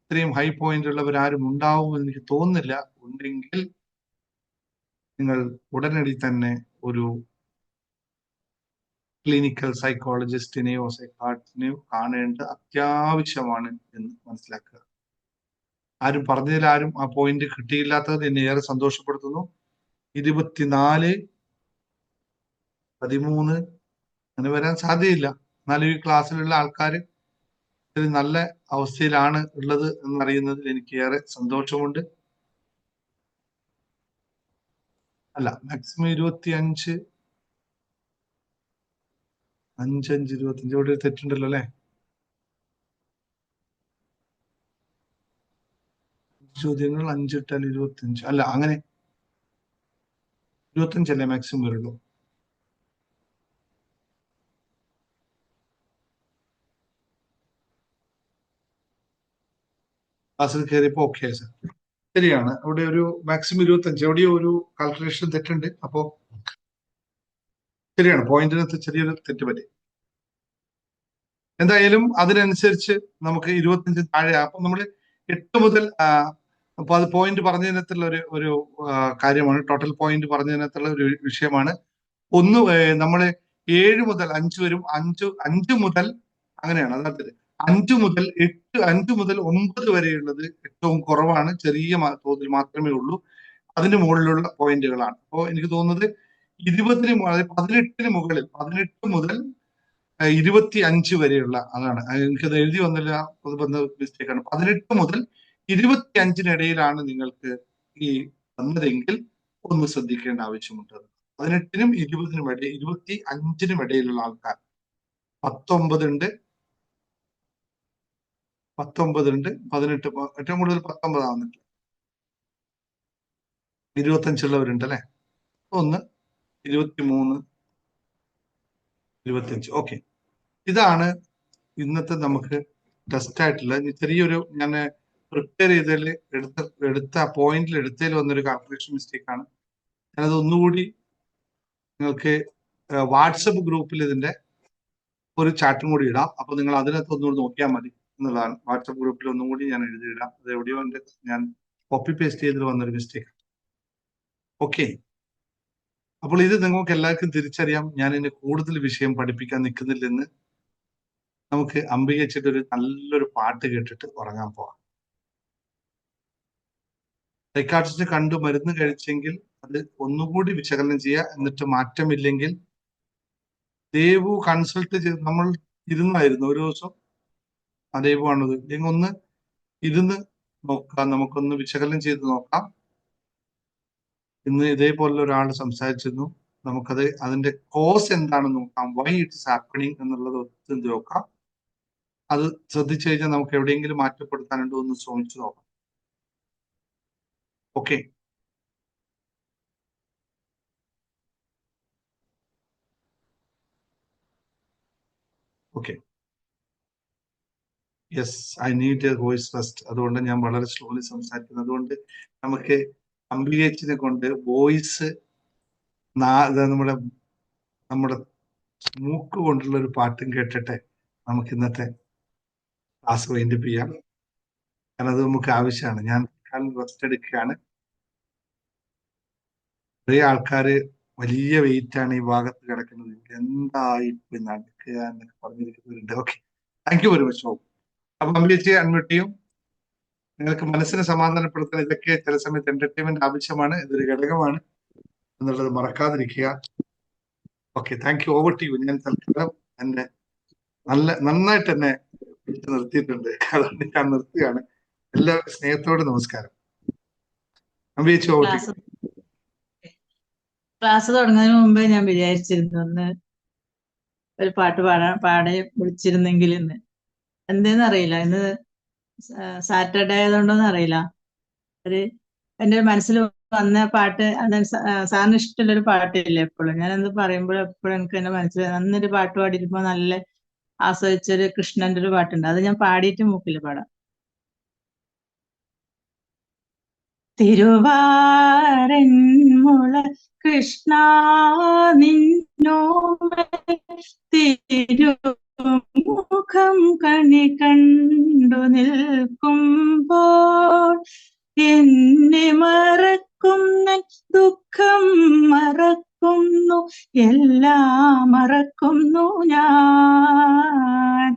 ഇത്രയും ഹൈ പോയിന്റ് ഉള്ളവർ ആരും ഉണ്ടാവുമെന്ന് എനിക്ക് തോന്നുന്നില്ല. ഉണ്ടെങ്കിൽ നിങ്ങൾ ഉടനടി തന്നെ ഒരു ക്ലിനിക്കൽ സൈക്കോളജിസ്റ്റിനെയോ സൈക്കാട്രിസ്റ്റിനെയോ കാണേണ്ട അത്യാവശ്യമാണ് എന്ന് മനസ്സിലാക്കുക. ആരും പറഞ്ഞതിൽ ആരും ആ പോയിന്റ് കിട്ടിയില്ലാത്തത് എന്നെ ഏറെ സന്തോഷപ്പെടുത്തുന്നു. 24, 13 അങ്ങനെ വരാൻ സാധ്യതയില്ല. എന്നാലും ഈ ക്ലാസ്സിലുള്ള ആൾക്കാർ ഒരു നല്ല അവസ്ഥയിലാണ് ഉള്ളത് എന്നറിയുന്നതിൽ എനിക്ക് ഏറെ സന്തോഷമുണ്ട്. അല്ല, മാക്സിമം 25, 5, 25 ഇവിടെ ഒരു തെറ്റുണ്ടല്ലോ അല്ലെ. ചോദ്യങ്ങൾ 5 ഇട്ടാൽ 25, അല്ല അങ്ങനെ 25 അല്ലേ മാക്സിമം വരുള്ളൂ. ക്ലാസ്സിൽ കയറിയപ്പോ ഓക്കെ സർ, ശരിയാണ്. അവിടെ ഒരു മാക്സിമം 25, എവിടെയോ ഒരു കാൽക്കുലേഷൻ തെറ്റുണ്ട്. അപ്പോ ശരിയാണ്, പോയിന്റിനകത്ത് ചെറിയൊരു തെറ്റ് പറ്റി. എന്തായാലും അതിനനുസരിച്ച് നമുക്ക് 25 താഴെ. അപ്പൊ നമ്മൾ 8 മുതൽ അപ്പൊ അത് പോയിന്റ് പറഞ്ഞതിനകത്തുള്ള ഒരു കാര്യമാണ്, ടോട്ടൽ പോയിന്റ് പറഞ്ഞതിനകത്തുള്ള ഒരു വിഷയമാണ്. നമ്മള് 7 മുതൽ 5 വരും, 5 മുതൽ അങ്ങനെയാണ്. അതായത് 5 മുതൽ 9 വരെയുള്ളത് ഏറ്റവും കുറവാണ്, ചെറിയ തോതിൽ മാത്രമേ ഉള്ളൂ. അതിന് മുകളിലുള്ള പോയിന്റുകളാണ്. അപ്പോൾ എനിക്ക് തോന്നുന്നത് 18 മുകളിൽ, 18 മുതൽ 25 വരെയുള്ള, അതാണ് എനിക്കത് എഴുതി വന്നില്ല, അത് വന്ന മിസ്റ്റേക്കാണ്. 18 മുതൽ 25-നിടയിലാണ് നിങ്ങൾക്ക് ഈ വന്നതെങ്കിൽ ഒന്ന് ശ്രദ്ധിക്കേണ്ട ആവശ്യമുണ്ട്. 18-നും 20-നും ഇടയിൽ, 25-നും ഇടയിലുള്ള ആൾക്കാർ 19 ഉണ്ട്, 18, ഏറ്റവും കൂടുതൽ 19 ആവുന്നില്ല, 25 ഉള്ളവരുണ്ട് അല്ലെ. 1, 23, 25. ഓക്കെ, ഇതാണ് ഇന്നത്തെ നമുക്ക് ടെസ്റ്റ് ആയിട്ടുള്ള ചെറിയൊരു, ഞാൻ പ്രിപ്പയർ ചെയ്തതിൽ എടുത്ത പോയിന്റിൽ എടുത്തതിൽ വന്നൊരു കാൽക്കുലേഷൻ മിസ്റ്റേക്ക് ആണ്. ഞാനത് ഒന്നുകൂടി നിങ്ങൾക്ക് വാട്സപ്പ് ഗ്രൂപ്പിൽ ഇതിന്റെ ഒരു ചാറ്റും കൂടി ഇടാം. അപ്പൊ നിങ്ങൾ അതിനകത്ത് ഒന്നുകൂടി നോക്കിയാൽ മതി എന്നുള്ളതാണ്. വാട്സപ്പ് ഗ്രൂപ്പിൽ ഒന്നും കൂടി ഞാൻ എഴുതിയിടാം. അത് എവിടെയോ ഞാൻ കോപ്പി പേസ്റ്റ് ചെയ്തിൽ വന്നൊരു മിസ്റ്റേക്ക്. ഓക്കെ, അപ്പോൾ ഇത് നിങ്ങൾക്ക് എല്ലാവർക്കും തിരിച്ചറിയാം. ഞാൻ ഇനി കൂടുതൽ വിഷയം പഠിപ്പിക്കാൻ നിൽക്കുന്നില്ലെന്ന്. നമുക്ക് അംബികച്ചിട്ട് ഒരു നല്ലൊരു പാട്ട് കേട്ടിട്ട് ഉറങ്ങാൻ പോവാം. സൈക്കാട്രിസ്റ്റ് കണ്ടു മരുന്ന് കഴിച്ചെങ്കിൽ അത് ഒന്നുകൂടി വിശകലനം ചെയ്യുക. എന്നിട്ട് മാറ്റമില്ലെങ്കിൽ ദേവു കൺസൾട്ട് ചെയ്ത് നമ്മൾ ഇരുന്നായിരുന്നു ഒരു ദിവസം. ആ ദേവുവാണത്. ഇല്ലെങ്കിൽ ഒന്ന് ഇരുന്ന് നോക്കാം, നമുക്കൊന്ന് വിശകലനം ചെയ്ത് നോക്കാം. ഇന്ന് ഇതേപോലെ ഒരാൾ സംസാരിച്ചിരുന്നു. നമുക്കത് അതിന്റെ കോസ് എന്താണെന്ന് നോക്കാം, വൈ ഇറ്റ്സ് ഹാപ്പനിങ് എന്നുള്ളത് ഒത്തും നോക്കാം. അത് ശ്രദ്ധിച്ചു കഴിഞ്ഞാൽ നമുക്ക് എവിടെയെങ്കിലും മാറ്റപ്പെടുത്താനുണ്ടോ എന്ന് ശ്രമിച്ചു നോക്കാം. Okay, okay, yes, I need A voice first. അതുകൊണ്ട് ഞാൻ വളരെ സ്ലോലി സംസാരിക്കുന്നത്. അതുകൊണ്ട് നമുക്ക് അംബികച്ചിനെ കൊണ്ട് വോയിസ് നമ്മുടെ മൂക്ക് കൊണ്ടുള്ള ഒരു പാട്ടും കേട്ടിട്ട് നമുക്ക് ഇന്നത്തെ ക്ലാസ് വൈൻഡപ്പ് ചെയ്യാം. കാരണം അത് നമുക്ക് ആവശ്യമാണ്. ഞാൻ റെസ്റ്റ് എടുക്കുകയാണ്. കുറേ ആൾക്കാര് വലിയ വെയിറ്റ് ആണ് ഈ ഭാഗത്ത് കിടക്കുന്നത്, എന്തായി നടക്കുക എന്നൊക്കെ പറഞ്ഞിരിക്കുന്നവരുണ്ട്. Okay, thank you very much. അപ്പൊ അംബികച്ചി അൺമ്യൂട്ട് ചെയ്യും. നിങ്ങൾക്ക് മനസ്സിനെ സമാധാനപ്പെടുത്താൻ ഇതൊക്കെ ചില സമയത്ത് എന്റർടൈൻമെന്റ് ആവശ്യമാണ്, ഇതൊരു ഘടകമാണ് എന്നുള്ളത് മറക്കാതിരിക്കുക. Okay, thank you. Over to you. ഞാൻ തൽക്കാലം എന്റെ നന്നായിട്ട് എന്നെ പിടിച്ചു നിർത്തിയിട്ടുണ്ട്, അതുകൊണ്ട് ഞാൻ നിർത്തുകയാണ്. എല്ലാവർക്കും സ്നേഹത്തോട് നമസ്കാരം. അംബികച്ചി ഓവർ ടു യു. ക്ലാസ് തുടങ്ങുന്നതിന് മുമ്പേ ഞാൻ വിചാരിച്ചിരുന്നു ഒന്ന് ഒരു പാട്ട് പാടെ വിളിച്ചിരുന്നെങ്കിൽ ഇന്ന്. എന്തേന്ന് അറിയില്ല, ഇന്ന് സാറ്റർഡേ ആയതുകൊണ്ടോന്നും അറിയില്ല, എന്റെ മനസ്സിൽ വന്ന പാട്ട്, സാറിന് ഇഷ്ടമുള്ളൊരു പാട്ടില്ലേ എപ്പോഴും, ഞാനെന്ത് പറയുമ്പോഴും എപ്പോഴും എനിക്ക് എന്റെ മനസ്സിൽ നന്നൊരു പാട്ട് പാടിയിരിക്കുമ്പോ നല്ല ആസ്വദിച്ചൊരു കൃഷ്ണന്റെ ഒരു പാട്ടുണ്ട്. അത് ഞാൻ പാടിയിട്ട് മൂക്കിൽ പാടാം. തിരുവാറന്മുള കൃഷ്ണ തിരുമുഖം കണി കണ്ടു നിൽക്കുമ്പോൾ എന്നെ മറക്കുന്ന ദുഃഖ ദുഃഖം മറക്കുന്നു, എല്ലാം മറക്കുന്നു ഞാൻ,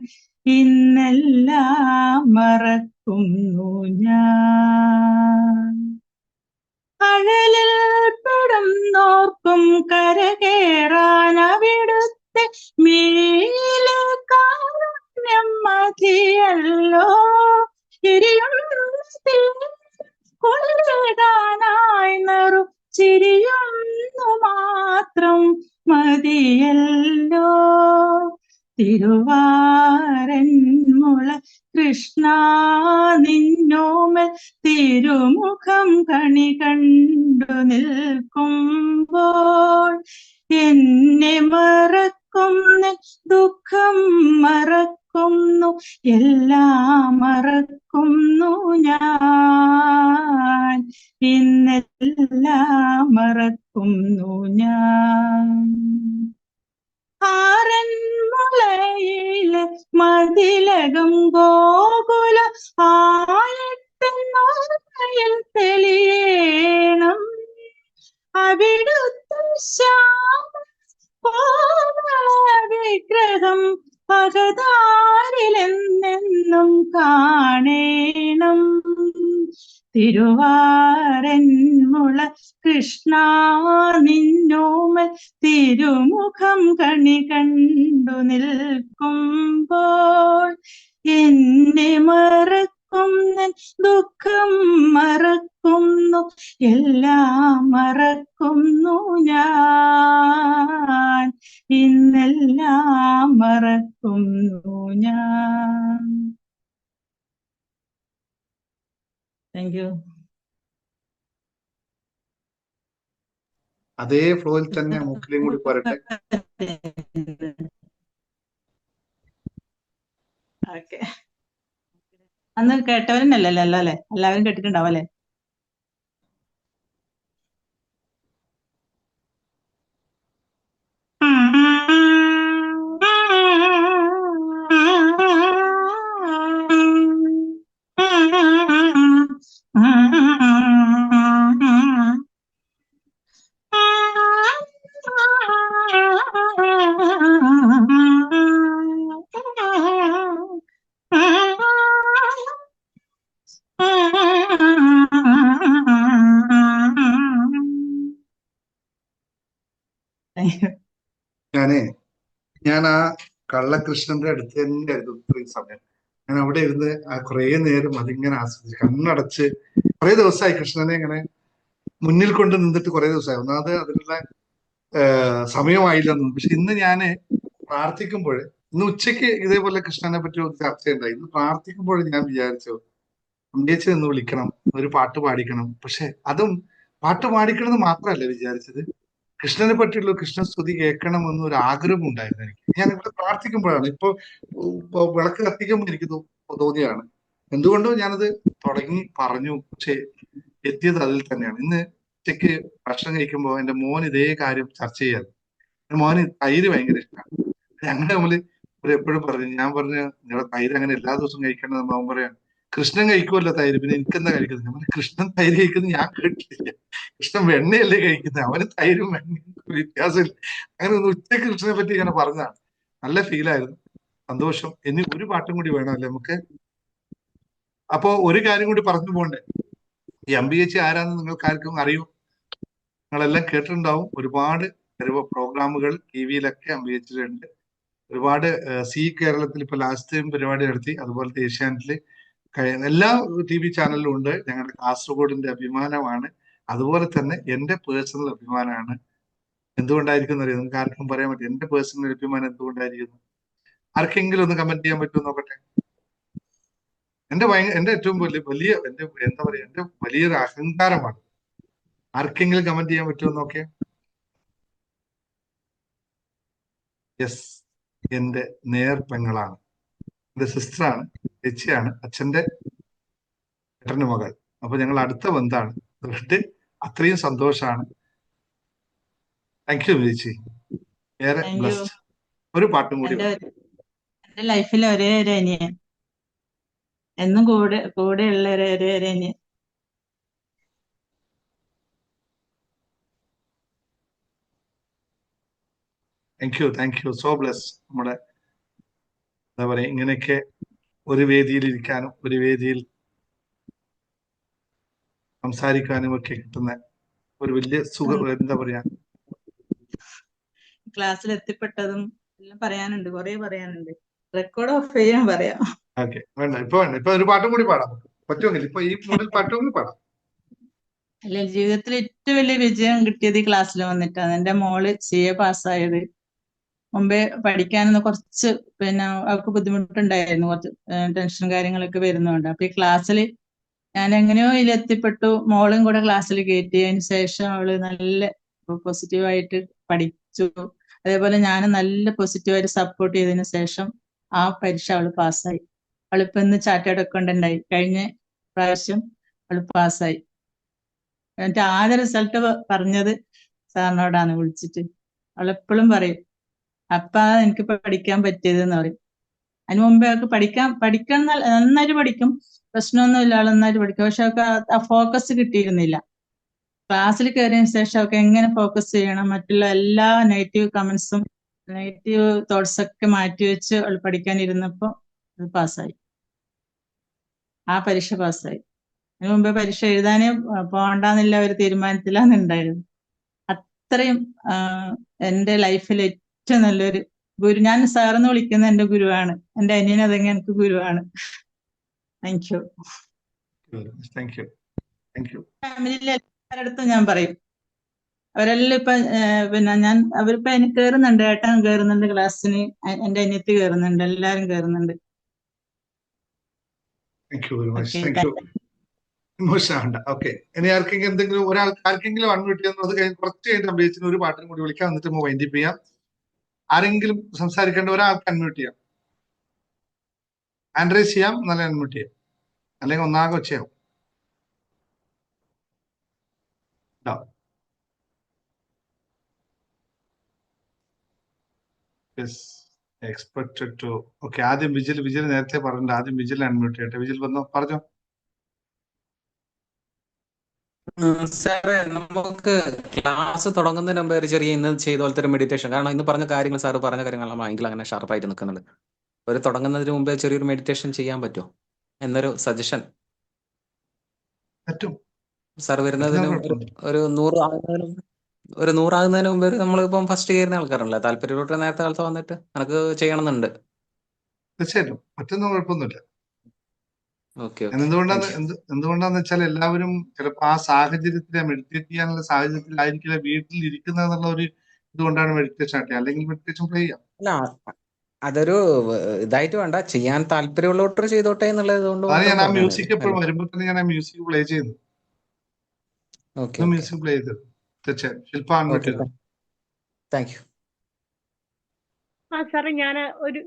ഇന്നെല്ലാം മറക്കുന്നു ഞാൻ. അഴലിൽ പെടുന്നോർക്കും കരകേറാൻ അവിടുത്തെ മിഴിയിലെ കാരുണ്യം മതിയല്ലോ, കൊള്ളിടാനായി നറു ചിരിയൊന്നു മാത്രം മതിയല്ലോ. തിരുവാരന്മുള കൃഷ്ണ നിന്നോമൽ തിരുമുഖം കണി കണ്ടു നിൽക്കുമ്പോൾ എന്നെ മറക്കുന്ന ദുഃഖം മറക്കുന്നു, എല്ലാം മറക്കുന്നു ഞാൻ, ഇന്നെല്ലാം മറക്കുന്നു ഞാൻ. ആറന്മുളയിലെ മതിലകം ഗോകുല ആയത്തെന്നോർമ്മയിൽ തെളിയണം, അവിടുത്തെ വിഗ്രഹം പകതാരിലെന്നെന്നും കാണേണം. തിരുവാരന്മുള കൃഷ്ണ നിന്നോമൽ തിരുമുഖം കണി കണ്ടു നിൽക്കുമ്പോൾ എന്നെ മറക്കുന്ന ദുഃഖം മറക്കുന്നു, എല്ലാം മറക്കുന്നു ഞാൻ, ഇന്നെല്ലാം മറക്കുന്നു ഞാൻ. Thank you. അതേ ഫ്ലോയിൽ തന്നെ മുക്കിലും കൂടി പോരട്ടെ. ഓക്കെ, അന്ന് കേട്ടവരനല്ലല്ലോ അല്ലെ, എല്ലാവരും കേട്ടിട്ടുണ്ടാവും അല്ലെ? ഞാൻ ആ കള്ളകൃഷ്ണന്റെ അടുത്ത് തന്നെയായിരുന്നു ഇത്രയും സമയം. ഞാൻ അവിടെ ഇരുന്ന് ആ കുറേ നേരം അതിങ്ങനെ ആസ്വദിച്ചു, കണ്ണടച്ച് കുറെ ദിവസമായി കൃഷ്ണനെ ഇങ്ങനെ മുന്നിൽ കൊണ്ട് നിന്നിട്ട് കുറെ ദിവസമായി. ഒന്നാമത് അതിനുള്ള സമയമായില്ല എന്നു. പക്ഷെ ഇന്ന് ഞാന് പ്രാർത്ഥിക്കുമ്പോൾ, ഇന്ന് ഉച്ചയ്ക്ക് ഇതേപോലെ കൃഷ്ണനെ പറ്റി ഒരു ചർച്ചയുണ്ടായി. ഇന്ന് പ്രാർത്ഥിക്കുമ്പോൾ ഞാൻ വിചാരിച്ചു അമ്മേച്ചി നിന്ന് വിളിക്കണം, ഒരു പാട്ട് പാടിക്കണം. പക്ഷെ അതും പാട്ട് പാടിക്കണം എന്ന് മാത്രമല്ല വിചാരിച്ചത്, കൃഷ്ണനെ പറ്റിയുള്ള കൃഷ്ണസ്തുതി കേൾക്കണം എന്നൊരു ആഗ്രഹം ഉണ്ടായിരുന്നു എനിക്ക്. ഞാൻ ഇവിടെ പ്രാർത്ഥിക്കുമ്പോഴാണ്, ഇപ്പൊ വിളക്ക് കത്തിക്കുമ്പോൾ എനിക്ക് തോന്നിയാണ്. എന്തുകൊണ്ടും ഞാനത് തുടങ്ങി പറഞ്ഞു, പക്ഷെ എത്തിയത് അതിൽ തന്നെയാണ്. ഇന്ന് ഉച്ചയ്ക്ക് ഭക്ഷണം കഴിക്കുമ്പോൾ എന്റെ മോൻ ഇതേ കാര്യം ചർച്ച ചെയ്യാറ്. മോന് തൈര് ഭയങ്കര ഇഷ്ടമാണ്. ഞങ്ങളുടെ തമ്മിൽ എപ്പോഴും പറഞ്ഞു, ഞാൻ പറഞ്ഞു നിങ്ങളുടെ തൈര് അങ്ങനെ എല്ലാ ദിവസവും കഴിക്കണം. അവൻ പറയാം കൃഷ്ണൻ കഴിക്കുമല്ലോ തൈര്, പിന്നെ എനിക്കെന്താ കഴിക്കുന്നത്? ഞാൻ പറഞ്ഞു കൃഷ്ണൻ തൈര് കഴിക്കുന്നത് ഞാൻ കേട്ടിട്ടില്ല, കൃഷ്ണൻ വെണ്ണയല്ലേ കഴിക്കുന്നത്, അവന് തൈരും വെണ്ണയും വ്യത്യാസമില്ല. അങ്ങനെ ഒന്ന് ഉച്ചയ്ക്ക് കൃഷ്ണനെ പറ്റി ഇങ്ങനെ പറഞ്ഞതാണ്. നല്ല ഫീലായിരുന്നു, സന്തോഷം. ഇനി ഒരു പാട്ടും കൂടി വേണമല്ലേ നമുക്ക്? അപ്പോ ഒരു കാര്യം കൂടി പറഞ്ഞു പോണ്ടേ, ഈ അമ്പിയേച്ചി ആരാന്ന് നിങ്ങൾക്ക് ആർക്കും അറിയൂ? നിങ്ങളെല്ലാം കേട്ടിട്ടുണ്ടാവും. ഒരുപാട് പ്രോഗ്രാമുകൾ ടി വിയിലൊക്കെ അമ്പിയേച്ചിലുണ്ട്. ഒരുപാട് സി കേരളത്തിൽ ഇപ്പൊ ലാസ്റ്റ് ടൈം പരിപാടി നടത്തി, അതുപോലത്തെ ഏഷ്യാനെറ്റില് എല്ലാ TV ചാനലിലും ഉണ്ട്. ഞങ്ങളുടെ കാസർഗോഡിന്റെ അഭിമാനമാണ്, അതുപോലെ തന്നെ എന്റെ പേഴ്സണൽ അഭിമാനമാണ്. എന്തുകൊണ്ടായിരിക്കും അറിയാം? നിങ്ങൾക്ക് ആർക്കും പറയാൻ പറ്റും എന്റെ പേഴ്സണൽ അഭിമാനം എന്തുകൊണ്ടായിരിക്കുന്നു? ആർക്കെങ്കിലും ഒന്ന് കമന്റ് ചെയ്യാൻ പറ്റുമോ നോക്കട്ടെ. എന്റെ ഏറ്റവും വലിയ എന്റെ എന്താ പറയാ, എന്റെ വലിയൊരു അഹങ്കാരമാണ്. ആർക്കെങ്കിലും കമന്റ് ചെയ്യാൻ പറ്റുമോ നോക്കേ? യെസ്, എന്റെ നേർപ്പെങ്ങളാണ്, എന്റെ സിസ്റ്ററാണ്, ചേച്ചിയാണ്, അച്ഛന്റെ ഏട്ടന്റെ മകൾ. അപ്പൊ ഞങ്ങൾ അടുത്ത ബന്ധാണ്. അതുകൊണ്ട് അത്രയും സന്തോഷമാണ്. താങ്ക് യു ചേച്ചി, ഏറെ താങ്ക് യു. ബ്ലസ്ഡ്. ഒരു പാട്ടും കൂടി എന്റെ ലൈഫിലെ ഒരേ ഒരു അനിയൻ, എന്നും കൂടെയുള്ള ഒരേ ഒരു അനിയൻ. Thank you. So bless. നമ്മുടെ എന്താ പറയാ, ഇങ്ങനെയൊക്കെ ഒരു വേദിയിൽ ഇരിക്കാനും ഒരു വേദിയിൽ സംസാരിക്കാനും ഒക്കെ കിട്ടുന്ന ഒരു വലിയ സുഖം, എന്താ പറയാ. ക്ലാസ്സിൽ എത്തിപ്പെട്ടതും എല്ലാം പറയാനുണ്ട്, കുറെ പറയാനുണ്ട്. റെക്കോർഡ് ഓഫ് ചെയ്യാൻ പറയാം. ഓക്കെ, വേണ്ട. ഇപ്പൊ ഒരു പാട്ടും കൂടി പാടാം പറ്റുമെങ്കിൽ. ഇപ്പൊ ഈ മൂന്നിൽ പാട്ടും കൂടി പാടാം. അല്ല, ജീവിതത്തിൽ ഏറ്റവും വലിയ വിജയം കിട്ടിയത് ഈ ക്ലാസ്സിൽ വന്നിട്ടാണ്. എന്റെ മോള് CA പാസ്സായത്. മുമ്പേ പഠിക്കാനൊന്ന് കുറച്ച് അവൾക്ക് ബുദ്ധിമുട്ടുണ്ടായിരുന്നു, കുറച്ച് ടെൻഷനും കാര്യങ്ങളൊക്കെ വരുന്നുണ്ട്. അപ്പൊ ഈ ക്ലാസ്സിൽ ഞാൻ എങ്ങനെയോ ഇതിൽ എത്തിപ്പെട്ടു. മോളും കൂടെ ക്ലാസ്സിൽ കയറ്റി. അതിന് ശേഷം അവള് നല്ല പോസിറ്റീവായിട്ട് പഠിച്ചു. അതേപോലെ ഞാൻ നല്ല പോസിറ്റീവായിട്ട് സപ്പോർട്ട് ചെയ്തതിന് ശേഷം ആ പരീക്ഷ അവള് പാസ്സായി. അവളിപ്പോ ഇന്ന് ചാർട്ടേഡ് അക്കൗണ്ടന്റ് ആയി. കഴിഞ്ഞ പ്രാവശ്യം അവള് പാസ്സായി. എന്നിട്ട് ആദ്യ റിസൾട്ട് പറഞ്ഞത് സാറിനോടാണ് വിളിച്ചിട്ട്. അവളെപ്പോഴും പറയും, അപ്പാ എനിക്ക് പഠിക്കാൻ പറ്റിയതെന്ന് പറയും. അതിന് മുമ്പേ അവൾക്ക് പഠിക്കാൻ നന്നായിട്ട് പഠിക്കും, പ്രശ്നമൊന്നുമില്ല, ആൾ നന്നായിട്ട് പഠിക്കും. പക്ഷെ അവൾക്ക് ആ ഫോക്കസ് കിട്ടിയിരുന്നില്ല. ക്ലാസ്സിൽ കയറിയതിനു ശേഷം അവൾക്ക് എങ്ങനെ ഫോക്കസ് ചെയ്യണം, മറ്റുള്ള എല്ലാ നെഗറ്റീവ് കമന്റ്സും നെഗറ്റീവ് തോട്ട്സ് ഒക്കെ മാറ്റിവെച്ച് അവൾ പഠിക്കാനിരുന്നപ്പോ അത് പാസ്സായി. ആ പരീക്ഷ പാസ്സായി. അതിന് മുമ്പേ പരീക്ഷ എഴുതാനേ പോകണ്ടെന്നുള്ള ഒരു തീരുമാനത്തിലാണ് ഉണ്ടായിരുന്നത്. അത്രയും എൻ്റെ ലൈഫിൽ ഏറ്റവും നല്ലൊരു ഗുരു. ഞാൻ സാറെന്ന് വിളിക്കുന്ന എൻ്റെ ഗുരുവാണ്. എൻ്റെ അനിയൻ അതെങ്ങനെ എനിക്ക് ഗുരുവാണ്. Thank you. ഫാമിലിയിലെ എല്ലാവരടുത്തും ഞാൻ പറയും. അവരെല്ലാം ഇപ്പൊ അവരിപ്പോ എനിക്ക് കയറുന്നുണ്ട്. ഏട്ടൻ കയറുന്നുണ്ട് ക്ലാസ്സിന്, എൻ്റെ അനിയത്തി കയറുന്നുണ്ട്, എല്ലാരും കയറുന്നുണ്ട്. ഓക്കെ, ഇനി ആർക്കെങ്കിലും എന്തെങ്കിലും ആർക്കെങ്കിലും അൺമ്യൂട്ട് ചെയ്യുന്നു, അത് കഴിഞ്ഞ് കുറച്ച് കഴിഞ്ഞിട്ട് അഭിജിത്തിന് ഒരു പാട്ടിനും കൂടി വിളിക്കാം, എന്നിട്ട് വൈൻഡപ്പ് ചെയ്യാം. ആരെങ്കിലും സംസാരിക്കേണ്ട ഒരാൾക്ക് അൺമ്യൂട്ട് ചെയ്യാം, ഹാൻഡ് റൈസ് ചെയ്യാം, നല്ല അൺമ്യൂട്ട് ചെയ്യാം, അല്ലെങ്കിൽ ഒന്നാകെ ഒച്ചയാവും. Expected to. ഓക്കെ, ആദ്യം വിജിൽ നേരത്തെ പറഞ്ഞിട്ടുണ്ട്. ആദ്യം വിജിൽ അൺമ്യൂട്ട് ചെയ്യട്ടെ. വിജിൽ വന്നോ, പറഞ്ഞോ. സാറേ, നമുക്ക് ക്ലാസ് തുടങ്ങുന്നതിന് മുമ്പ് ഒരു ചെറിയ ഇന്ന് ചെയ്ത പോലത്തെ ഒരു മെഡിറ്റേഷൻ, കാരണം ഇന്ന് പറഞ്ഞ കാര്യങ്ങൾ, സാറ് പറഞ്ഞ കാര്യങ്ങൾ നമ്മുടെ മൈൻഡിൽ അങ്ങനെ ഷാർപ്പായിട്ട് നിൽക്കുന്നുണ്ട്. ഒരു തുടങ്ങുന്നതിന് മുമ്പ് ചെറിയൊരു മെഡിറ്റേഷൻ ചെയ്യാൻ പറ്റുമോ എന്നൊരു സജഷൻ പറ്റും. സാർ വരുന്നതിന് ഒരു 100 ആകുന്നതിന് മുമ്പ് നമ്മളിപ്പം ഫസ്റ്റ് കയറുന്ന ആൾക്കാരല്ലേ, താല്പര്യപ്പെട്ട നേരത്തെ കാലത്ത് വന്നിട്ട് എനിക്ക് ചെയ്യണമെന്നുണ്ട്. തീർച്ചയായിട്ടും പറ്റുന്ന കുഴപ്പമൊന്നുമില്ല. ഓക്കെ. എന്തുകൊണ്ടാന്ന് വെച്ചാൽ എല്ലാവരും ചിലപ്പോൾ ആ സാഹചര്യത്തിൽ മെഡിറ്റേറ്റ് ചെയ്യാനുള്ള സാഹചര്യത്തിലായിരിക്കില്ല വീട്ടിൽ ഇരിക്കുന്നത് എന്നുള്ള ഒരു ഇതുകൊണ്ടാണ് മെഡിറ്റേഷൻ ആക്കിയത്. അല്ലെങ്കിൽ മെഡിറ്റേഷൻ പ്ലേ ചെയ്യാം. അല്ല, അതൊരു ഇതായിട്ട് വേണ്ട, ചെയ്യാൻ താല്പര്യമുള്ളവർ ചെയ്തോട്ടെ എന്നുള്ളത് കൊണ്ട് ഞാൻ ആ മ്യൂസിക് എപ്പോഴും വരുമ്പോൾ തന്നെ ഞാൻ ആ മ്യൂസിക് പ്ലേ ചെയ്യുന്നു. മ്യൂസിക് പ്ലേ ചെയ്തത് തീർച്ചയായും. ശില്പ അൺമ്യൂട്ട് ചെയ്തു. Thank you. സാറേ,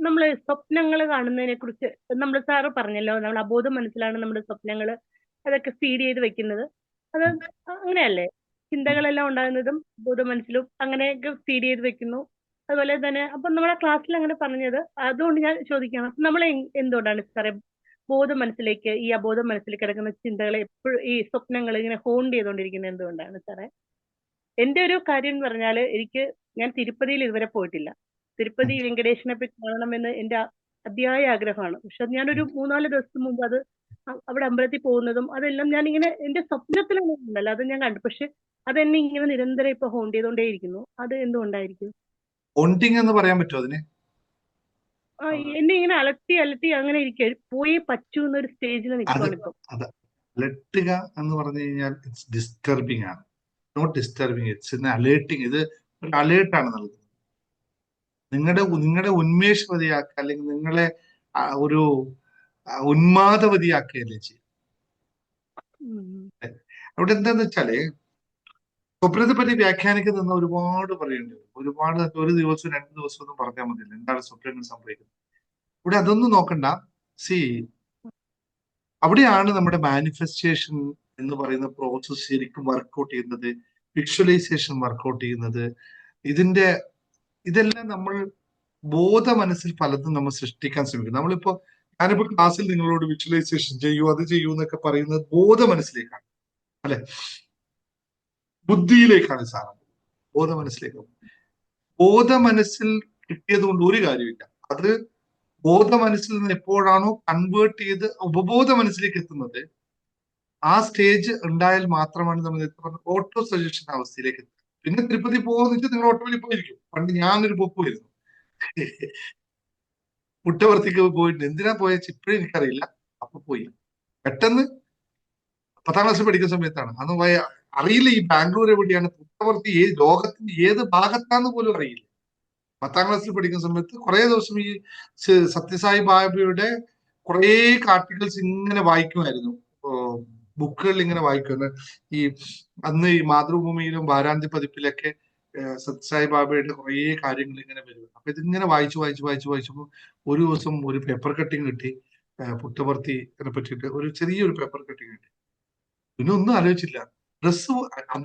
നമ്മള് സ്വപ്നങ്ങൾ കാണുന്നതിനെ കുറിച്ച് നമ്മൾ സാറ് പറഞ്ഞല്ലോ, നമ്മൾ അബോധ മനസ്സിലാണ് നമ്മുടെ സ്വപ്നങ്ങൾ അതൊക്കെ ഫീഡ് ചെയ്ത് വെക്കുന്നത്. അത് അങ്ങനെയല്ലേ? ചിന്തകളെല്ലാം ഉണ്ടാകുന്നതും ബോധ മനസ്സിലും അങ്ങനെയൊക്കെ ഫീഡ് ചെയ്ത് വെക്കുന്നു. അതുപോലെ തന്നെ അപ്പൊ നമ്മുടെ ക്ലാസ്സിൽ അങ്ങനെ പറഞ്ഞത്, അതുകൊണ്ട് ഞാൻ ചോദിക്കുകയാണ്, നമ്മൾ എന്തുകൊണ്ടാണ് സാറേ ബോധ മനസ്സിലേക്ക്, ഈ അബോധ മനസ്സിലേക്ക് കിടക്കുന്ന ചിന്തകളെ എപ്പോഴും ഈ സ്വപ്നങ്ങൾ ഇങ്ങനെ ഹോണ്ട് ചെയ്തുകൊണ്ടിരിക്കുന്നത് എന്തുകൊണ്ടാണ് സാറേ? എന്റെ ഒരു കാര്യം എന്ന് പറഞ്ഞാല്, ഞാൻ തിരുപ്പതിയിൽ ഇതുവരെ പോയിട്ടില്ല. തിരുപ്പതി വെങ്കടേശനെ പറ്റി കാണണമെന്ന് എന്റെ അതിയായ ആഗ്രഹമാണ്. പക്ഷെ ഞാനൊരു 3-4 ദിവസം മുമ്പ് അവിടെ അമ്പലത്തിൽ പോകുന്നതും അതെല്ലാം ഞാനിങ്ങനെ എന്റെ സ്വപ്നത്തിലാണ് ഉണ്ടല്ലോ, അത് ഞാൻ കണ്ടു. പക്ഷെ അതെന്നെ ഇങ്ങനെ നിരന്തരം ഇപ്പൊ ഹോണ്ട് ചെയ്തോണ്ടേയിരിക്കുന്നു. അത് എന്തുകൊണ്ടായിരിക്കും? ഹോണ്ടിങ് എന്ന് പറയാൻ പറ്റുമോ അതിന്? എന്നെ ഇങ്ങനെ അലട്ടി അങ്ങനെ ഇരിക്കുക, പോയി പറ്റൂ എന്നൊരു സ്റ്റേജിൽ നിൽക്കുകയാണ് ഇപ്പൊ. അലട്ടുക എന്ന് പറഞ്ഞു കഴിഞ്ഞാൽ ഇറ്റ്സ് ഡിസ്റ്റർബിങ് ആണ്. Not disturbing, it's alerting. ഇത് ഒരു അലേർട്ടാണ് നൽകുന്നത്. നിങ്ങളുടെ ഉന്മേഷവതിയാക്കുക, അല്ലെങ്കിൽ നിങ്ങളെ ഒരു ഉന്മാദവതിയാക്കുകയല്ലേ ചെയ്യും. അവിടെ എന്താന്ന് വെച്ചാല് സ്വപ്നത്തെ പറ്റി വ്യാഖ്യാനിക്കുന്ന ഒരുപാട് പറയുന്നുണ്ട്. ഒരുപാട്, ഒരു ദിവസം 2 ദിവസം ഒന്നും പറഞ്ഞാൽ മതിയല്ലോ എന്താണ് സ്വപ്നങ്ങൾ സംഭവിക്കുന്നത്. ഇവിടെ അതൊന്നും നോക്കണ്ട. അവിടെയാണ് നമ്മുടെ മാനിഫെസ്റ്റേഷൻ എന്ന് പറയുന്ന പ്രോസസ് ശരിക്കും വർക്ക്ഔട്ട് ചെയ്യുന്നത്, വിഷ്വലൈസേഷൻ വർക്ക്ഔട്ട് ചെയ്യുന്നത്. ഇതെല്ലാം നമ്മൾ ബോധ മനസ്സിൽ പലതും നമ്മൾ സൃഷ്ടിക്കാൻ ശ്രമിക്കും. ഞാനിപ്പോ ക്ലാസ്സിൽ നിങ്ങളോട് വിഷ്വലൈസേഷൻ ചെയ്യൂ, അത് ചെയ്യൂ എന്നൊക്കെ പറയുന്നത് ബോധ മനസ്സിലേക്കാണ്, അല്ലെ? ബുദ്ധിയിലേക്കാണ് സാധനം, ബോധ മനസ്സിലേക്ക്. ബോധ മനസ്സിൽ കിട്ടിയത് കൊണ്ട് ഒരു കാര്യമില്ല. അത് ബോധ മനസ്സിൽ നിന്ന് എപ്പോഴാണോ കൺവേർട്ട് ചെയ്ത് ഉപബോധ മനസ്സിലേക്ക് എത്തുന്നത്, ആ സ്റ്റേജ് ഉണ്ടായാൽ മാത്രമാണ് നമ്മൾ ഓട്ടോ സജഷൻ അവസ്ഥയിലേക്ക് എത്തുക. പിന്നെ തിരുപ്പതി പോകുന്ന വെച്ചാൽ നിങ്ങൾ ഓട്ടോയിൽ പോയിരിക്കും. പണ്ട് ഞാനൊരു പോക്ക് പോയിരുന്നു, പുട്ടവർത്തിക്ക് പോയിട്ട്. എന്തിനാ പോയെന്ന് ഇപ്പോഴും എനിക്കറിയില്ല. അപ്പൊ പോയി പെട്ടെന്ന് 10ാം ക്ലാസ്സിൽ പഠിക്കുന്ന സമയത്താണ്. അന്ന് അറിയില്ല ഈ ബാംഗ്ലൂർ എവിടെയാണ്, പുട്ടവർത്തി ലോകത്തിന്റെ ഏത് ഭാഗത്താന്ന് പോലും അറിയില്ല. 10ാം ക്ലാസ്സിൽ പഠിക്കുന്ന സമയത്ത് കുറെ ദിവസം ഈ സത്യസായി ബാബയുടെ കുറെ ആർട്ടിക്കിൾസ് ഇങ്ങനെ വായിക്കുമായിരുന്നു. ബുക്കുകളിൽ ഇങ്ങനെ വായിക്കുന്നു. ഈ അന്ന് ഈ മാതൃഭൂമിയിലും വാരാന്ത്യ പതിപ്പിലൊക്കെ സത്യസായി ബാബയുടെ കുറെ കാര്യങ്ങൾ ഇങ്ങനെ വരും. അപ്പൊ ഇതിങ്ങനെ വായിച്ചപ്പോൾ ഒരു ദിവസം ഒരു പേപ്പർ കട്ടിങ് കിട്ടി, പുട്ടവർത്തിനെ പറ്റിയിട്ട് ഒരു ചെറിയൊരു പേപ്പർ കട്ടിങ് കിട്ടി. പിന്നെ ഒന്നും ആലോചിച്ചില്ല. ഡ്രസ്സ്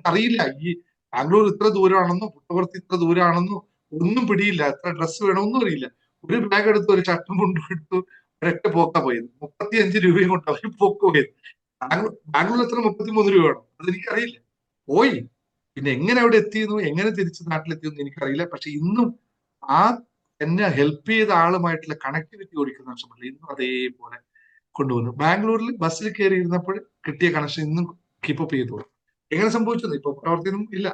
അറിയില്ല, ഈ ബാംഗ്ലൂർ ഇത്ര ദൂരമാണെന്നോ പുട്ടവർത്തി ഇത്ര ദൂരമാണെന്നോ ഒന്നും പിടിയില്ല. എത്ര ഡ്രസ്സ് വേണം ഒന്നും അറിയില്ല. ഒരു ബാഗ് എടുത്തു, ഒരു ഷർട്ടും കൊണ്ടു എടുത്തു, ഒരൊറ്റ പോക്കാ പോയത്. 35 രൂപയും കൊണ്ട് അവർ പോക്ക് പോയത്. ബാംഗ്ലൂർ എത്ര 33 രൂപ വേണം അതെനിക്കറിയില്ല. പോയി. പിന്നെ എങ്ങനെ അവിടെ എത്തിയെന്നു, എങ്ങനെ തിരിച്ച് നാട്ടിലെത്തിയെന്ന് എനിക്കറിയില്ല. പക്ഷെ ഇന്നും ആ എന്നെ ഹെൽപ്പ് ചെയ്ത ആളുമായിട്ടുള്ള കണക്ടിവിറ്റി ഒരിക്കലും നഷ്ടപ്പെട്ടില്ല. ഇന്നും അതേപോലെ കൊണ്ടുവന്നു. ബാംഗ്ലൂരിൽ ബസ്സിൽ കയറി ഇരുന്നപ്പോൾ കിട്ടിയ കണക്ഷൻ ഇന്നും കീപ്പപ്പ് ചെയ്തു. എങ്ങനെ സംഭവിച്ചത് ഇപ്പൊ പ്രവർത്തനം ഇല്ല.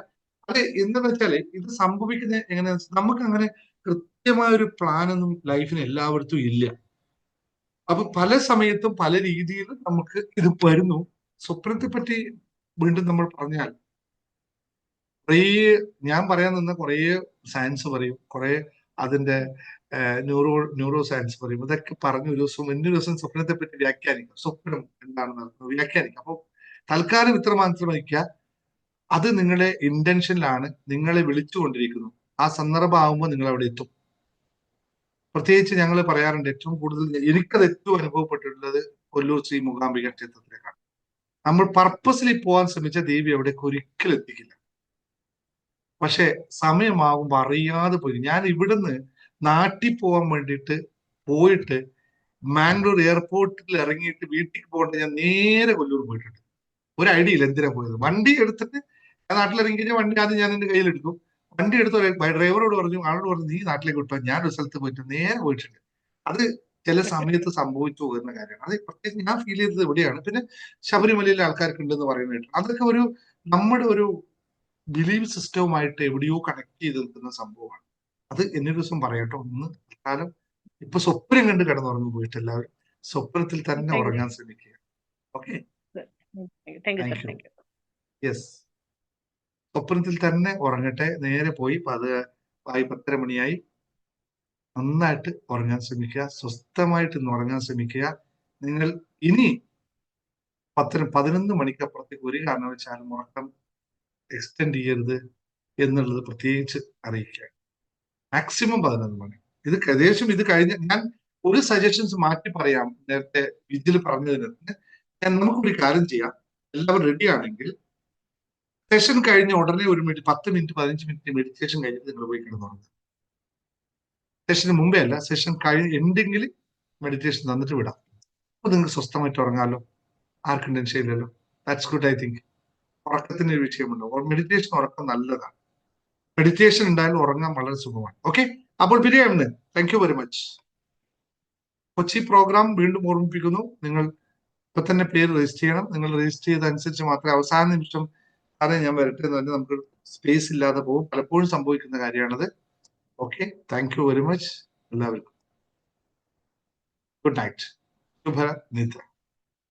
അത് എന്താന്ന് വെച്ചാല് ഇത് സംഭവിക്കുന്നത് എങ്ങനെയാ, നമുക്ക് അങ്ങനെ കൃത്യമായ ഒരു പ്ലാനൊന്നും ലൈഫിന് എല്ലായിടത്തും ഇല്ല. അപ്പൊ പല സമയത്തും പല രീതിയിലും നമുക്ക് ഇത് വരുന്നു. സ്വപ്നത്തെ പറ്റി വീണ്ടും നമ്മൾ പറഞ്ഞാൽ കുറേ ഞാൻ പറയാൻ നിന്ന കുറേ സയൻസ് പറയും, കുറെ അതിന്റെ ന്യൂറോ സയൻസ് പറയും. ഇതൊക്കെ പറഞ്ഞ് ഒരു ദിവസം സ്വപ്നത്തെ പറ്റി വ്യാഖ്യാനിക്കാം. സ്വപ്നം എന്താണെന്ന് വ്യാഖ്യാനിക്കാം. അപ്പൊ തൽക്കാലം ഇത്ര മാത്രം വയ്ക്കുക. അത് നിങ്ങളുടെ ഇന്റൻഷനിലാണ്, നിങ്ങളെ വിളിച്ചുകൊണ്ടിരിക്കുന്നു. ആ സന്ദർഭം ആകുമ്പോൾ നിങ്ങൾ അവിടെ എത്തും. പ്രത്യേകിച്ച് ഞങ്ങൾ പറയാറുണ്ട്, ഏറ്റവും കൂടുതൽ എനിക്കത് ഏറ്റവും അനുഭവപ്പെട്ടിട്ടുള്ളത് കൊല്ലൂർ ശ്രീ മൂകാംബിക ക്ഷേത്രത്തിലേക്കാണ്. നമ്മൾ പർപ്പസിലി പോകാൻ ശ്രമിച്ച ദേവി അവിടേക്ക് ഒരിക്കലും എത്തിക്കില്ല. പക്ഷെ സമയമാകുമ്പോൾ അറിയാതെ പോയി. ഞാൻ ഇവിടുന്ന് നാട്ടിൽ പോകാൻ വേണ്ടിയിട്ട് പോയിട്ട് മാംഗ്ലൂർ എയർപോർട്ടിൽ ഇറങ്ങിയിട്ട് വീട്ടിൽ പോകേണ്ട ഞാൻ നേരെ കൊല്ലൂർ പോയിട്ടുണ്ട്. ഒരു ഐഡിയ ഇല്ല എന്തിനാ പോയത്. വണ്ടി എടുത്തിട്ട് ഞാൻ നാട്ടിലിറങ്ങി കഴിഞ്ഞാൽ വണ്ടി ആദ്യം ഞാൻ എന്റെ കയ്യിലെടുക്കും. വണ്ടി എടുത്ത് ഡ്രൈവറോട് പറഞ്ഞു, ആളോട് പറഞ്ഞു നീ നാട്ടിലേക്ക് വിട്ടോ, ഞാൻ ഒരു സ്ഥലത്ത് പോയിട്ട് നേരെ പോയിട്ടുണ്ട്. അത് ചില സമയത്ത് സംഭവിച്ചു പോകുന്ന കാര്യമാണ്. അത് പ്രത്യേകിച്ച് ഞാൻ ഫീൽ ചെയ്തത് എവിടെയാണ്. പിന്നെ ശബരിമലയിലെ ആൾക്കാർക്ക് ഉണ്ടെന്ന് പറയുന്നത് അതൊക്കെ ഒരു നമ്മുടെ ഒരു ബിലീവ് സിസ്റ്റവുമായിട്ട് എവിടെയോ കണക്ട് ചെയ്ത് നിൽക്കുന്ന സംഭവമാണ്. അത് എന്നൊരു ദിവസം പറയട്ടോ. ഒന്ന് കാലം ഇപ്പൊ സ്വപ്നം കണ്ട് കിടന്നുറങ്ങി പോയിട്ട് എല്ലാവരും സ്വപ്നത്തിൽ തന്നെ ഉറങ്ങാൻ ശ്രമിക്കുക. Okay, thank U. യെസ്, സ്വപ്നത്തിൽ തന്നെ ഉറങ്ങട്ടെ. നേരെ പോയി 10 മണിയായി. നന്നായിട്ട് ഉറങ്ങാൻ ശ്രമിക്കുക. സ്വസ്ഥമായിട്ട് ഇന്ന് ഉറങ്ങാൻ ശ്രമിക്കുക. നിങ്ങൾ ഇനി 11 മണിക്കപ്പുറത്തേക്ക് ഒരു കാരണവശാലും ഉറക്കം എക്സ്റ്റെൻഡ് ചെയ്യരുത് എന്നുള്ളത് പ്രത്യേകിച്ച് അറിയിക്കുക. മാക്സിമം 11 മണി. ഇത് ഏകദേശം ഇത് കഴിഞ്ഞ് ഞാൻ ഒരു സജഷൻസ് മാറ്റി പറയാം. നേരത്തെ വിജിൽ പറഞ്ഞതിന് നമുക്കൊരു കാര്യം ചെയ്യാം. എല്ലാവരും റെഡി ആണെങ്കിൽ സെഷൻ കഴിഞ്ഞ ഉടനെ ഒരു 10 മിനിറ്റ് 15 മിനിറ്റ് മെഡിറ്റേഷൻ കഴിഞ്ഞിട്ട് നിങ്ങൾ പോയി കിടന്നുറങ്ങുക. സെഷന് മുമ്പേ അല്ല, സെഷൻ എൻഡിങ്ങിൽ മെഡിറ്റേഷൻ തന്നിട്ട് വിടാം. അപ്പൊ നിങ്ങൾക്ക് സ്വസ്ഥമായിട്ട് ഉറങ്ങാമല്ലോ, ആർക്കും ടെൻഷൻ ഇല്ലല്ലോ. That's good. ഐ തിങ്ക് ഉറക്കത്തിന് ഒരു വിഷയമുണ്ടോ? മെഡിറ്റേഷൻ ഉറക്കം നല്ലതാണ്. മെഡിറ്റേഷൻ ഉണ്ടായാലും ഉറങ്ങാൻ വളരെ സുഖമാണ്. ഓക്കെ, അപ്പോൾ പിരിയാണ്. Thank you very much. Kochi programme വീണ്ടും ഓർമ്മിപ്പിക്കുന്നു. നിങ്ങൾ ഇപ്പൊ തന്നെ പേര് രജിസ്റ്റർ ചെയ്യണം. നിങ്ങൾ രജിസ്റ്റർ ചെയ്തനുസരിച്ച് മാത്രമേ അവസാന നിമിഷം ഞാൻ വരട്ടെ എന്ന് പറഞ്ഞാൽ നമുക്ക് സ്പേസ് ഇല്ലാതെ പോകും. പലപ്പോഴും സംഭവിക്കുന്ന കാര്യമാണത്. Okay, thank you very much എല്ലാവർക്കും. ഗുഡ് നൈറ്റ്, ശുഭ നിദ്ര.